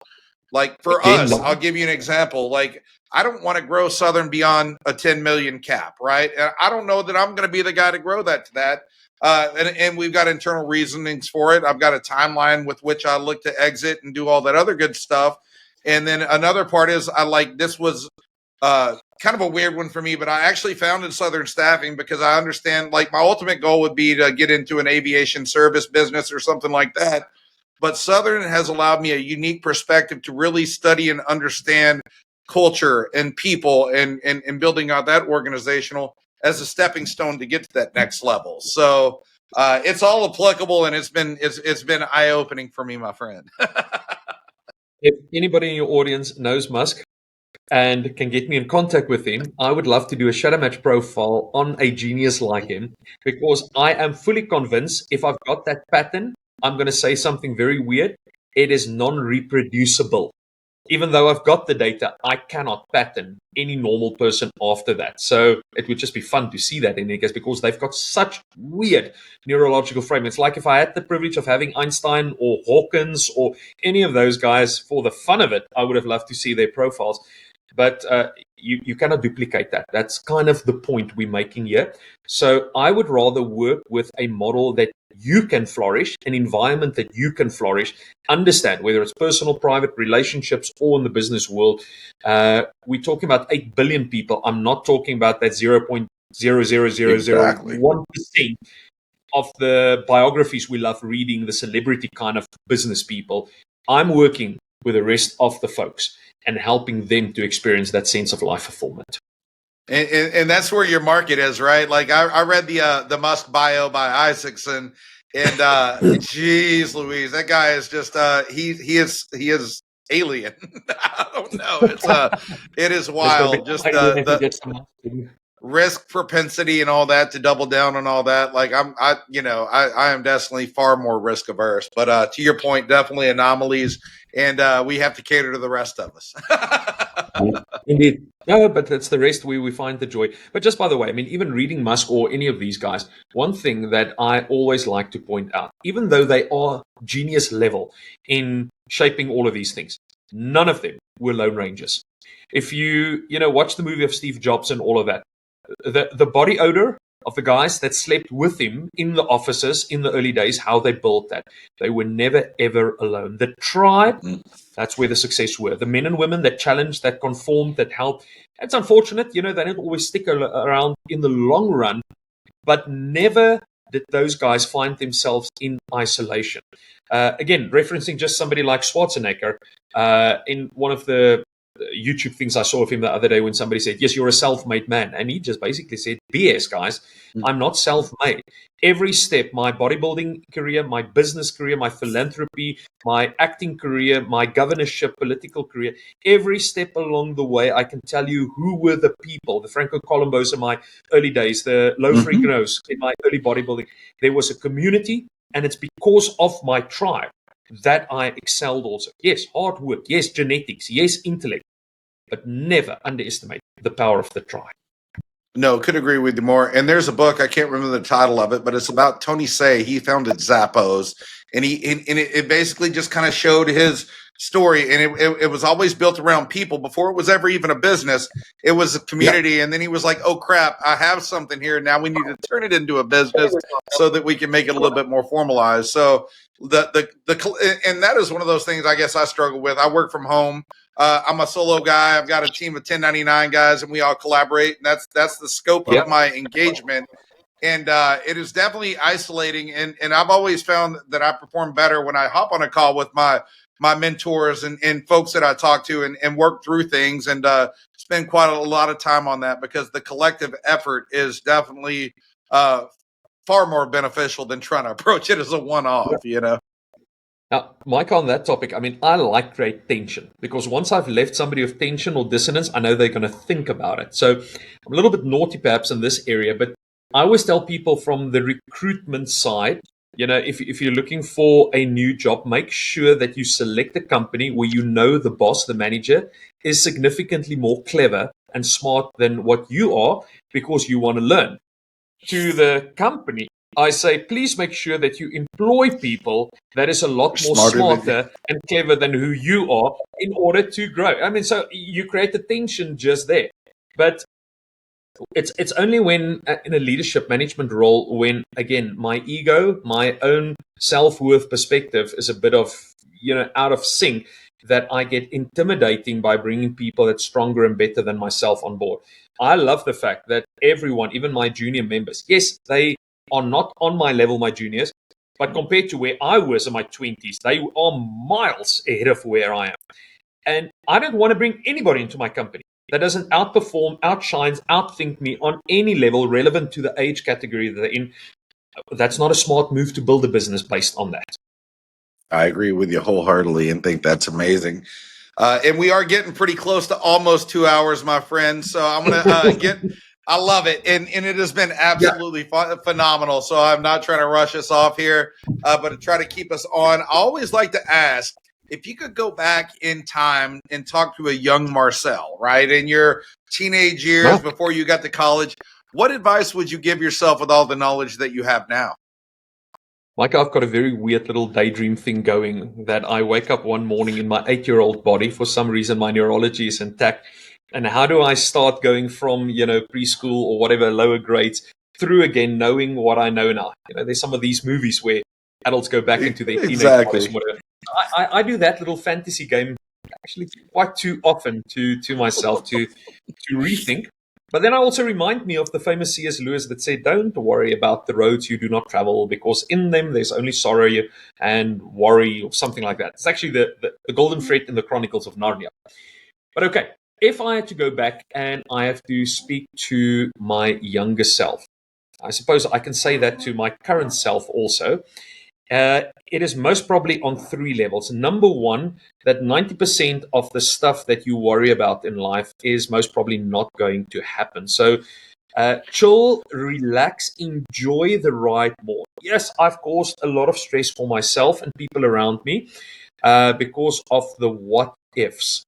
Like for Again, us, I'll give you an example. Like I don't want to grow Southern beyond a 10 million cap, right? And I don't know that I'm going to be the guy to grow that to that. And we've got internal reasonings for it. I've got a timeline with which I look to exit and do all that other good stuff. And then another part is this was kind of a weird one for me, but I actually founded Southern Staffing because I understand like my ultimate goal would be to get into an aviation service business or something like that. But Southern has allowed me a unique perspective to really study and understand culture and people and building out that organizational as a stepping stone to get to that next level. So it's all applicable, and it's been eye-opening for me, my friend. If anybody in your audience knows Musk and can get me in contact with him, I would love to do a shadow match profile on a genius like him, because I am fully convinced if I've got that pattern, I'm going to say something very weird. It is non-reproducible. Even though I've got the data, I cannot pattern any normal person after that. So it would just be fun to see that in any case, because they've got such weird neurological frame. It's like if I had the privilege of having Einstein or Hawkins or any of those guys for the fun of it, I would have loved to see their profiles. But you cannot duplicate that. That's kind of the point we're making here. So I would rather work with a model that you can flourish, an environment that you can flourish, understand whether it's personal, private, relationships, or in the business world. We're talking about 8 billion people. I'm not talking about that 0.00001% of the biographies we love reading, the celebrity kind of business people. I'm working with the rest of the folks and helping them to experience that sense of life fulfillment. And that's where your market is, right? Like I read the Musk bio by Isaacson, and geez Louise, that guy is just he is alien. I don't know. It is wild. Just the risk propensity and all that to double down on all that. Like I am definitely far more risk averse, but to your point, definitely anomalies, and we have to cater to the rest of us. Indeed. No, but that's the rest where we find the joy. But just by the way, I mean, even reading Musk or any of these guys, one thing that I always like to point out, even though they are genius level in shaping all of these things, none of them were Lone Rangers. If you watch the movie of Steve Jobs and all of that, the body odor of the guys that slept with him in the offices in the early days, how they built that. They were never, ever alone. The tribe, that's where the success were. The men and women that challenged, that conformed, that helped. It's unfortunate, they don't always stick around in the long run, but never did those guys find themselves in isolation. Again, referencing just somebody like Schwarzenegger, in one of the YouTube things I saw of him the other day when somebody said, yes, you're a self-made man. And he just basically said, BS, guys, I'm not self-made. Every step, my bodybuilding career, my business career, my philanthropy, my acting career, my governorship, political career, every step along the way, I can tell you who were the people, the Franco Columbos in my early days, the Low Freaknos in my early bodybuilding. There was a community, and it's because of my tribe that I excelled also. Yes, hard work. Yes, genetics. Yes, intellect. But never underestimate the power of the tribe. No, could agree with you more. And there's a book, I can't remember the title of it, but it's about Tony Hsieh. He founded Zappos, and it basically just kind of showed his story. And it was always built around people before it was ever even a business. It was a community. Yeah. And then he was like, oh crap, I have something here. Now we need to turn it into a business so that we can make it a little bit more formalized. So and that is one of those things I guess I struggle with. I work from home. I'm a solo guy. I've got a team of 1099 guys, and we all collaborate. And that's the scope of my engagement. And it is definitely isolating. And I've always found that I perform better when I hop on a call with my mentors and folks that I talk to and work through things and spend quite a lot of time on that, because the collective effort is definitely far more beneficial than trying to approach it as a one-off, Now, Mike, on that topic, I mean, I like great tension, because once I've left somebody with tension or dissonance, I know they're going to think about it. So I'm a little bit naughty perhaps in this area, but I always tell people from the recruitment side, if you're looking for a new job, make sure that you select a company where the boss, the manager, is significantly more clever and smart than what you are, because you want to learn. To the company, I say, please make sure that you employ people that is a lot more Smarter than smarter and clever than who you are in order to grow. I mean, so you create the tension just there. But it's only when in a leadership management role, when again, my ego, my own self-worth perspective is a bit of, out of sync, that I get intimidating by bringing people that's stronger and better than myself on board. I love the fact that everyone, even my junior members, yes, they are not on my level, my juniors, but compared to where I was in my 20s, they are miles ahead of where I am. And I don't want to bring anybody into my company that doesn't outperform, outshines, outthink me on any level relevant to the age category that they're in. That's not a smart move to build a business based on that. I agree with you wholeheartedly and think that's amazing. And we are getting pretty close to almost 2 hours, my friend. So I'm going to I love it. And it has been absolutely phenomenal. So I'm not trying to rush us off here, but to try to keep us on. I always like to ask, if you could go back in time and talk to a young Marcel, right, in your teenage years before you got to college, what advice would you give yourself with all the knowledge that you have now? Micah, I've got a very weird little daydream thing going, that I wake up one morning in my 8-year-old body. For some reason, my neurology is intact. And how do I start going from, preschool or whatever, lower grades, through again, knowing what I know now? There's some of these movies where adults go back into their teenage bodies and whatever. I do that little fantasy game actually quite too often to myself to rethink. But then I also remind me of the famous C.S. Lewis that said, don't worry about the roads you do not travel, because in them there's only sorrow and worry, or something like that. It's actually the golden thread in the Chronicles of Narnia. But okay, if I had to go back and I have to speak to my younger self, I suppose I can say that to my current self also. It is most probably on 3 levels. Number one, that 90% of the stuff that you worry about in life is most probably not going to happen. So chill, relax, enjoy the ride more. Yes, I've caused a lot of stress for myself and people around me because of the what ifs.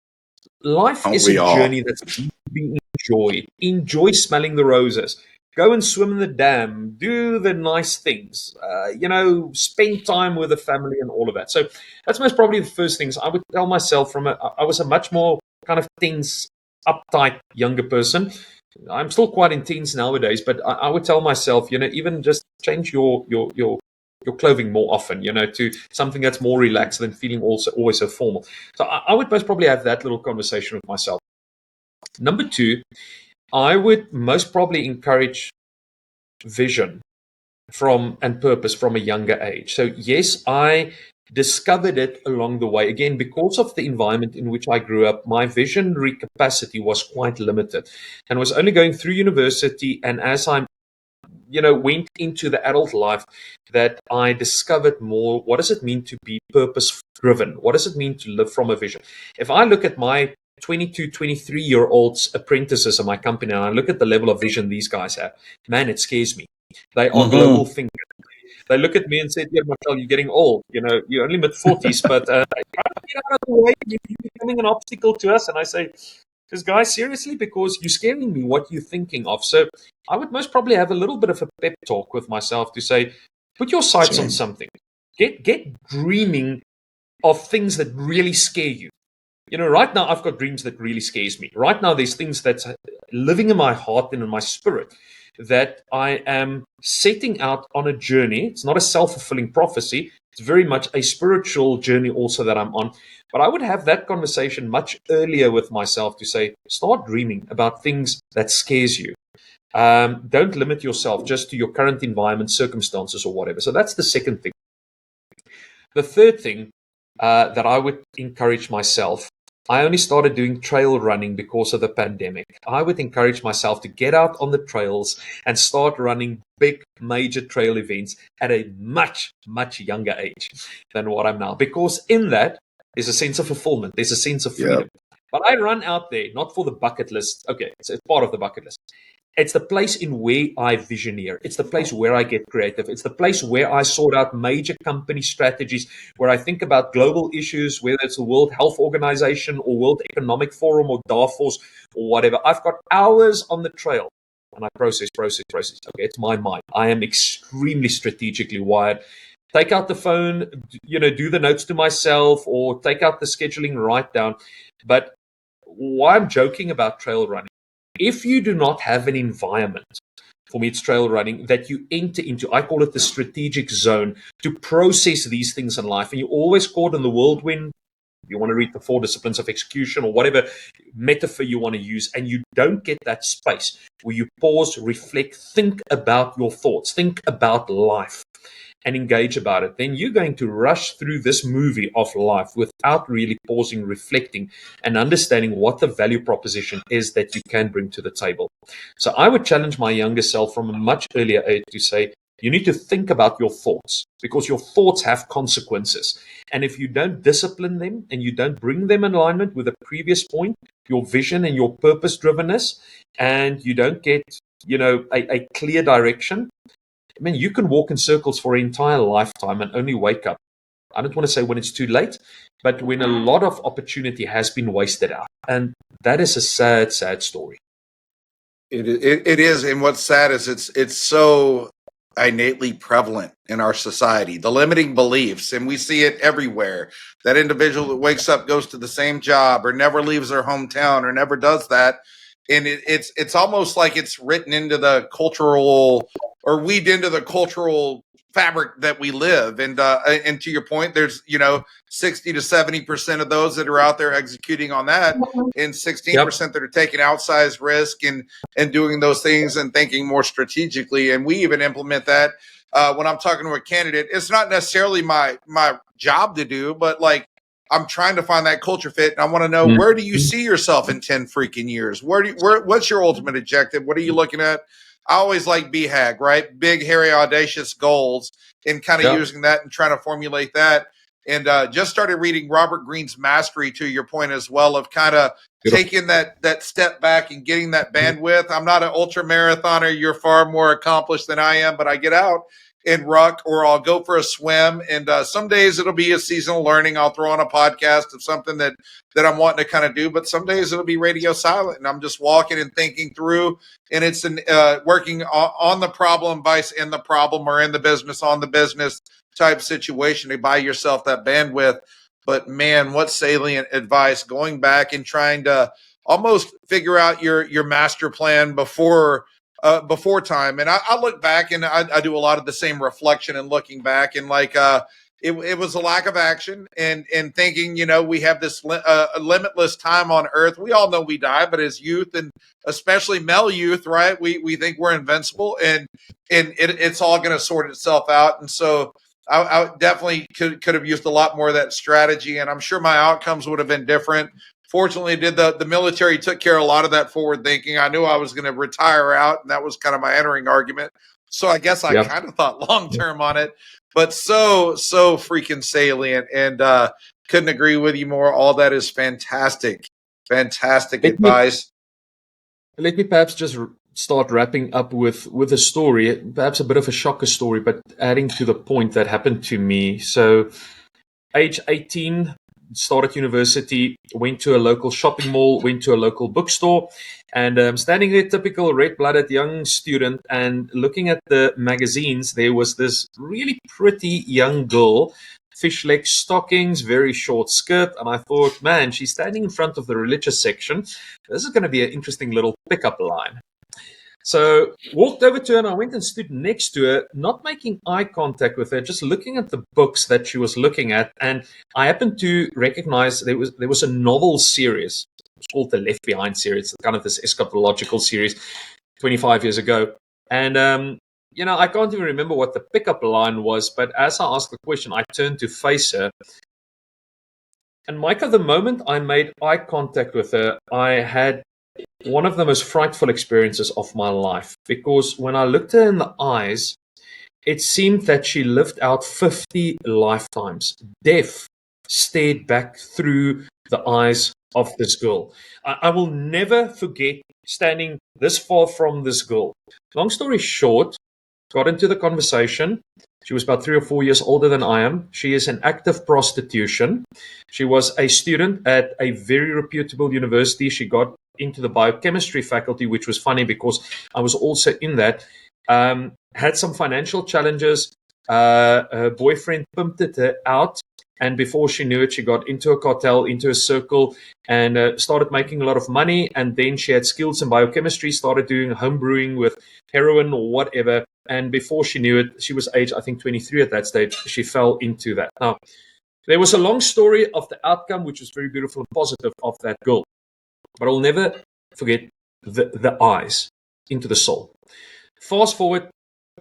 Life is a journey that's being enjoyed. Enjoy smelling the roses. Go and swim in the dam. Do the nice things. Spend time with the family and all of that. So that's most probably the first things I would tell myself. I was a much more kind of tense, uptight younger person. I'm still quite intense nowadays, but I would tell myself, even just change your clothing more often, to something that's more relaxed than feeling also always so formal. So I would most probably have that little conversation with myself. Number 2, I would most probably encourage vision and purpose from a younger age. So yes, I discovered it along the way. Again, because of the environment in which I grew up, my visionary capacity was quite limited, and was only going through university, and as I went into the adult life, that I discovered more, what does it mean to be purpose driven? What does it mean to live from a vision? If I look at my 22, 23-year-olds apprentices in my company, and I look at the level of vision these guys have, man, it scares me. They are global thinkers. They look at me and say, yeah, Marcel, you're getting old. You're only mid-40s, but get out of the way. You're becoming an obstacle to us. And I say, because guys, seriously, because you're scaring me, what you're thinking of. So I would most probably have a little bit of a pep talk with myself to say, put your sights on something. Get dreaming of things that really scare you. Right now I've got dreams that really scares me. Right now there's things that's living in my heart and in my spirit that I am setting out on a journey. It's not a self-fulfilling prophecy. It's very much a spiritual journey also that I'm on. But I would have that conversation much earlier with myself to say, start dreaming about things that scares you. Don't limit yourself just to your current environment, circumstances, or whatever. So that's the second thing. The third thing that I would encourage myself, I only started doing trail running because of the pandemic. I would encourage myself to get out on the trails and start running big major trail events at a much, much younger age than what I'm now. Because in that, there's a sense of fulfillment. There's a sense of freedom. Yep. But I run out there, not for the bucket list. Okay, it's part of the bucket list. It's the place in where I visioneer. It's the place where I get creative. It's the place where I sort out major company strategies, where I think about global issues, whether it's the World Health Organization or World Economic Forum or Davos or whatever. I've got hours on the trail and I process. Okay, it's my mind. I am extremely strategically wired. Take out the phone, do the notes to myself, or take out the scheduling write down. But why I'm joking about trail running, if you do not have an environment, for me it's trail running, that you enter into, I call it the strategic zone, to process these things in life, and you're always caught in the whirlwind. You want to read the 4 disciplines of execution or whatever metaphor you want to use, and you don't get that space where you pause, reflect, think about your thoughts, think about life, and engage about it, then you're going to rush through this movie of life without really pausing, reflecting, and understanding what the value proposition is that you can bring to the table. So I would challenge my younger self from a much earlier age to say, you need to think about your thoughts, because your thoughts have consequences. And if you don't discipline them and you don't bring them in alignment with the previous point, your vision and your purpose drivenness, and you don't get, a clear direction, I mean, you can walk in circles for an entire lifetime and only wake up, I don't want to say when it's too late, but when a lot of opportunity has been wasted out. And that is a sad, sad story. It is. And what's sad is it's so innately prevalent in our society, the limiting beliefs, and we see it everywhere. That individual that wakes up, goes to the same job, or never leaves their hometown, or never does that. And it's almost like it's written into the cultural, or weaved into the cultural fabric that we live. And to your point, there's 60 to 70% of those that are out there executing on that, and 16% that are taking outsized risk and doing those things and thinking more strategically. And we even implement that when I'm talking to a candidate. It's not necessarily my job to do, but like, I'm trying to find that culture fit, and I want to know, where do you see yourself in 10 freaking years? What's your ultimate objective? What are you looking at? I always like BHAG, right? Big, hairy, audacious goals, and kind of using that and trying to formulate that. And just started reading Robert Greene's Mastery, to your point as well, of kind of taking that step back and getting that bandwidth. I'm not an ultra marathoner. You're far more accomplished than I am, but I get out and ruck, or I'll go for a swim. And some days it'll be a seasonal learning. I'll throw on a podcast of something that I'm wanting to kind of do. But some days it'll be radio silent, and I'm just walking and thinking through. And it's working on the problem, vice in the problem, or in the business on the business type situation to buy yourself that bandwidth. But man, what salient advice, going back and trying to almost figure out your master plan before time. And I look back, and I do a lot of the same reflection and looking back, and like it was a lack of action and thinking, we have this limitless time on earth. We all know we die, but as youth, and especially male youth, right, we think we're invincible, and it's all going to sort itself out. And so I definitely could have used a lot more of that strategy, and I'm sure my outcomes would have been different. Fortunately, the military took care of a lot of that forward thinking. I knew I was going to retire out, and that was kind of my entering argument. So I guess I kind of thought long term on it, but so freaking salient, and couldn't agree with you more. All that is fantastic advice. Let me perhaps just start wrapping up with a story, perhaps a bit of a shocker story, but adding to the point that happened to me. So age 18, started university, went to a local shopping mall, went to a local bookstore, and standing there, typical red-blooded young student, and looking at the magazines, there was this really pretty young girl, fish leg stockings, very short skirt, and I thought, man, she's standing in front of the religious section. This is going to be an interesting little pickup line. So walked over to her, and I went and stood next to her, not making eye contact with her, just looking at the books that she was looking at. And I happened to recognize there was a novel series. It's called the Left Behind series, kind of this eschatological series 25 years ago. And, I can't even remember what the pickup line was, but as I asked the question, I turned to face her. And Micah, the moment I made eye contact with her, I had one of the most frightful experiences of my life, because when I looked her in the eyes, it seemed that she lived out 50 lifetimes. Death stared back through the eyes of this girl. I will never forget standing this far from this girl. Long story short, got into the conversation. She was about 3 or 4 years older than I am. She is in active prostitution. She was a student at a very reputable university. She got into the biochemistry faculty, which was funny because I was also in that. Had some financial challenges. Her boyfriend pimped her out. And before she knew it, she got into a cartel, into a circle, and started making a lot of money. And then she had skills in biochemistry, started doing home brewing with heroin or whatever. And before she knew it, she was age, I think, 23 at that stage. She fell into that. Now, there was a long story of the outcome, which was very beautiful and positive of that girl. But I'll never forget the eyes into the soul. Fast forward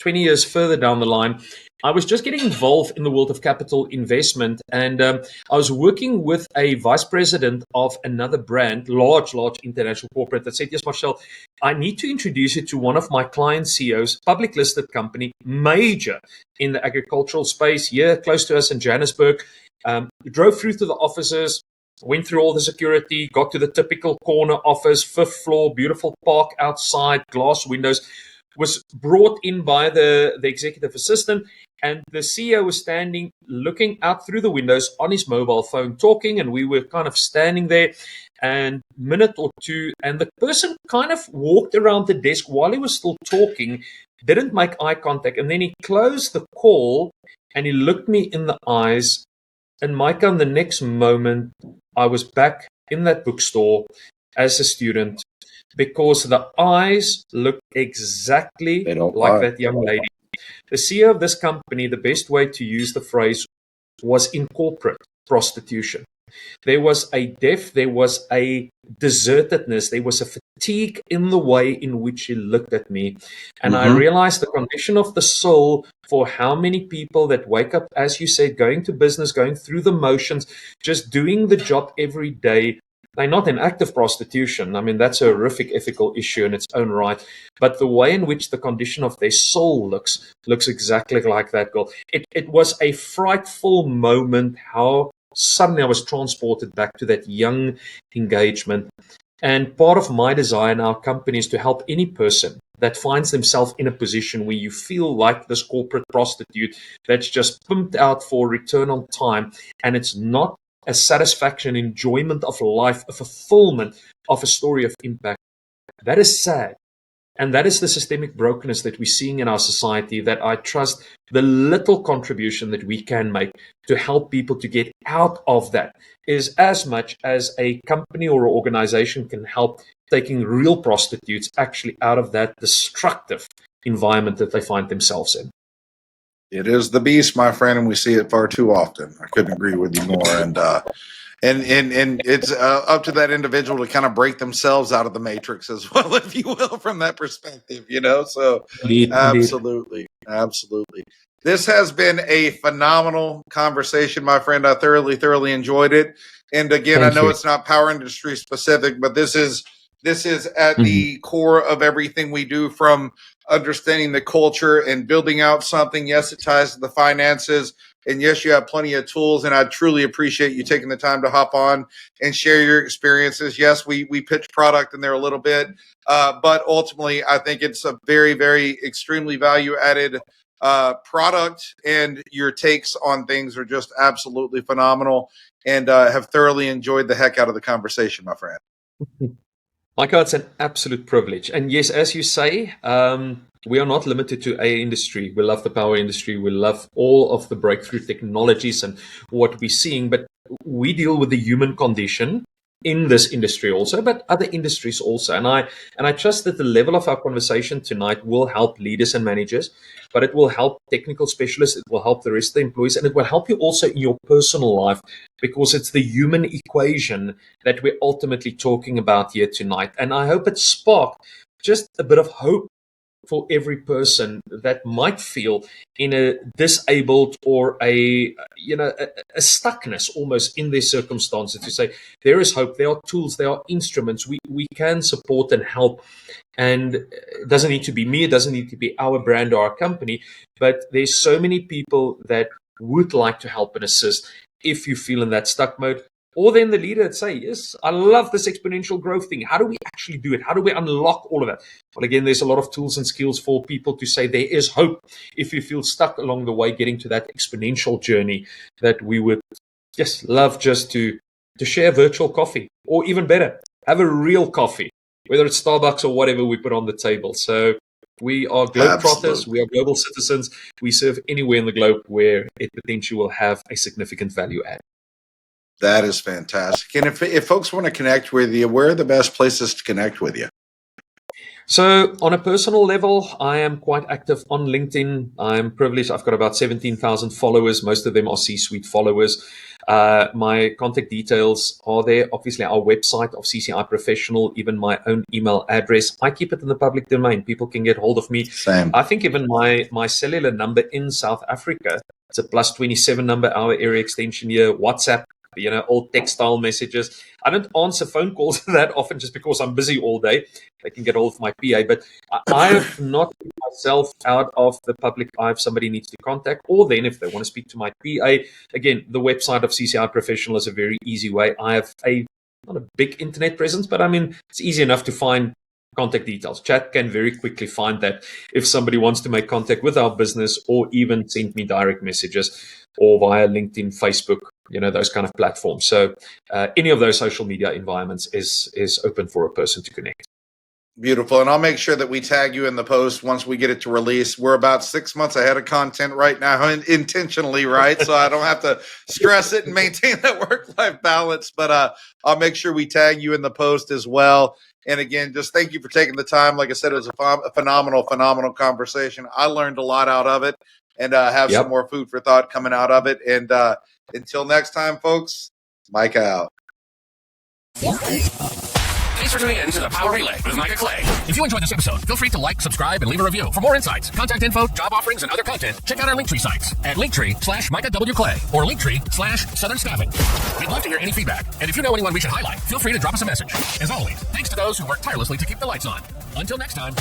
20 years further down the line, I was just getting involved in the world of capital investment, and I was working with a vice president of another brand, large international corporate, that said, yes, Marcel, I need to introduce you to one of my client CEOs, public listed company, major in the agricultural space here, close to us in Johannesburg. Drove through to the offices, went through all the security, got to the typical corner office, 5th floor, beautiful park outside, glass windows. Was brought in by the executive assistant, and the CEO was standing looking out through the windows on his mobile phone talking, and we were kind of standing there, and minute or two, and the person kind of walked around the desk while he was still talking, didn't make eye contact, and then he closed the call and he looked me in the eyes, and Micah, in the next moment, I was back in that bookstore as a student, because the eyes look exactly like that young lady. The CEO of this company, the best way to use the phrase was in corporate prostitution. There was a depth, there was a desertedness, there was a fatigue in the way in which she looked at me. And I realized the condition of the soul for how many people that wake up, as you said, going to business, going through the motions, just doing the job every day. They're not in active prostitution. I mean, that's a horrific ethical issue in its own right. But the way in which the condition of their soul looks exactly like that girl. It was a frightful moment how suddenly I was transported back to that young engagement. And part of my desire in our company is to help any person that finds themselves in a position where you feel like this corporate prostitute that's just pumped out for return on time, and it's not a satisfaction, enjoyment of life, a fulfillment of a story of impact. That is sad. And that is the systemic brokenness that we're seeing in our society, that I trust the little contribution that we can make to help people to get out of that is as much as a company or organization can help taking real prostitutes actually out of that destructive environment that they find themselves in. It is the beast, my friend, and we see it far too often. I couldn't agree with you more. And it's up to that individual to kind of break themselves out of the matrix as well, if you will, from that perspective, you know? So absolutely. This has been a phenomenal conversation, my friend. I thoroughly enjoyed it. And again, I know it's not power industry specific, but this is at the core of everything we do, from understanding the culture and building out something. Yes, it ties to the finances. And yes, you have plenty of tools. And I truly appreciate you taking the time to hop on and share your experiences. Yes, we pitch product in there a little bit. But ultimately, I think it's a very extremely value added product. And your takes on things are just absolutely phenomenal. And have thoroughly enjoyed the heck out of the conversation, my friend. Micah, it's an absolute privilege. And yes, as you say, we are not limited to a industry. We love the power industry. We love all of the breakthrough technologies and what we're seeing. But we deal with the human condition in this industry also, but other industries also. And I trust that the level of our conversation tonight will help leaders and managers, but it will help technical specialists. It will help the rest of the employees, and it will help you also in your personal life, because it's the human equation that we're ultimately talking about here tonight. And I hope it sparked just a bit of hope for every person that might feel in a disabled or a stuckness almost in their circumstances, to say there is hope, there are tools, there are instruments, we can support and help. And it doesn't need to be me, it doesn't need to be our brand or our company, but there's so many people that would like to help and assist. If you feel in that stuck mode, Or then the leader would say, yes, I love this exponential growth thing. How do we actually do it? How do we unlock all of that? Well, again, there's a lot of tools and skills for people to say there is hope if you feel stuck along the way getting to that exponential journey, that we would just love just to share virtual coffee, or even better, have a real coffee, whether it's Starbucks or whatever we put on the table. So we are globetrotters. We are global citizens. We serve anywhere in the globe where it potentially will have a significant value add. That is fantastic. And if folks want to connect with you, where are the best places to connect with you? So on a personal level, I am quite active on LinkedIn. I'm privileged. I've got about 17,000 followers. Most of them are C-suite followers. My contact details are there. Obviously, our website of CCI Professional, even my own email address. I keep it in the public domain. People can get hold of me. Same. I think even my cellular number in South Africa, it's a +27 number, our area extension here, WhatsApp, all textile messages. I don't answer phone calls that often just because I'm busy all day. They can get hold of my PA, but I have not put myself out of the public eye if somebody needs to contact, or then if they want to speak to my PA. Again, the website of CCI Professional is a very easy way. I have not a big internet presence, but I mean, it's easy enough to find contact details. Chat can very quickly find that if somebody wants to make contact with our business, or even send me direct messages, or via LinkedIn, Facebook, those kind of platforms. So any of those social media environments is open for a person to connect. Beautiful. And I'll make sure that we tag you in the post once we get it to release. We're about 6 months ahead of content right now, intentionally, right? So I don't have to stress it and maintain that work-life balance, but I'll make sure we tag you in the post as well. And again, just thank you for taking the time. Like I said, it was a phenomenal conversation. I learned a lot out of it, and have some more food for thought coming out of it. And until next time, folks, Micah out. Thanks for tuning in to the Power Relay with Micah Clay. If you enjoyed this episode, feel free to like, subscribe, and leave a review. For more insights, contact info, job offerings, and other content, check out our Linktree sites at Linktree/Micah W. Clay or Linktree/Southern Staffing. We'd love to hear any feedback, and if you know anyone we should highlight, feel free to drop us a message. As always, thanks to those who work tirelessly to keep the lights on. Until next time.